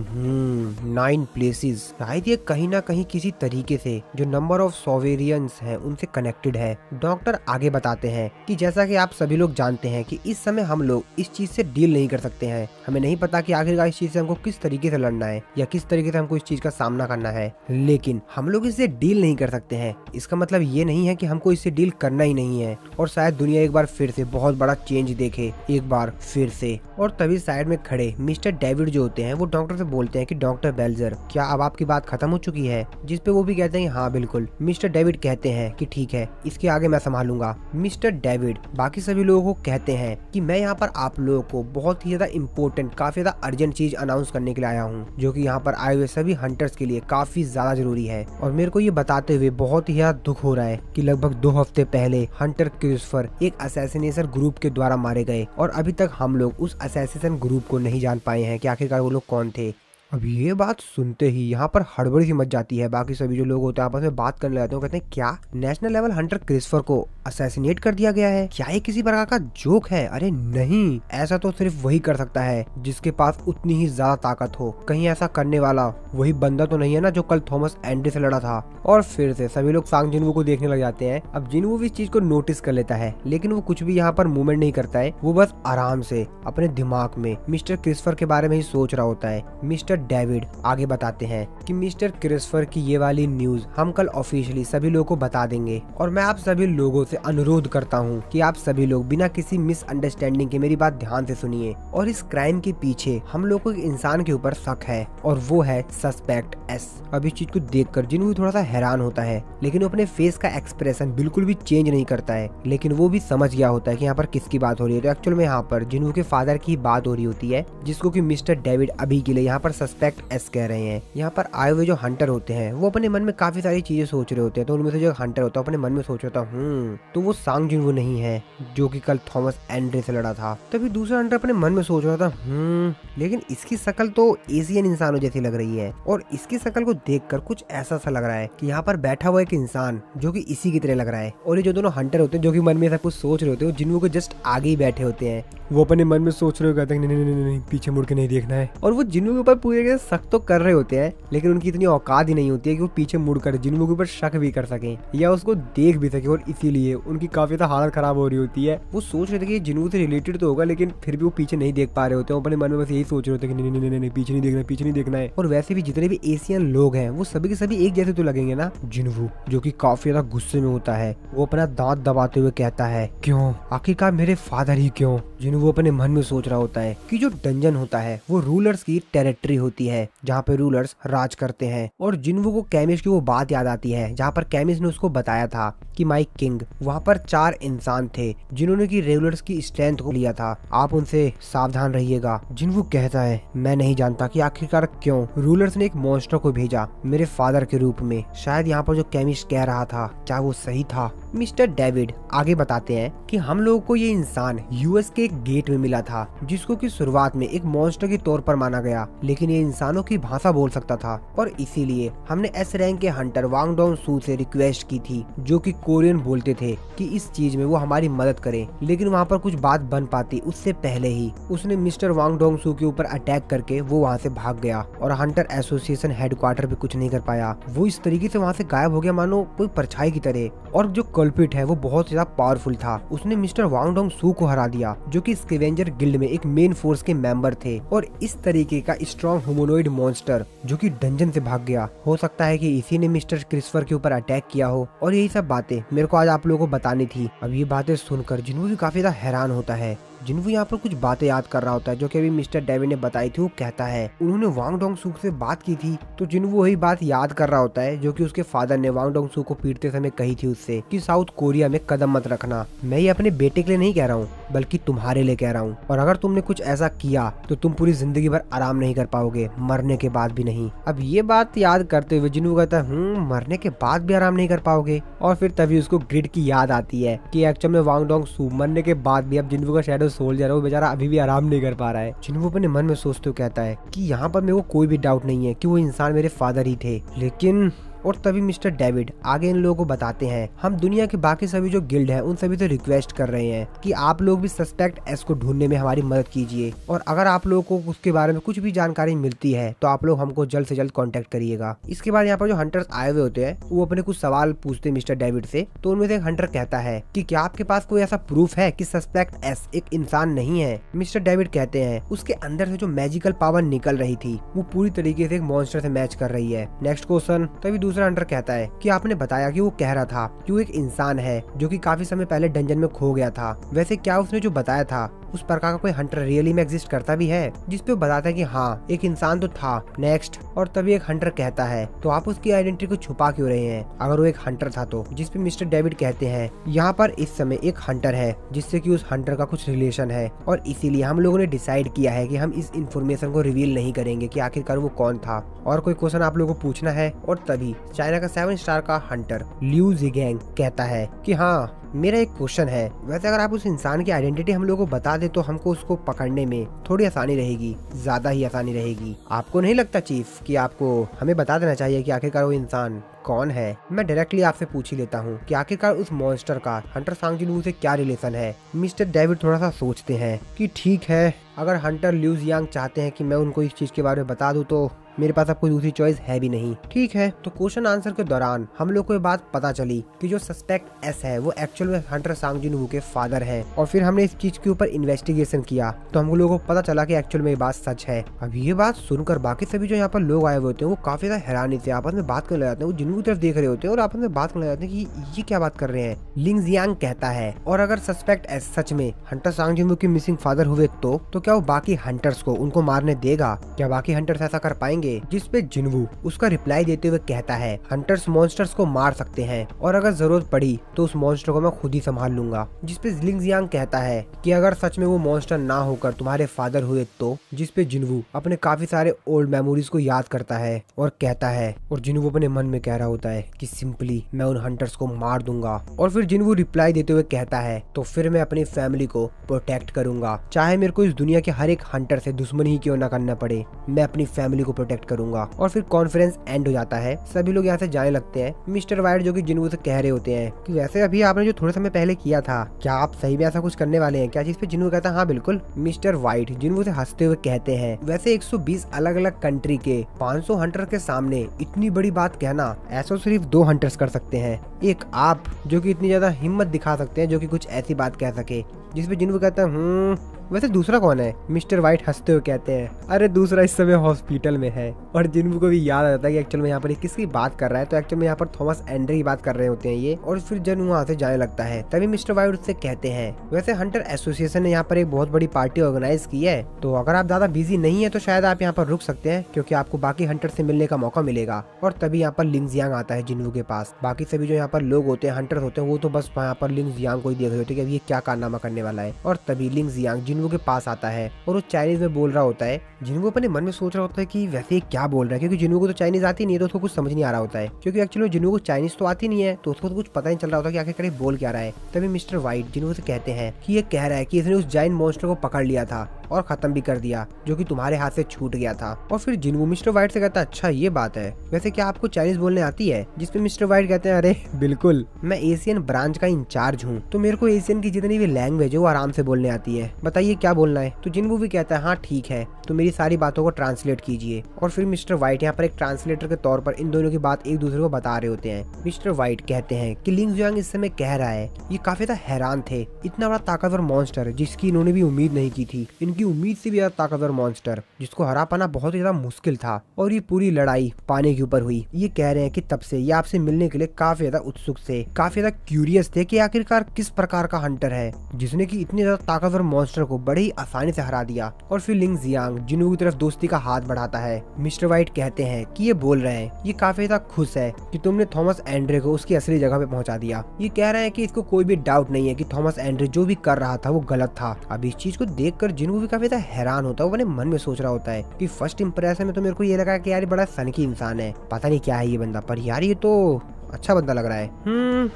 9 प्लेसेस, शायद ये कहीं ना कहीं किसी तरीके से जो नंबर ऑफ सोवेरियंस हैं उनसे कनेक्टेड है। डॉक्टर आगे बताते हैं कि जैसा कि आप सभी लोग जानते हैं कि इस समय हम लोग इस चीज से डील नहीं कर सकते हैं। हमें नहीं पता कि आखिरकार इस चीज से हमको किस तरीके से लड़ना है या किस तरीके से हमको इस चीज का सामना करना है, लेकिन हम लोग इससे डील नहीं कर सकते हैं। इसका मतलब ये नहीं है कि हमको इससे डील करना ही नहीं है और शायद दुनिया एक बार फिर से बहुत बड़ा चेंज देखे एक बार फिर से। और तभी साइड में खड़े मिस्टर डेविड जो होते हैं वो डॉक्टर से बोलते हैं कि डॉक्टर बेल्जर, क्या अब आपकी बात खत्म हो चुकी है? जिसपे वो भी कहते हैं हाँ बिल्कुल। मिस्टर डेविड कहते हैं कि ठीक है, इसके आगे मैं संभालूंगा। मिस्टर डेविड बाकी सभी लोगों को कहते हैं कि मैं यहाँ पर आप लोगों को बहुत ही ज्यादा इम्पोर्टेंट, काफी ज्यादा अर्जेंट चीज अनाउंस करने के लिए आया हूँ जो कि यहाँ पर आए हुए सभी हंटर्स के लिए काफी ज्यादा जरूरी है। और मेरे को ये बताते हुए बहुत ही ज्यादा दुख हो रहा है कि लगभग 2 हफ्ते पहले हंटर क्रिस्टोफर एक असैसिनेशन ग्रुप के द्वारा मारे गए और अभी तक हम लोग उस असैसिनेशन ग्रुप को नहीं जान पाए हैं कि आखिरकार वो लोग कौन थे। अब ये बात सुनते ही यहाँ पर हड़बड़ी सी मच जाती है। बाकी सभी जो लोग होते हैं आपस में बात करने लगते हैं। कहते हैं क्या नेशनल लेवल हंटर क्रिस्फर को असैसिनेट कर दिया गया है? क्या ये किसी प्रकार का जोक है? अरे नहीं, ऐसा तो सिर्फ वही कर सकता है जिसके पास उतनी ही ज्यादा ताकत हो। कहीं ऐसा करने वाला वही बंदा तो नहीं है ना जो कल थॉमस एंड्रे से लड़ा था। और फिर से सभी लोग सांग जिनवू को देखने लग जाते हैं। अब जिनवू भी इस चीज को नोटिस कर लेता है, लेकिन वो कुछ भी यहाँ पर मूवमेंट नहीं करता है। वो बस आराम से अपने दिमाग में मिस्टर क्रिस्फर के बारे में ही सोच रहा होता है। मिस्टर डेविड आगे बताते हैं कि मिस्टर क्रिस्फर की ये वाली न्यूज हम कल ऑफिशियली सभी लोगों को बता देंगे, और मैं आप सभी लोगों से अनुरोध करता हूँ कि आप सभी लोग बिना किसी मिसअंडरस्टैंडिंग के मेरी बात ध्यान से सुनिए। और इस क्राइम के पीछे हम लोग को एक इंसान के ऊपर शक है, और वो है सस्पेक्ट एस। अब इस चीज को देखकर जिन्हों थोड़ा सा हैरान होता है, लेकिन वो अपने फेस का एक्सप्रेशन बिल्कुल भी चेंज नहीं करता है। लेकिन वो भी समझ गया होता है कि यहाँ पर किसकी बात हो रही है। तो एक्चुअल में यहाँ पर जिन्हों के फादर की बात हो रही होती है, जिसको कि मिस्टर डेविड अभी के लिए यहाँ पर सस्पेक्ट एस कह रहे हैं। यहाँ पर आए हुए जो हंटर होते हैं वो अपने मन में काफी सारी चीजें सोच रहे होते हैं। तो उनमें से जो हंटर होता है अपने मन में सोच रहा था तो वो सांग जिनवू नहीं है जो कि कल थॉमस एंड्रे से लड़ा था। तभी दूसरा हंटर अपने मन में सोच रहा था लेकिन इसकी शक्ल तो एशियन इंसानों जैसी लग रही है, और इसकी शक्ल को देखकर कुछ ऐसा सा लग रहा है कि यहाँ पर बैठा हुआ एक इंसान जो कि इसी की तरह लग रहा है। और ये जो दोनों हंटर होते हैं जो कि मन में सब कुछ सोच रहे होते हैं, जिन्हों को जस्ट आगे ही बैठे होते हैं, वो अपने मन में सोच रहे होते हैं नहीं नहीं नहीं नहीं पीछे मुड़ के नहीं देखना है। और वो जिन्हों के ऊपर पूरे शक तो कर रहे होते हैं, लेकिन उनकी इतनी औकात ही नहीं होती है कि वो पीछे मुड़कर जिन्हों के ऊपर शक भी कर सके या उसको देख भी सके। और इसीलिए उनकी काफी ज्यादा हालत खराब हो रही होती है। वो सोच रहे थे कि जिन्हों से रिलेटेड तो होगा, लेकिन फिर भी वो पीछे नहीं देख पा रहे होते हैं। अपने मन में बस यही सोच रहे होते हैं कि नहीं नहीं नहीं पीछे नहीं देखना, पीछे नहीं देखना है। और वैसे भी जितने भी एशियन लोग हैं वो सभी के सभी एक जैसे तो लगेंगे ना। जिन्वू जो कि काफी ज्यादा गुस्से में होता है, वो अपना दांत दबाते हुए कहता है क्यों, आखिरकार मेरे फादर ही क्यों? जिन्वू अपने मन में सोच रहा होता है कि जो डंजन होता है वो रूलर्स की टेरिटरी होती है, जहाँ पे रूलर्स राज करते हैं। और जिन्वू को कैमिस की वो बात याद आती है जहाँ पर कैमिस ने उसको बताया था कि माई किंग वहाँ पर 4 इंसान थे जिन्होंने की रूलर्स की स्ट्रेंथ को लिया था, आप उनसे सावधान रहिएगा। जिन्वू कहता है मैं नहीं जानता कि आखिरकार क्यों रूलर्स ने एक मॉन्स्टर को भेजा मेरे फादर के रूप में। शायद यहाँ पर जो केमिस कह रहा था क्या वो सही था? मिस्टर डेविड आगे बताते हैं कि हम लोगों को ये इंसान यूएस के एक गेट में मिला था, जिसको कि शुरुआत में एक मॉन्स्टर के तौर पर माना गया, लेकिन ये इंसानों की भाषा बोल सकता था। और इसीलिए हमने एस रैंक के हंटर वांग डोंग सू से रिक्वेस्ट की थी, जो कि कोरियन बोलते थे, कि इस चीज में वो हमारी मदद करें। लेकिन वहाँ पर कुछ बात बन पाती उससे पहले ही उसने मिस्टर वांग डोंग सू के ऊपर अटैक करके वो वहाँ से भाग गया, और हंटर एसोसिएशन हेडक्वार्टर भी कुछ नहीं कर पाया। वो इस तरीके से वहाँ से गायब हो गया मानो कोई परछाई की तरह। और जो कल्प्रिट है वो बहुत ज्यादा पावरफुल था, उसने मिस्टर वांग डोंग सू को हरा दिया, जो कि स्कैवेंजर गिल्ड में एक मेन फोर्स के मेंबर थे। और इस तरीके का स्ट्रॉन्ग ह्यूमनॉइड मॉन्स्टर जो कि डंजन से भाग गया, हो सकता है कि इसी ने मिस्टर क्रिस्फर के ऊपर अटैक किया हो। और यही सब बातें मेरे को आज आप लोगों को बतानी थी। अब ये बातें सुनकर जिन्वू भी काफी ज्यादा हैरान होता है। जिन्वू यहाँ पर कुछ बातें याद कर रहा होता है जो कि अभी मिस्टर डेविड ने बताई थी। वो कहता है उन्होंने वांग डोंग सू से बात की थी, तो जिन्वू वही बात याद कर रहा होता है जो कि उसके फादर ने वांग डोंग सू को पीटते समय कही थी उससे, कि साउथ कोरिया में कदम मत रखना। मैं ये अपने बेटे के लिए नहीं कह रहा हूँ, बल्कि तुम्हारे लिए कह रहा हूँ, और अगर तुमने कुछ ऐसा किया तो तुम पूरी जिंदगी भर आराम नहीं कर पाओगे, मरने के बाद भी नहीं। अब ये बात याद करते हुए जिन्वू कहता है मरने के बाद भी आराम नहीं कर पाओगे। और फिर तभी उसको ग्रिड की याद आती है कि एक्चुअल में वांग डोंग सू मरने के बाद भी अब जिन्वू का शैडो सोल्जर है, वो बेचारा अभी भी आराम नहीं कर पा रहा है। जिन्वू अपने मन में सोचते हुए कहता है कि यहाँ पर मेरे को कोई भी डाउट नहीं है कि वो इंसान मेरे फादर ही थे, लेकिन और तभी मिस्टर डेविड आगे इन लोगों को बताते हैं हम दुनिया के बाकी सभी जो गिल्ड हैं उन सभी से रिक्वेस्ट कर रहे हैं कि आप लोग भी सस्पेक्ट एस को ढूंढने में हमारी मदद कीजिए, और अगर आप लोगों को उसके बारे में कुछ भी जानकारी मिलती है तो आप लोग हमको जल्द से जल्द कांटेक्ट करिएगा। इसके बाद यहाँ पर जो हंटर्स आए हुए होते हैं वो अपने कुछ सवाल पूछते हैं मिस्टर डेविड से। तो उनमें से एक हंटर कहता है कि क्या आपके पास कोई ऐसा प्रूफ है कि सस्पेक्ट एस एक इंसान नहीं है? मिस्टर डेविड कहते हैं उसके अंदर से जो मैजिकल पावर निकल रही थी वो पूरी तरीके से एक मॉन्स्टर से मैच कर रही है। Next question. तभी दूसरा हंटर कहता है कि आपने बताया कि वो कह रहा था कि वो एक इंसान है जो कि काफी समय पहले डंजन में खो गया था, वैसे क्या उसने जो बताया था उस प्रकार का कोई हंटर रियली में एग्जिस्ट करता भी है? जिसपे वो बताता है कि हाँ एक इंसान तो था। नेक्स्ट। और तभी एक हंटर कहता है तो आप उसकी आइडेंटिटी को छुपा क्यों रहे हैं अगर वो एक हंटर था तो? जिसपे मिस्टर डेविड कहते हैं यहाँ पर इस समय एक हंटर है जिससे कि उस हंटर का कुछ रिलेशन है, और इसीलिए हम लोगों ने डिसाइड किया है कि हम इस इन्फॉर्मेशन को रिवील नहीं करेंगे कि आखिरकार वो कौन था। और कोई क्वेश्चन आप लोगों को पूछना है? और तभी चाइना का 7 स्टार का हंटर लियू जिगैंग कहता है कि हाँ मेरा एक क्वेश्चन है, वैसे अगर आप उस इंसान की आइडेंटिटी हम लोगों को बता दे तो हमको उसको पकड़ने में थोड़ी आसानी रहेगी, ज्यादा ही आसानी रहेगी। आपको नहीं लगता चीफ कि आपको हमें बता देना चाहिए कि आखिरकार वो इंसान कौन है? मैं डायरेक्टली आपसे पूछ ही लेता हूँ कि आखिरकार उस मॉन्स्टर का हंटर सांग जिन वू से क्या रिलेशन है। मिस्टर डेविड थोड़ा सा सोचते हैं कि ठीक है, अगर हंटर ल्यू जियांग चाहते हैं कि मैं उनको इस चीज के बारे में बता दूं तो मेरे पास अब कोई दूसरी चॉइस है भी नहीं। ठीक है, तो क्वेश्चन आंसर के दौरान हम लोग को ये बात पता चली कि जो सस्पेक्ट एस है वो एक्चुअल में हंटर सांग जिन वू के फादर है। और फिर हमने इस चीज के ऊपर इन्वेस्टिगेशन किया तो हम लोगों को पता चला कि एक्चुअल में ये बात सच है। अब ये बात सुनकर बाकी सभी जो यहाँ पर लोग आए हुए होते हैं वो काफी ज्यादा हैरानी से आपस में बात करने जाते हैं। वो जिन वू की तरफ देख रहे होते हैं और आपस में बात करने जाते हैं कि ये क्या बात कर रहे हैं। लिंग जियांग कहता है, और अगर सस्पेक्ट एस सच में हंटर सांग जिन वू के मिसिंग फादर हुए तो क्या वो बाकी हंटर्स को उनको मारने देगा? क्या बाकी हंटर्स ऐसा कर पाएंगे? जिसपे जिनवू उसका रिप्लाई देते हुए कहता है, हंटर्स मॉन्स्टर्स को मार सकते हैं और अगर जरूरत पड़ी तो उस मॉन्स्टर को मैं खुद ही संभाल लूंगा। जिसपे लिंग जियांग कहता है कि अगर सच में वो मॉन्स्टर ना होकर तुम्हारे फादर हुए तो? जिसपे जिनवू अपने काफी सारे ओल्ड मेमोरीज को याद करता है और कहता है, और जिनवू अपने मन में कह रहा होता है कि सिंपली मैं उन हंटर्स को मार दूंगा। और फिर जिनवू रिप्लाई देते हुए कहता है, तो फिर मैं अपनी फैमिली को प्रोटेक्ट करूंगा, चाहे मेरे को इस दुनिया के हर एक हंटर से दुश्मनी ही क्यों ना करना पड़े, मैं अपनी फैमिली को प्रोटेक्ट करूंगा। और फिर कॉन्फ्रेंस एंड हो जाता है, सभी लोग यहाँ से जाने लगते हैं। मिस्टर वाइट जो कि जिनवू से कह रहे होते हैं कि वैसे अभी आपने जो थोड़े समय पहले किया था, क्या आप सही में ऐसा कुछ करने वाले हैं क्या? जिस पे जिनवू कहता है, हाँ बिल्कुल। मिस्टर वाइट जिनवू से हंसते हुए कहते हैं, वैसे 120 अलग अलग कंट्री के 500 हंटर के सामने इतनी बड़ी बात कहना ऐसा सिर्फ 2 हंटर्स कर सकते हैं, एक आप जो कि इतनी ज्यादा हिम्मत दिखा सकते हैं जो कि कुछ ऐसी बात कह सके। जिसपे जिनवू कहता है, वैसे दूसरा कौन है? मिस्टर वाइट हंसते हुए कहते हैं, अरे दूसरा इस समय हॉस्पिटल में है। और जिनवू को भी याद आ जाता है कि एक्चुअल में यहाँ पर किसकी बात कर रहा है, तो एक्चुअल में यहाँ पर थॉमस एंड्रे की बात कर रहे होते हैं ये। और फिर जन वहाँ से जाने लगता है। तभी मिस्टर वाइट उससे कहते हैं, वैसे हंटर एसोसिएशन ने यहाँ पर एक बहुत बड़ी पार्टी ऑर्गेनाइज की है, तो अगर आप ज्यादा बिजी नहीं है तो शायद आप यहाँ पर रुक सकते हैं, क्योंकि आपको बाकी हंटर से मिलने का मौका मिलेगा। और तभी यहाँ पर लिंग जियांग आता है जिनवू के पास। बाकी सभी जो यहाँ पर लोग होते हैं, हंटर होते हैं, वो तो बस यहाँ पर लिंग जियांग को ही देख रहे होते हैं कि ये क्या कारनामा करने वाला है। और तभी लिंग जियांग जिनवू के पास आता है और वो चाइनीज में बोल रहा होता है। जिनवू अपने मन में सोच रहा होता है कि वैसे क्या बोल रहा है, क्योंकि जिनवू को तो चाइनीज आती नहीं है, तो उसको कुछ समझ नहीं आ रहा होता है। क्योंकि एक्चुअली जिनवू को चाइनीज तो आती नहीं है, तो उसको तो कुछ पता नहीं चल रहा होता कि आखिरकार बोल क्या रहा है। तभी मिस्टर वाइट जिनवू से कहते हैं कि ये कह रहा है कि इसने उस जायंट मॉन्स्टर को पकड़ लिया था और खत्म भी कर दिया, जो कि तुम्हारे हाथ से छूट गया था। और फिर जिनवू मिस्टर वाइट से कहता है, अच्छा ये बात है, वैसे क्या आपको चाइनीज बोलने आती है? जिसपे मिस्टर वाइट कहते हैं, अरे बिल्कुल, मैं एशियन ब्रांच का इंचार्ज हूँ, तो मेरे को एशियन की जितनी भी लैंग्वेज है वो आराम से बोलने आती है, बताइए क्या बोलना है? तो जिनवू भी कहता है, हाँ ठीक है, तो मेरी सारी बातों को ट्रांसलेट कीजिए। और फिर मिस्टर वाइट यहाँ पर एक ट्रांसलेटर के तौर पर इन दोनों की बात एक दूसरे को बता रहे होते हैं। मिस्टर वाइट कहते हैं कि लिंग जियांग इस समय कह रहा है, ये काफी ज्यादा हैरान थे, इतना बड़ा ताकतवर मॉन्स्टर जिसकी इन्होंने भी उम्मीद नहीं की थी, इनकी उम्मीद से भी ज्यादा ताकतवर मॉन्स्टर जिसको हरा पाना बहुत ही ज्यादा मुश्किल था, और ये पूरी लड़ाई पाने के ऊपर हुई। ये कह रहे हैं कि तब से ये आपसे मिलने के लिए काफी ज्यादा उत्सुक थे, काफी ज्यादा क्यूरियस थे कि आखिरकार किस प्रकार का हंटर है जिसने की इतने ज्यादा ताकतवर मॉन्स्टर को बड़े ही आसानी से हरा दिया। और फिर लिंग जियांग जिनवू की तरफ दोस्ती का हाथ बढ़ाता है। मिस्टर वाइट कहते हैं कि ये बोल रहे हैं, ये काफी ज्यादा खुश है कि तुमने थॉमस एंड्रे को उसकी असली जगह पे पहुंचा दिया। ये कह रहे हैं कि इसको कोई भी डाउट नहीं है कि थॉमस एंड्रे जो भी कर रहा था वो गलत था। अब इस चीज को देखकर जिनवू भी काफी ज्यादा हैरान होता है। वो अपने मन में सोच रहा होता है कि फर्स्ट इंप्रेशन में तो मेरे को ये लगा कि यार बड़ा सनकी इंसान है, पता नहीं क्या है ये बंदा, पर यार ये तो अच्छा बंदा लग रहा है,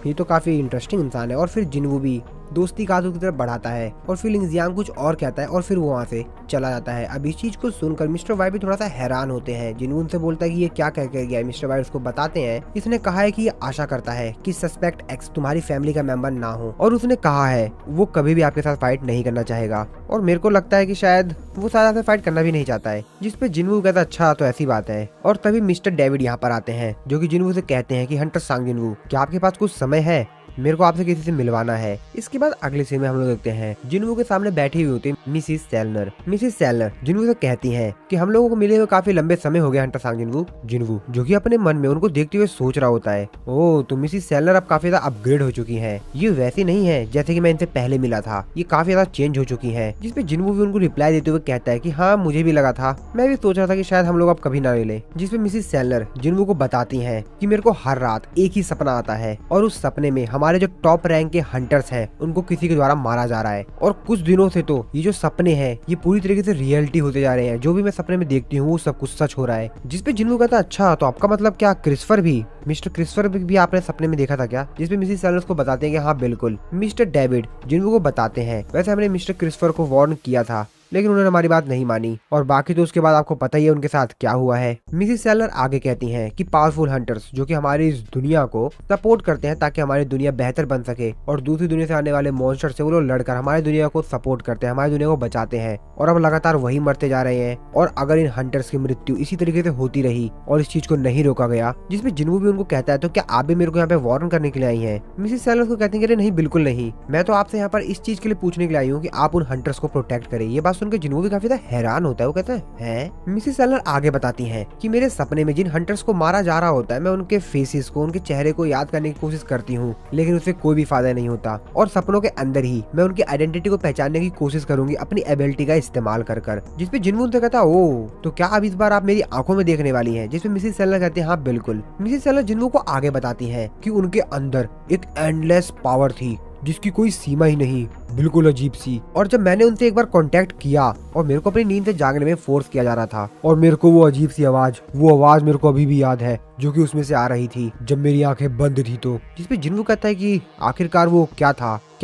ये तो काफी इंटरेस्टिंग इंसान है। और फिर जिनवू भी दोस्ती का की तरफ बढ़ाता है और फिर लिंग जियांग कुछ और कहता है और फिर वो वहाँ से चला जाता है। अब इस चीज को सुनकर मिस्टर वाइट भी थोड़ा सा हैरान होते हैं। जिनवू उनसे बोलता है कि ये क्या कह के गया है। मिस्टर वाइट उसको बताते हैं, इसने कहा है कि ये आशा करता है कि सस्पेक्ट एक्स तुम्हारी फैमिली का मेंबर ना हो, और उसने कहा है वो कभी भी आपके साथ फाइट नहीं करना चाहेगा, और मेरे को लगता है कि शायद वो सारा से फाइट करना भी नहीं चाहता है। जिसपे जिनवू कहता है, अच्छा तो ऐसी बात है। और तभी मिस्टर डेविड यहाँ पर आते हैं जो कि जिनवू से कहते हैं कि हंटर सांग जिनवू, क्या आपके पास कुछ समय है, मेरे को आपसे किसी से मिलवाना है। इसके बाद अगले सीन में हम लोग देखते हैं जिनवू के सामने बैठी हुई होती है मिसिस सेलनर। मिसिस सेलनर जिनवू से कहती हैं कि हम लोगों को मिले हुए काफी लंबे समय हो गए हंटर सांग जिनवू। जिनवू जो कि अपने मन में उनको देखते हुए सोच रहा होता है, ओह तो मिसिस सेलनर अब काफी ज्यादा अपग्रेड हो चुकी है, ये वैसी नहीं है जैसे की मैं इनसे पहले मिला था, ये काफी ज्यादा चेंज हो चुकी है। जिसपे जिनवू भी उनको रिप्लाई देते हुए कहता है कि हाँ मुझे भी लगा था, मैं भी सोच रहा था कि शायद हम लोग अब कभी ना मिले। जिसपे मिसिस सेलनर जिनवू को बताती है कि मेरे को हर रात एक ही सपना आता है और उस सपने में हमारे जो टॉप रैंक के हंटर्स हैं उनको किसी के द्वारा मारा जा रहा है। और कुछ दिनों से तो ये जो सपने हैं ये पूरी तरीके से रियलिटी होते जा रहे हैं। जो भी मैं सपने में देखती हूँ वो सब कुछ सच हो रहा है। जिसपे जिन्वू कहता है अच्छा तो आपका मतलब क्या क्रिस्फर भी, मिस्टर क्रिस्फर भी आपने सपने में देखा था क्या? जिसपे मिसेस सैलर्स को बताते हैं कि हाँ बिल्कुल। मिस्टर डेविड जिन्वू को बताते हैं वैसे हमने मिस्टर क्रिस्फर को वार्न किया था लेकिन उन्होंने हमारी बात नहीं मानी। और बाकी तो उसके बाद आपको पता ही है उनके साथ क्या हुआ है। मिसेस सैलर आगे कहती हैं कि पावरफुल हंटर्स जो कि हमारी इस दुनिया को सपोर्ट करते हैं ताकि हमारी दुनिया बेहतर बन सके और दूसरी दुनिया से आने वाले मॉन्स्टर से वो लोग लड़कर हमारी दुनिया को सपोर्ट करते हैं, हमारी दुनिया को बचाते हैं। और अब लगातार वही मरते जा रहे हैं। और अगर इन हंटर्स की मृत्यु इसी तरीके से होती रही और इस चीज को नहीं रोका गया, जिसमें जिन्वू भी उनको कहता है तो क्या आप भी मेरे को यहाँ पे वार्न करने के लिए आई हैं? मिसेस सैलर को कहती है नहीं बिल्कुल नहीं, मैं तो आपसे यहाँ पर इस चीज के लिए पूछने के लिए आई हूँ कि आप उन हंटर्स को प्रोटेक्ट करें। ये बात सुनकर जिन्वू भी काफी हैरान होता है। वो कहता है मिसेस सैलर आगे बताती हैं कि मेरे सपने में जिन हंटर्स को मारा जा रहा होता है मैं उनके फेसेस को, उनके चेहरे को याद करने की कोशिश करती हूँ लेकिन उससे कोई भी फायदा नहीं होता। और सपनों के अंदर ही मैं उनकी आइडेंटिटी को पहचानने की कोशिश करूंगी अपनी एबिलिटी का इस्तेमाल कर। जिसपे जिन्वू उनसे कहता है ओ तो क्या अब इस बार आप मेरी आंखों में देखने वाली हैं? जिसपे मिसेस सैलर कहते हैं हाँ बिल्कुल। मिसेस सैलर जिन्वू को आगे बताती है कि उनके अंदर एक एंडलेस पावर थी जिसकी कोई सीमा ही नहीं, बिल्कुल अजीब सी। और जब मैंने उनसे एक बार कांटेक्ट किया और मेरे को अपनी नींद से जागने में फोर्स किया जा रहा था और मेरे को वो अजीब सी आवाज, वो आवाज मेरे को अभी भी याद है जो कि उसमें से आ रही थी जब मेरी आंखें बंद थी। तो जिसपे जिन्वू कहता है कि आखिरकार वो क्या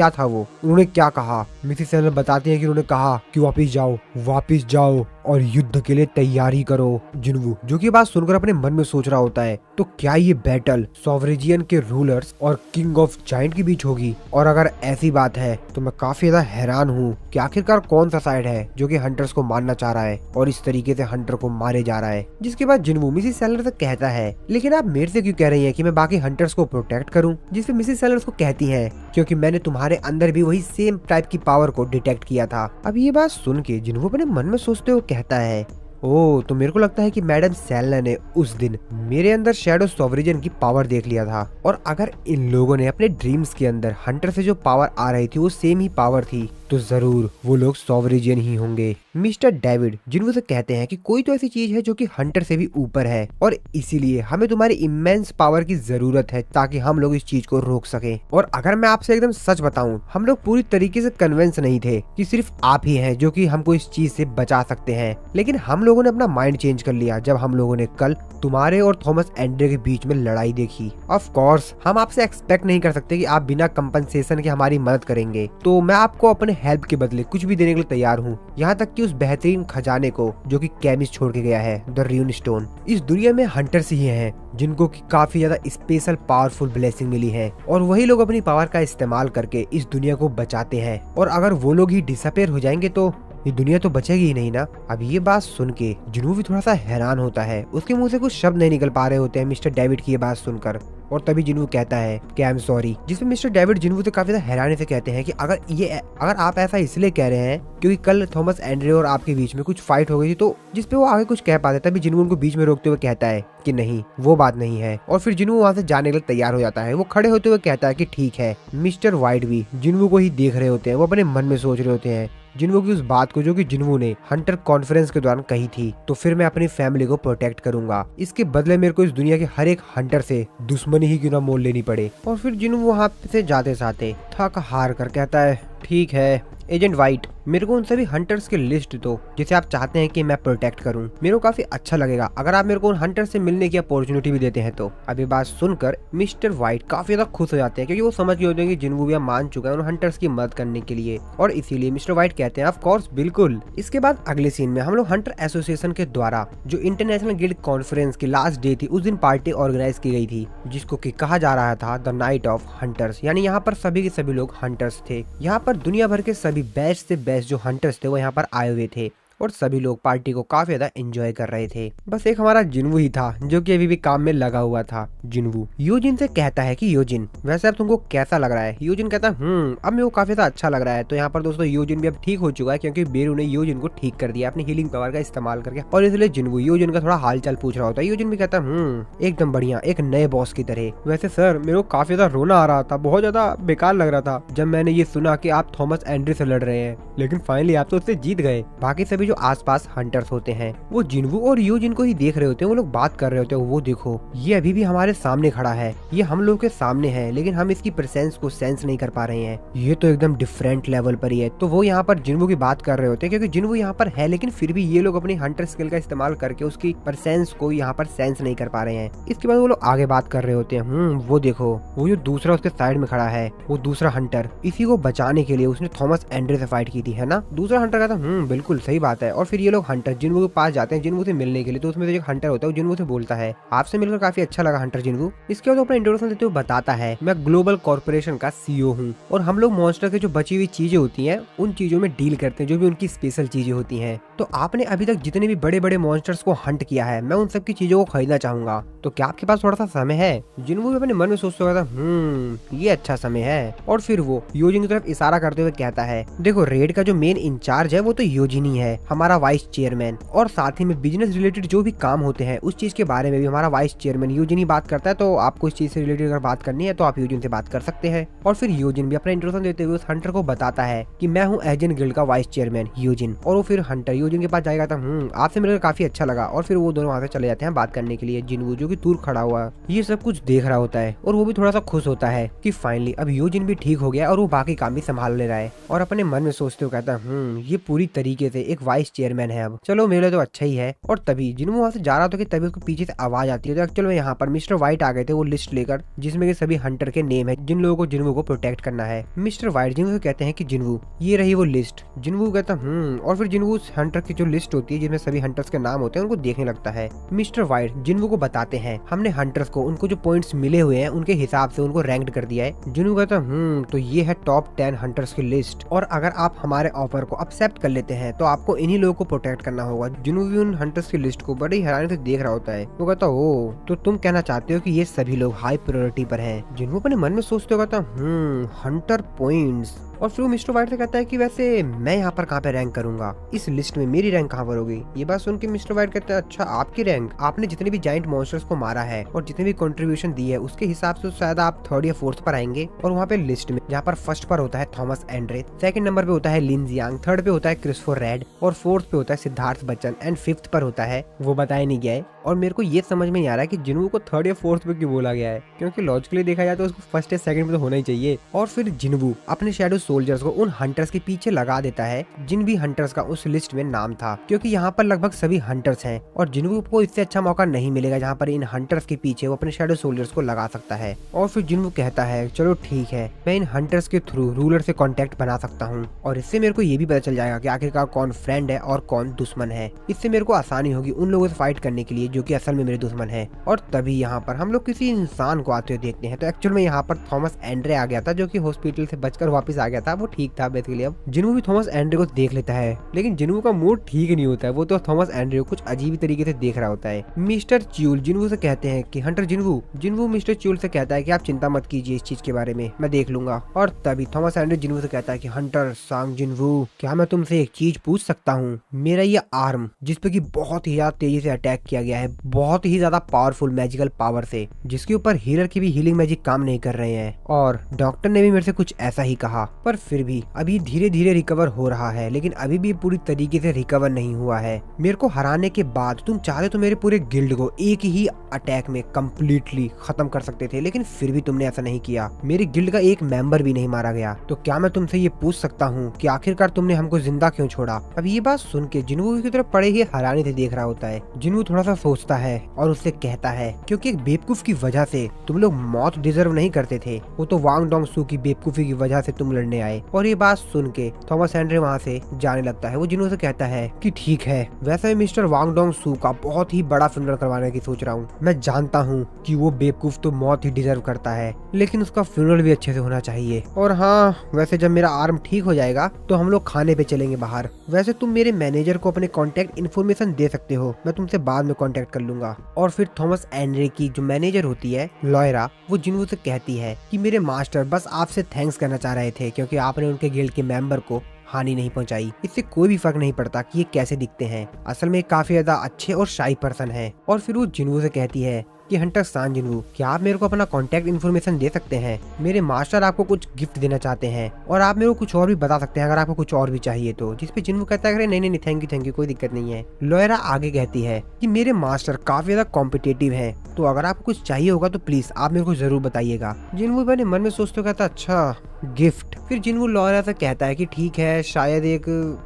था वो, उन्होंने क्या कहा? मिसेस सैलर बताती है कि उन्होंने कहा कि वापिस जाओ और युद्ध के लिए तैयारी करो। जिन्वू जो की बात सुनकर अपने मन में सोच रहा होता है तो क्या ये बैटल सॉवरेजियन के रूलर्स और किंग ऑफ जायंट के बीच होगी? और अगर ऐसी बात है तो मैं काफी ज्यादा हैरान हूँ कि आखिरकार कौन सा साइड है जो कि हंटर्स को मारना चाह रहा है और इस तरीके से हंटर को मारे जा रहा है। जिसके बाद जिन्वू मिसेस सैलर से कहता है लेकिन आप मेरे से क्यों कह रही हैं कि मैं बाकी हंटर्स को प्रोटेक्ट करूं? जिसपे मिसेस सैलर को कहती हैं क्योंकि मैंने तुम्हारे अंदर भी वही सेम टाइप की पावर को डिटेक्ट किया था। अब ये बात सुन के जिन्वू अपने मन में सोचते हुए कहता है ओ तो मेरे को लगता है कि मैडम सैलर ने उस दिन मेरे अंदर शैडो सॉवरेजियन की पावर देख लिया था। और अगर इन लोगों ने अपने ड्रीम्स के अंदर हंटर से जो पावर आ रही थी वो सेम ही पावर थी तो जरूर वो लोग सॉवरेजियन ही होंगे। मिस्टर डेविड जिन्वू से कहते हैं कि कोई तो ऐसी चीज है जो कि हंटर से भी ऊपर है और इसीलिए हमें तुम्हारी इमेंस पावर की जरूरत है ताकि हम लोग इस चीज को रोक सके। और अगर मैं आपसे एकदम सच बताऊं, हम लोग पूरी तरीके से कन्विंस नहीं थे कि सिर्फ आप ही हैं जो कि हमको इस चीज से बचा सकते हैं, लेकिन हम लोगों ने अपना माइंड चेंज कर लिया जब हम लोगों ने कल तुम्हारे और थॉमस एंड्रे के बीच में लड़ाई देखी। ऑफ कोर्स हम आपसे एक्सपेक्ट नहीं कर सकते कि आप बिना कंपनसेशन के हमारी मदद करेंगे, तो मैं आपको अपने हेल्प के बदले कुछ भी देने के लिए तैयार हूँ, यहाँ तक कि उस बेहतरीन खजाने को जो कि केमिस्ट छोड़ के गया है, द रून स्टोन। इस दुनिया में हंटर्स ही हैं जिनको की काफी ज्यादा स्पेशल पावरफुल ब्लेसिंग मिली है और वही लोग अपनी पावर का इस्तेमाल करके इस दुनिया को बचाते हैं। और अगर वो लोग ही डिसअपेयर हो जाएंगे तो ये दुनिया तो बचेगी ही नहीं ना। अब ये बात सुन के जिन्वू भी थोड़ा सा हैरान होता है, उसके मुंह से कुछ शब्द नहीं निकल पा रहे होते हैं मिस्टर डेविड की ये बात सुनकर। और तभी जिन्वू कहता है कि आई एम सॉरी। जिसमें मिस्टर डेविड जिन्वू से काफी ज्यादा हैरानी से कहते हैं कि अगर आप ऐसा इसलिए कह रहे हैं क्योंकि कल थॉमस एंड्रे और आपके बीच में कुछ फाइट हो गई थी, तो जिसपे वो आगे कुछ कह पाते, तभी जिन्वू उनको बीच में रोकते हुए कहता है कि नहीं वो बात नहीं है। और फिर जिन्वू वहाँ से जाने के लिए तैयार हो जाता है। वो खड़े होते हुए कहता है कि ठीक है। मिस्टर वाइट भी जिन्वू को ही देख रहे होते हैं, वो अपने मन में सोच रहे होते हैं जिन्वू की उस बात को जो कि जिन्वू ने हंटर कॉन्फ्रेंस के दौरान कही थी, तो फिर मैं अपनी फैमिली को प्रोटेक्ट करूंगा, इसके बदले मेरे को इस दुनिया के हर एक हंटर से दुश्मनी ही क्यों ना मोल लेनी पड़े। और फिर जिन्वू वहाँ से जाते जाते थक हार कर कहता है ठीक है एजेंट वाइट, मेरे को उन सभी हंटर्स की लिस्ट दो जिसे आप चाहते हैं कि मैं प्रोटेक्ट करूं। मेरे को काफी अच्छा लगेगा अगर आप मेरे को उन हंटर से मिलने की अपॉर्चुनिटी भी देते हैं तो। अब ये बात सुनकर मिस्टर वाइट काफी ज्यादा खुश हो जाते हैं क्योंकि वो समझ गए होते हैं कि जिन्वू भी मान चुका है उन हंटर्स की मदद करने के लिए, और इसीलिए मिस्टर वाइट कहते हैं ऑफ कोर्स बिल्कुल। इसके बाद अगले सीन में हम लोग हंटर एसोसिएशन के द्वारा जो इंटरनेशनल गिल्ड कॉन्फ्रेंस की लास्ट डे थी उस दिन पार्टी ऑर्गेनाइज की गई थी जिसको की कहा जा रहा था द नाइट ऑफ हंटर्स, यानी यहाँ पर सभी के सभी लोग हंटर्स थे। यहाँ पर दुनिया भर के सभी बेस्ट से बेस्ट जो हंटर्स थे वो यहाँ पर आए हुए थे और सभी लोग पार्टी को काफी ज्यादा एंजॉय कर रहे थे। बस एक हमारा जिन्वू ही था जो कि अभी भी काम में लगा हुआ था। जिन्वू योजिन से कहता है कि योजिन वैसे अब तुमको कैसा लग रहा है? योजिन कहता है अब मेरे को काफी ज्यादा अच्छा लग रहा है। तो यहाँ पर दोस्तों योजिन भी अब ठीक हो चुका है क्योंकि बेरू ने योजिन को ठीक कर दिया अपनी हीलिंग पावर का इस्तेमाल करके, और इसलिए जिन्वू योजिन का थोड़ा हाल चाल पूछ रहा होता है। योजिन भी कहता है एकदम बढ़िया, एक नए बॉस की तरह। वैसे सर मेरे को काफी ज्यादा रोना आ रहा था, बहुत ज्यादा बेकार लग रहा था जब मैंने ये सुना कि आप थॉमस एंड्रे से लड़ रहे हैं, लेकिन फाइनली आप तो उससे जीत गए। बाकी सभी जो आसपास हंटर्स होते हैं वो जिनवू और यूजिन को ही देख रहे होते हैं। वो लोग बात कर रहे होते हैं, वो देखो ये अभी भी हमारे सामने खड़ा है, ये हम लोग के सामने है, लेकिन हम इसकी प्रेजेंस को सेंस नहीं कर पा रहे हैं, ये तो एकदम डिफरेंट लेवल पर ही है। तो वो यहाँ पर जिनवू की बात कर रहे होते हैं क्योंकि जिनवू यहाँ पर है, लेकिन फिर भी ये लोग अपनी हंटर स्किल का इस्तेमाल करके उसकी प्रेजेंस को यहाँ पर सेंस नहीं कर पा रहे हैं। इसके बाद वो लोग आगे बात कर रहे होते हैं। वो देखो वो जो दूसरा उसके साइड में खड़ा है वो दूसरा हंटर, इसी को बचाने के लिए उसने थॉमस एंड्रे से फाइट की थी, है ना। दूसरा हंटर कहता बिल्कुल सही बात है। और फिर ये लोग हंटर जिनवू के पास जाते हैं जिनवू से मिलने के लिए। तो उसमें जो हंटर होता है वो जिनवू से बोलता है आपसे मिलकर काफी अच्छा लगा हंटर जिनवू। इसके बाद अपना इंट्रोडक्शन देते हुए बताता है मैं ग्लोबल कॉर्पोरेशन का सीईओ हूँ और हम लोग मॉन्स्टर के जो बची हुई चीजें होती हैं उन चीजों में डील करते हैं, जो भी उनकी स्पेशल चीजें होती हैं। तो आपने अभी तक जितने भी बड़े बड़े मॉन्स्टर्स को हंट किया है मैं उन सब की चीजों को खरीदना चाहूंगा, तो क्या आपके पास थोड़ा सा समय है। जिनवू भी अपने मन में सोचते हुए ये अच्छा समय है। और फिर वो यूजिन की तरफ इशारा करते हुए कहता है देखो रेड का जो मेन इंचार्ज है वो तो यूजिन ही है, हमारा वाइस चेयरमैन, और साथ ही में बिजनेस रिलेटेड जो भी काम होते हैं उस चीज के बारे में भी हमारा वाइस चेयरमैन यूजिन ही बात करता है। तो आपको इस चीज से रिलेटेड अगर बात करनी है तो आप यूजिन से बात कर सकते हैं। और फिर यूजिन भी अपना इंट्रोडक्शन देते हुए उस हंटर को बताता है कि मैं हूँ एजेंट गिल्ड का वाइस चेयरमैन यूजिन। और वो फिर हंटर यूजिन के पास जाएगा था आपसे मिलकर काफी अच्छा लगा। और फिर वो दोनों वहां से चले जाते हैं बात करने के लिए। जिनवू जो कि दूर खड़ा हुआ ये सब कुछ देख रहा होता है और वो भी थोड़ा सा खुश होता है कि फाइनली अब यूजिन भी ठीक हो गया और वो बाकी काम भी संभाल ले रहा है। और अपने मन में सोचते हुए कहता है ये पूरी तरीके से एक वाइस चेयरमैन है, अब चलो मेरे लिए तो अच्छा ही है। और तभी जिनवू वहां से जा रहा था कि तभी उसको पीछे से आवाज आती है। तो एक्चुअल में यहाँ पर मिस्टर व्हाइट आ गए थे वो लिस्ट लेकर जिसमें सभी हंटर के नेम है जिन लोगों को जिनवू को प्रोटेक्ट करना है। मिस्टर व्हाइट जिनवू से कहते हैं कि जिनवू ये रही वो लिस्ट। जिनवू कहता और फिर जिनवू हंटर की जो लिस्ट होती है जिसमें सभी हंटर्स के नाम होते हैं उनको देखने लगता है। मिस्टर व्हाइट जिनवू को बताते हैं हमने हंटर्स को उनको जो पॉइंट्स मिले हुए हैं उनके हिसाब से उनको रैंक्ड कर दिया है। जिनवू कहता तो ये है टॉप 10 हंटर्स की लिस्ट और अगर आप हमारे ऑफर को एक्सेप्ट कर लेते हैं तो आपको इन्हीं लोगों को प्रोटेक्ट करना होगा। जिनवू भी उन हंटर्स की लिस्ट को बड़ी हैरानी से देख रहा होता है। वो कहता ओ तो तुम कहना चाहते हो कि ये सभी लोग हाई प्रायोरिटी पर हैं। जिनवू अपने मन में सोचते हो कहता हंटर पॉइंट्स। और फिर वो मिस्टर व्हाइट से कहता है कि वैसे मैं यहाँ पर कहाँ पे रैंक करूंगा, इस लिस्ट में मेरी रैंक कहाँ पर होगी। ये बात सुन के मिस्टर व्हाइट कहता है अच्छा आपकी रैंक, आपने जितने भी जाइंट मॉन्स्टर्स को मारा है और जितने भी कंट्रीब्यूशन दी है उसके हिसाब से शायद आप 3rd या 4th पर आएंगे। और वहाँ पे लिस्ट में जहाँ पर फर्स्ट पर होता है थॉमस एंड्रे, 2nd नंबर पे होता है लिन जियांग, 3rd पे होता है क्रिस्टोफर रेड और 4th पे होता है सिद्धार्थ बच्चन एंड 5th पर होता है वो बताया नहीं गया है। और मेरे को ये समझ में नहीं आ रहा है कि जिनवू को 3rd या 4th पे क्यों बोला गया है, क्योंकि लॉजिकली देखा जाए तो उसको 1st या 2nd पे तो होना ही चाहिए। और फिर जिनवू अपने शैडो सोल्जर्स को उन हंटर्स के पीछे लगा देता है जिन भी हंटर्स का उस लिस्ट में नाम था, क्योंकि यहाँ पर लगभग सभी हंटर्स हैं और जिनवू को इससे अच्छा मौका नहीं मिलेगा जहाँ पर इन हंटर्स के पीछे वो अपने शैडो सोल्जर्स को लगा सकता है। और फिर जिनवू कहता है चलो ठीक है मैं इन हंटर्स के थ्रू रूलर से कॉन्टेक्ट बना सकता हूँ और इससे मेरे को ये भी पता चल जाएगा कि आखिरकार कौन फ्रेंड है और कौन दुश्मन है। इससे मेरे को आसानी होगी उन लोगों से फाइट करने के लिए जो कि असल में मेरे दुश्मन है। और तभी यहाँ पर हम लोग किसी इंसान को आते हुए देखते हैं। तो एक्चुअल में यहाँ पर थॉमस एंड्रे आ गया था जो कि हॉस्पिटल से बचकर वापस आ गया था, वो ठीक था बेसिकली। अब जिनवू भी थॉमस एंड्रे को देख लेता है लेकिन जिनवू का मूड ठीक नहीं होता है, वो तो थॉमस एंड्रे को कुछ अजीब तरीके से देख रहा होता है। मिस्टर च्यूल जिनवू से कहते हैं कि हंटर जिनवू मिस्टर च्यूल से कहता है कि आप चिंता मत कीजिए इस चीज के बारे में, मैं देख लूंगा। और तभी थॉमस एंड्रे जिनवू से कहता है कि हंटर सांग जिनवू क्या मैं तुमसे एक चीज पूछ सकता हूँ, मेरा ये आर्म जिसपे की बहुत ही ज्यादा तेजी से अटैक किया गया है, बहुत ही ज्यादा पावरफुल मैजिकल पावर से, जिसके ऊपर हीलर की भी हीलिंग मैजिक काम नहीं कर रहे हैं और डॉक्टर ने भी मेरे से कुछ ऐसा ही कहा, पर फिर भी अभी धीरे धीरे रिकवर हो रहा है लेकिन अभी भी पूरी तरीके से रिकवर नहीं हुआ है। मेरे को हराने के बाद तुम चाहते तो मेरे पूरे गिल्ड को एक ही अटैक में कंप्लीटली खत्म कर सकते थे, लेकिन फिर भी तुमने ऐसा नहीं किया, मेरे गिल्ड का एक मेंबर भी नहीं मारा गया। तो क्या मैं तुमसे ये पूछ सकता हूँ कि आखिरकार तुमने हमको जिंदा क्यों छोड़ा। अब ये बात सुन के जिनवू की तरफ पड़े ही हैरानी से देख रहा होता है। जिनवू थोड़ा सा सोचता है और उससे कहता है क्योंकि एक बेवकूफ की वजह से तुम लोग मौत डिजर्व नहीं करते थे, वो तो वांग डोंग सू की बेवकूफी की वजह से तुम लड़ने आए। और ये बात सुन के थॉमस एंड्रे वहाँ से जाने लगता है। वो जिनवू से कहता है कि ठीक है वैसे मैं मिस्टर वांग डोंग सू का बहुत ही बड़ा फ्यूनरल करवाने की सोच रहा हूँ, मैं जानता हूँ कि वो बेवकूफ तो मौत ही डिजर्व करता है लेकिन उसका फ्यूनरल भी अच्छे से होना चाहिए। और हाँ वैसे जब मेरा आर्म ठीक हो जाएगा तो हम लोग खाने पे चलेंगे बाहर। वैसे तुम मेरे मैनेजर को अपने कॉन्टेक्ट इन्फॉर्मेशन दे सकते हो, मैं तुमसे बाद में कॉन्टेक्ट कर लूंगा। और फिर थॉमस एंड्रे की जो मैनेजर होती है लॉयरा, वो जिनवू से कहती है कि मेरे मास्टर बस आपसे थैंक्स करना चाह रहे थे क्योंकि आपने उनके गिल्ड के मेंबर को हानि नहीं पहुंचाई। इससे कोई भी फर्क नहीं पड़ता कि ये कैसे दिखते हैं, असल में काफी ज्यादा अच्छे और शाई पर्सन है। और फिर वो जिनवू से कहती है कि हंटर सान जिनवू, क्या आप मेरे को अपना कॉन्टेक्ट इन्फॉर्मेशन दे सकते हैं? मेरे मास्टर आपको कुछ गिफ्ट देना चाहते हैं और आप मेरे को कुछ और भी बता सकते हैं अगर आपको कुछ और भी चाहिए तो। जिसपे जिनवू कहता है नहीं नहीं थैंक यू कोई दिक्कत नहीं है। लॉयरा आगे कहती है कि मेरे मास्टर काफी ज्यादा कॉम्पिटेटिव है, तो अगर आपको कुछ चाहिए होगा तो प्लीज आप मेरे को जरूर बताइएगा। जिनवू अपने मन में सोचते कहता अच्छा गिफ्ट। फिर जिनवू लॉयरा से कहता है कि ठीक है शायद एक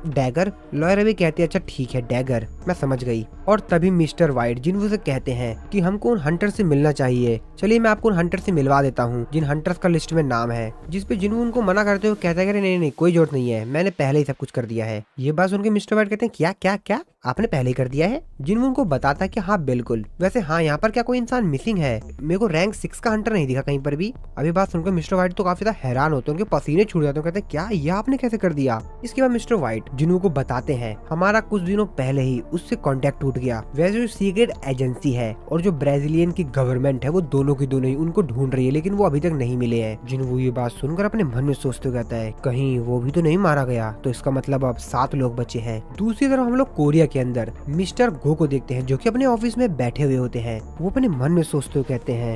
डैगर। लॉयरा भी कहती है अच्छा ठीक है डैगर, मैं समझ गई। और तभी मिस्टर वाइट जिनवू से कहते हैं कि हमको उन हंटर से मिलना चाहिए, चलिए मैं आपको उन हंटर से मिलवा देता हूँ जिन हंटर्स का लिस्ट में नाम है। जिसपे जिनवू उनको मना करते हुए कहता है नहीं नहीं कोई जरूरत नहीं है, मैंने पहले ही सब कुछ कर दिया है। ये बात सुनकर मिस्टर वाइट कहते हैं क्या क्या क्या आपने पहले ही कर दिया है? जिनवू उनको बताता है कि हाँ बिल्कुल, वैसे हाँ यहाँ पर क्या कोई इंसान मिसिंग है? मेरे को रैंक 6 का हंटर नहीं दिखा कहीं पर भी। अभी बात सुनकर मिस्टर वाइट तो काफी ज्यादा हैरान होते हैं, उनके पसीने छूट जाते हैं, कहते हैं क्या ये आपने कैसे कर दिया? इसके बाद मिस्टर वाइट जिनवू को बताते हैं हमारा कुछ दिनों पहले ही उससे कॉन्टेक्ट टूट गया। वैसे जो सीक्रेट एजेंसी है और जो ब्राजीलियन की गवर्नमेंट है वो दोनों की दोनों ही उनको ढूंढ रही है, लेकिन वो अभी तक नहीं मिले हैं। जिनवू ये बात सुनकर अपने मन में सोचते कहता है कहीं वो भी तो नहीं मारा गया, तो इसका मतलब अब 7 लोग बचे हैं। दूसरी तरफ हम लोग कोरिया के अंदर मिस्टर गो को देखते हैं जो कि अपने ऑफिस में बैठे हुए होते हैं। वो अपने मन में सोचते हुए कहते हैं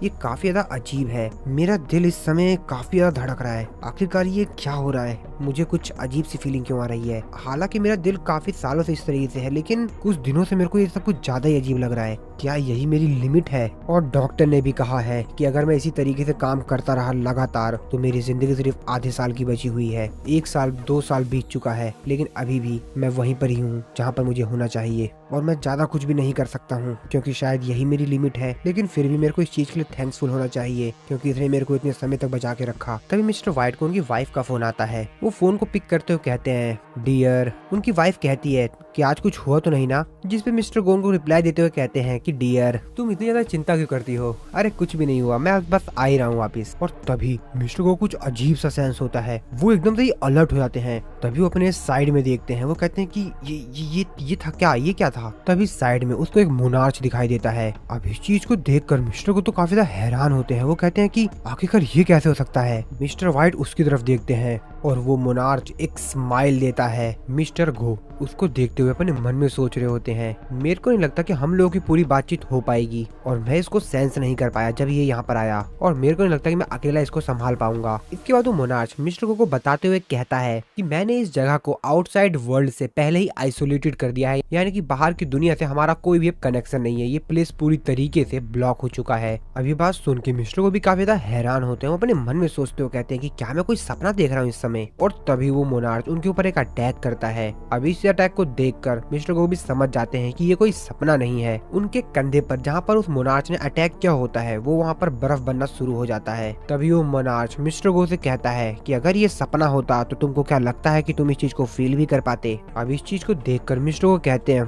ये काफी ज्यादा अजीब है, मेरा दिल इस समय काफी ज्यादा धड़क रहा है, आखिरकार ये क्या हो रहा है? मुझे कुछ अजीब सी फीलिंग क्यों आ रही है? हालांकि मेरा दिल काफी सालों से इस तरीके से है, लेकिन कुछ दिनों से मेरे को ये सब कुछ ज्यादा ही अजीब लग रहा है। क्या यही मेरी लिमिट है? और डॉक्टर ने भी कहा है कि अगर मैं इसी तरीके से काम करता रहा लगातार तो मेरी जिंदगी सिर्फ आधे साल की बची हुई है। 1 साल 2 साल बीत चुका है, लेकिन अभी भी मैं वहीं पर ही हूँ जहाँ पर मुझे होना चाहिए और मैं ज्यादा कुछ भी नहीं कर सकता हूँ क्योंकि शायद यही मेरी लिमिट है। लेकिन फिर भी मेरे को इस चीज के लिए थैंक्सफुल होना चाहिए क्योंकि इसने मेरे को इतने समय तक बचा के रखा। तभी मिस्टर वाइट को उनकी वाइफ का फोन आता है। वो फोन को पिक करते हुए कहते हैं डियर। उनकी वाइफ कहती है कि आज कुछ हुआ तो नहीं ना? जिसपे मिस्टर गोन को रिप्लाई देते हुए कहते हैं कि डियर तुम इतनी ज्यादा चिंता क्यों करती हो? अरे कुछ भी नहीं हुआ, मैं बस आ ही रहा हूँ वापिस। और तभी मिस्टर को कुछ अजीब सा सेंस होता है, वो एकदम से ही अलर्ट हो जाते हैं। तभी वो अपने साइड में देखते हैं, वो कहते हैं कि ये था क्या? ये क्या था? तभी साइड में उसको एक मोनार्च दिखाई देता है। अब इस चीज को देखकर मिस्टर को तो काफी ज्यादा हैरान होते हैं। वो कहते हैं कि आखिरकार ये कैसे हो सकता है? मिस्टर वाइट उसकी तरफ देखते हैं और वो मोनार्च एक स्माइल देता है। मिस्टर गो उसको देखते हुए अपने मन में सोच रहे होते हैं मेरे को नहीं लगता कि हम लोगों की पूरी बातचीत हो पाएगी और मैं इसको सेंस नहीं कर पाया जब ये यहाँ पर आया और मेरे को नहीं लगता कि मैं अकेला इसको संभाल पाऊंगा। इसके बाद वो मोनार्च मिस्टर गो को बताते हुए कहता है कि मैंने इस जगह को आउटसाइड वर्ल्ड से पहले ही आइसोलेटेड कर दिया है, यानी कि बाहर की दुनिया से हमारा कोई भी कनेक्शन नहीं है। ये प्लेस पूरी तरीके से ब्लॉक हो चुका है। अभी बात सुन के मिस्टर को भी काफी ज्यादा हैरान होते हैं। वो अपने मन में सोचते हुए कहते हैं कि क्या मैं कोई सपना देख रहा हूँ इस समय? और तभी वो मोनार्च उनके ऊपर एक अटैक करता है। अभी इस अटैक को देखकर मिस्टर गो भी समझ जाते हैं कि ये कोई सपना नहीं है। उनके कंधे पर जहाँ पर उस मोनार्च ने अटैक किया होता है वो वहाँ पर बर्फ बनना शुरू हो जाता है। तभी वो मोनार्च मिस्टर गो से कहता है कि अगर ये सपना होता तो तुमको क्या लगता है कि तुम इस चीज को फील भी कर पाते? अब इस चीज को देखकर मिस्टर गो कहते हैं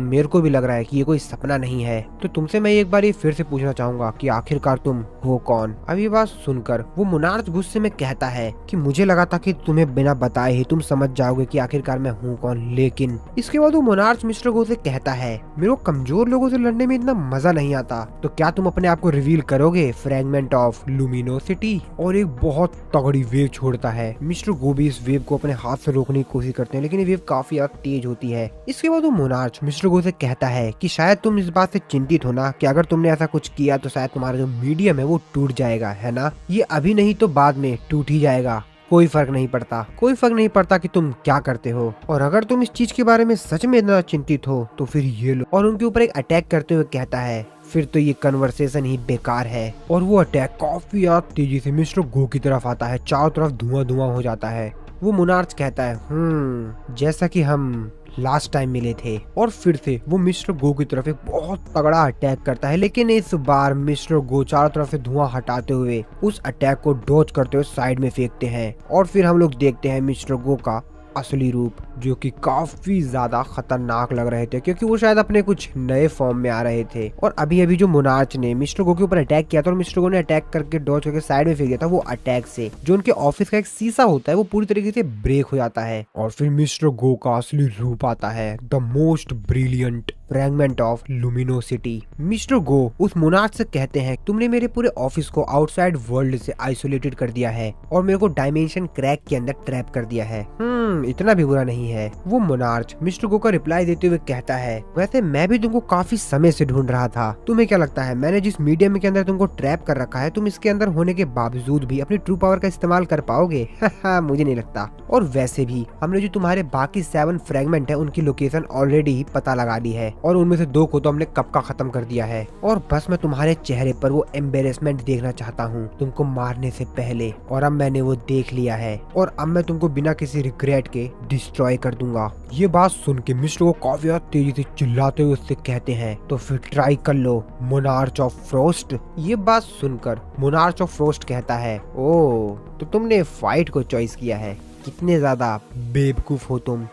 मेरे को भी लग रहा है कि ये कोई सपना नहीं है। तो तुमसे मैं एक बार ये फिर से पूछना चाहूंगा कि आखिरकार तुम हो कौन? अब ये बात सुनकर वो मोनार्च गुस्से में कहता है कि मुझे लगा था कि तुम्हें बिना बताए ही तुम समझ जाओगे कि आखिरकार मैं हूँ कौन। लेकिन इसके बाद वो मोनार्च मिस्टर गो से कहता है मेरे को कमजोर लोगों से लड़ने में इतना मजा नहीं आता, तो क्या तुम अपने आप को रिवील करोगे? Fragment of luminosity. और एक बहुत तगड़ी वेव छोड़ता है। मिस्टर गो भी इस वेव को अपने हाथ से रोकने की कोशिश करते हैं, लेकिन ये वेव काफी ज्यादा तेज होती है। इसके बाद वो मोनार्च मिस्टर गो से कहता है कि शायद तुम इस बात से चिंतित हो ना कि अगर तुमने ऐसा कुछ किया तो शायद तुम्हारा जो मीडियम है वो टूट जाएगा, है ना? ये अभी नहीं तो बाद में टूट ही जाएगा, कोई फर्क नहीं पड़ता। कोई फर्क नहीं पड़ता कि तुम क्या करते हो, और अगर तुम इस चीज के बारे में सच में इतना चिंतित हो तो फिर ये लो। और उनके ऊपर एक अटैक करते हुए कहता है फिर तो ये कन्वर्सेशन ही बेकार है। और वो अटैक काफी तेजी से मिस्टर गो की तरफ आता है। चारों तरफ धुआं धुआं हो जाता है। वो मोनार्च कहता है जैसा कि हम लास्ट टाइम मिले थे। और फिर से वो मिस्टर गो की तरफ एक बहुत तगड़ा अटैक करता है, लेकिन इस बार मिस्टर गो चारों तरफ से धुआं हटाते हुए उस अटैक को डॉज करते हुए साइड में फेंकते हैं। और फिर हम लोग देखते हैं मिस्टर गो का असली रूप, जो कि काफी ज्यादा खतरनाक लग रहे थे क्योंकि वो शायद अपने कुछ नए फॉर्म में आ रहे थे। और अभी अभी जो मोनार्च ने मिस्टर गो के ऊपर अटैक किया था और मिस्टर गो ने अटैक करके डॉज करके साइड में फेंक दिया था, वो अटैक से जो उनके ऑफिस का एक शीशा होता है वो पूरी तरीके से ब्रेक हो जाता है। और फिर मिस्टर गो का असली रूप आता है, the most brilliant fragment of luminosity. Mister Go उस मोनार्च से कहते हैं, तुमने मेरे पूरे ऑफिस को आउटसाइड वर्ल्ड से आइसोलेटेड कर दिया है और मेरे को डायमेंशन क्रैक के अंदर ट्रैप कर दिया है। इतना भी बुरा नहीं है। वो मोनार्च मिस्टर गो का रिप्लाई देते हुए कहता है, वैसे मैं भी तुमको काफी समय से ढूंढ रहा था। तुम्हें क्या लगता है मैंने जिस मीडियम के अंदर तुमको ट्रैप कर रखा है, तुम इसके अंदर होने के बावजूद भी अपनी ट्रू पावर का इस्तेमाल कर पाओगे? मुझे नहीं लगता। और वैसे भी हमने जो तुम्हारे बाकी 7 फ्रेगमेंट है उनकी लोकेशन ऑलरेडी ही पता लगा ली है और उनमें से 2 को तो हमने कब का खत्म कर दिया है। और बस मैं तुम्हारे चेहरे पर वो एम्बेरसमेंट देखना चाहता हूँ तुमको मारने से पहले, और अब मैंने वो देख लिया है और अब मैं तुमको बिना किसी रिग्रेट के डिस्ट्रॉय कर दूंगा। ये बात सुन के मिस्टर को काफी तेजी से चिल्लाते हुए उससे कहते हैं, तो फिर ट्राई कर लो मोनार्च ऑफ फ्रोस्ट। ये बात सुनकर मोनार्च ऑफ फ्रोस्ट कहता है, ओ तो तुमने फाइट को चॉइस किया है, कितने ज्यादा बेवकूफ हो तुम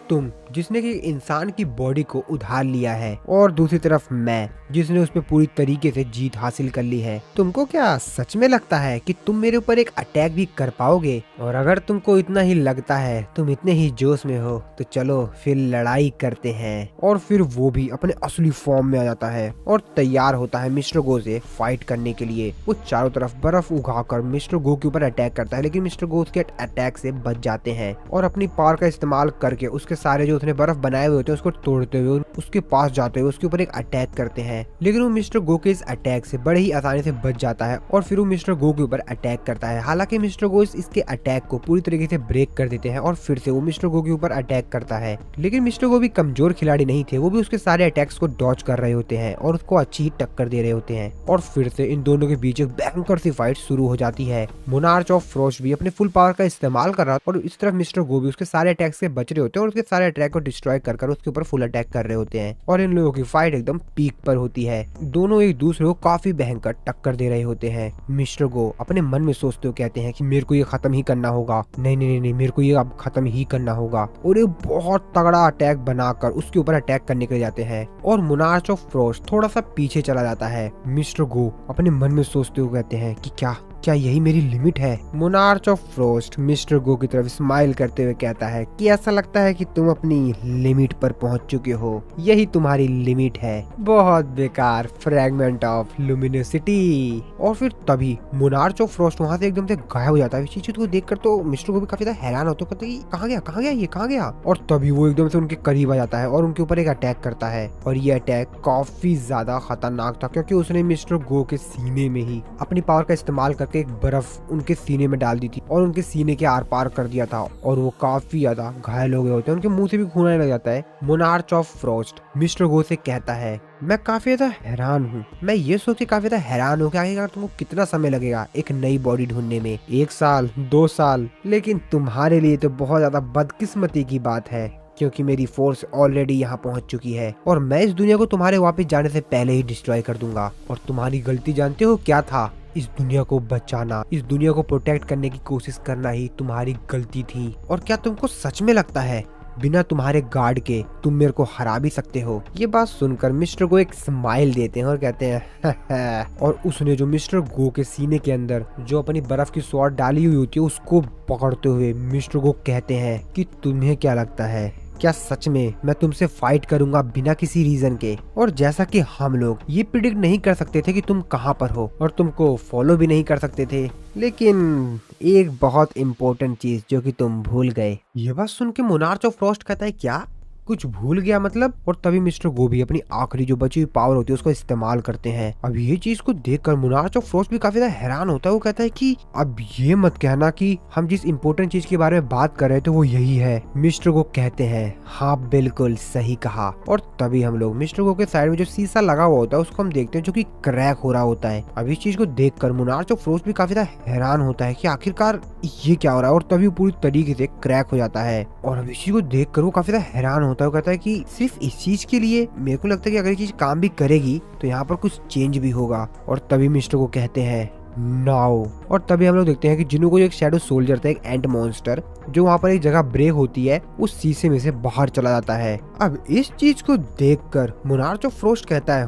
जिसने कि इंसान की बॉडी को उधार लिया है, और दूसरी तरफ मैं जिसने उस पे पूरी तरीके से जीत हासिल कर ली है। तुमको क्या सच में लगता है कि तुम मेरे ऊपर एक अटैक भी कर पाओगे? और अगर तुमको इतना ही लगता है, तुम इतने ही जोश में हो, तो चलो फिर लड़ाई करते हैं। और फिर वो भी अपने असली फॉर्म में आ जाता है और तैयार होता है मिस्टर गो से फाइट करने के लिए। वो चारों तरफ बर्फ उगाकर मिस्टर गो के ऊपर अटैक करता है, लेकिन मिस्टर गो उसके अटैक से बच जाते हैं और अपनी पावर का इस्तेमाल करके उसके सारे जो उसने बर्फ बनाए हुए होते हैं उसको तोड़ते हुए उसके पास जाते हुए उसके ऊपर एक अटैक करते हैं। लेकिन वो मिस्टर गो के इस अटैक से बड़े ही आसानी से बच जाता है और फिर वो मिस्टर गो के ऊपर अटैक करता है। हालांकि मिस्टर गो इसके अटैक को पूरी तरीके से ब्रेक कर देते हैं और फिर से वो मिस्टर गो के ऊपर अटैक करता है। लेकिन मिस्टर गो भी कमजोर खिलाड़ी नहीं थे, वो भी उसके सारे अटैक्स को डॉज कर रहे होते हैं और उसको अच्छी ही टक्कर दे रहे होते हैं। और फिर से इन दोनों के बीच एक भयंकर सी फाइट शुरू हो जाती है। मोनार्च ऑफ फ्रोस्ट भी अपने फुल पावर का इस्तेमाल कर रहा और इस तरफ मिस्टर गो भी उसके सारे अटैक्स से बच रहे होते हैं और उसके सारे अटैक को डिस्ट्रॉय कर उसके ऊपर फुल अटैक कर रहे होते हैं। और इन लोगों की फाइट एकदम पीक पर होती है। दोनों एक दूसरे को काफी भयंकर टक्कर दे रहे होते हैं। मिस्टर गो अपने मन में सोचते हुए कहते हैं कि मेरे को ये खत्म ही करना होगा, नहीं, मेरे को ये अब खत्म ही करना होगा। और ये बहुत तगड़ा अटैक बनाकर उसके ऊपर अटैक करने के लिए जाते हैं और मोनार्च ऑफ फ्रोस्ट थोड़ा सा पीछे चला जाता है। मिस्टर गो अपने मन में सोचते हुए कहते हैं कि क्या यही मेरी लिमिट है? मोनार्च ऑफ फ्रोस्ट मिस्टर गो की तरफ स्माइल करते हुए कहता है कि ऐसा लगता है कि तुम अपनी लिमिट पर पहुंच चुके हो, यही तुम्हारी लिमिट है। बहुत बेकार फ्रैगमेंट ऑफ लुमिनोसिटी। और फिर तभी मोनार्च ऑफ फ्रोस्ट वहां से एकदम से गायब हो जाता है। इस चीज को देखकर तो मिस्टर गो भी काफी ज्यादा हैरान होते कहते हैं कहाँ गया ये कहाँ गया? और तभी वो एकदम से उनके करीब आ जाता है और उनके ऊपर एक अटैक करता है। और ये अटैक काफी ज्यादा खतरनाक था क्योंकि उसने मिस्टर गो के सीने में ही अपनी पावर का इस्तेमाल करके एक बर्फ उनके सीने में डाल दी थी और उनके सीने के आर पार कर दिया था और वो काफी ज्यादा घायल हो गए होते हैं। उनके मुंह से भी खून आने लग जाता है। मोनार्च ऑफ फ्रोस्ट मिस्टर गो से कहता है, मैं काफी ज्यादा हैरान हूँ। मैं ये सोच के काफी ज्यादा हैरान हूँ कि आखिरकार तुमको कितना समय लगेगा एक नई बॉडी ढूंढने में, 1 साल 2 साल? लेकिन तुम्हारे लिए तो बहुत ज्यादा बदकिस्मती की बात है क्योंकि मेरी फोर्स ऑलरेडी यहाँ पहुँच चुकी है और मैं इस दुनिया को तुम्हारे वापस जाने से पहले ही डिस्ट्रॉय कर दूंगा। और तुम्हारी गलती जानते हो क्या था? इस दुनिया को बचाना, इस दुनिया को प्रोटेक्ट करने की कोशिश करना ही तुम्हारी गलती थी। और क्या तुमको सच में लगता है बिना तुम्हारे गार्ड के तुम मेरे को हरा भी सकते हो? ये बात सुनकर मिस्टर गो एक स्माइल देते हैं और कहते हैं और उसने जो मिस्टर गो के सीने के अंदर जो अपनी बर्फ की स्वॉर्ड डाली हुई होती है उसको पकड़ते हुए मिस्टर गो कहते हैं कि तुम्हें क्या लगता है, क्या सच में मैं तुमसे फाइट करूंगा बिना किसी रीजन के? और जैसा कि हम लोग ये प्रिडिक्ट नहीं कर सकते थे कि तुम कहां पर हो और तुमको फॉलो भी नहीं कर सकते थे, लेकिन एक बहुत इम्पोर्टेंट चीज जो कि तुम भूल गए। ये बात सुन के मोनार्च ऑफ फ्रॉस्ट कहता है, क्या कुछ भूल गया मतलब? और तभी मिस्टर गो भी अपनी आखिरी जो बची हुई पावर होती है उसको इस्तेमाल करते हैं। अब ये चीज को देखकर मोनार्च ऑफ फ्रॉस्ट भी काफी ज्यादा हैरान होता है। वो कहता है कि अब ये मत कहना कि हम जिस इम्पोर्टेंट चीज के बारे में बात कर रहे थे वो यही है। मिस्टर गो कहते हैं, हाँ बिल्कुल सही कहा। और तभी हम लोग मिस्टर गो के साइड में जो शीशा लगा हुआ होता है उसको हम देखते हैं जो कि क्रैक हो रहा होता है। अब इस चीज को देखकर मोनार्च ऑफ फ्रॉस्ट भी काफी ज्यादा हैरान होता है कि आखिरकार ये क्या हो रहा है। और तभी पूरी तरीके से क्रैक हो जाता है और अब इस चीज को देखकर वो काफी ज्यादा हैरान होता है। वो कहता है कि सिर्फ इस चीज के लिए मेरे को लगता है कि अगर ये चीज काम भी करेगी तो यहाँ पर कुछ चेंज भी होगा। और तभी मिस्टर को कहते हैं नाउ। और तभी हम लोग देखते हैं कि जिन्हों को एक शैडो सोल्जर था, एक एंट मॉन्स्टर, जो वहाँ पर एक जगह ब्रेक होती है, उस शीशे में से बाहर चला जाता है। अब इस चीज को देखकर मोनार्च ऑफ फ्रोस्ट कहता है,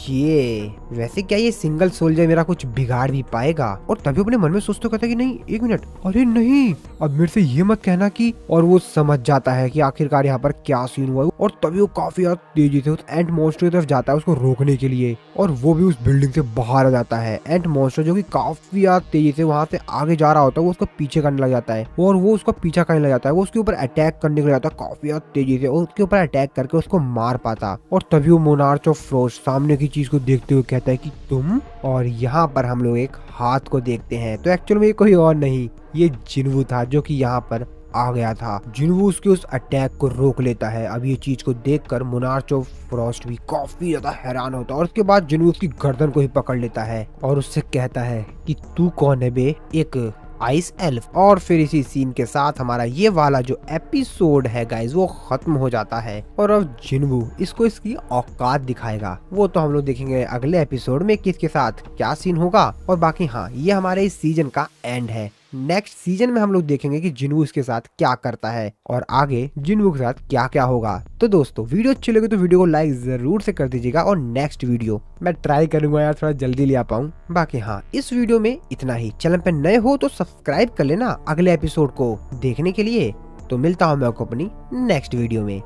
ये वैसे क्या ये सिंगल सोल्जर मेरा कुछ बिगाड़ भी पाएगा? और तभी अपने मन में सोचते कहता है कि नहीं, एक मिनट, अरे नहीं, अब मेरे से ये मत कहना कि। और वो समझ जाता है कि आखिरकार यहाँ पर क्या सीन हुआ, और तभी वो काफी ज्यादा तेजी से उस एंट मॉन्स्टर की तरफ जाता है उसको रोकने के लिए, और वो भी उस बिल्डिंग से बाहर आ जाता है। एंट मॉन्स्टर जो कि काफी ज्यादा तेजी से वहां से आगे जा रहा होता है, वो उसको पीछे करने लग जाता है, और वो उसका पीछा करने लग जाता है। वो उसके ऊपर अटैक करने लग जाता है काफी ज्यादा तेजी से, और उसके ऊपर अटैक करके उसको मार पाता। और तभी वो मोनार्च ऑफ फ्रोस्ट सामने की चीज को देखते हुए कहता है कि तुम। और यहाँ पर हम लोग एक हाथ को देखते हैं, तो एक्चुअल में ये कोई और नहीं, ये जिन्वू था जो कि यहाँ पर आ गया था। जिन्वू उसके उस अटैक को रोक लेता है। अब ये चीज को देखकर मोनार्च ऑफ फ्रॉस्ट भी काफी ज्यादा हैरान होता है, और उसके बाद जिन्वू उसकी गर्दन को ही पकड़ लेता है और उससे कहता है कि तू कौन है बे, एक आइस एल्फ। और फिर इसी सीन के साथ हमारा ये वाला जो एपिसोड है गाइज वो खत्म हो जाता है। और अब जिन्वू इसको इसकी औकात दिखाएगा, वो तो हम लोग देखेंगे अगले एपिसोड में किसके साथ क्या सीन होगा। और बाकी हाँ, ये हमारे इस सीजन का एंड है। नेक्स्ट सीजन में हम लोग देखेंगे कि जिन्वू इसके साथ क्या करता है और आगे जिन्वू के साथ क्या क्या होगा। तो दोस्तों वीडियो अच्छी लगे तो वीडियो को लाइक जरूर से कर दीजिएगा, और नेक्स्ट वीडियो मैं ट्राई करूंगा यार थोड़ा जल्दी ले आ पाऊँ। बाकी हाँ, इस वीडियो में इतना ही। चैनल पे नए हो तो सब्सक्राइब कर लेना अगले एपिसोड को देखने के लिए। तो मिलता हूँ मैं आपको अपनी नेक्स्ट वीडियो में।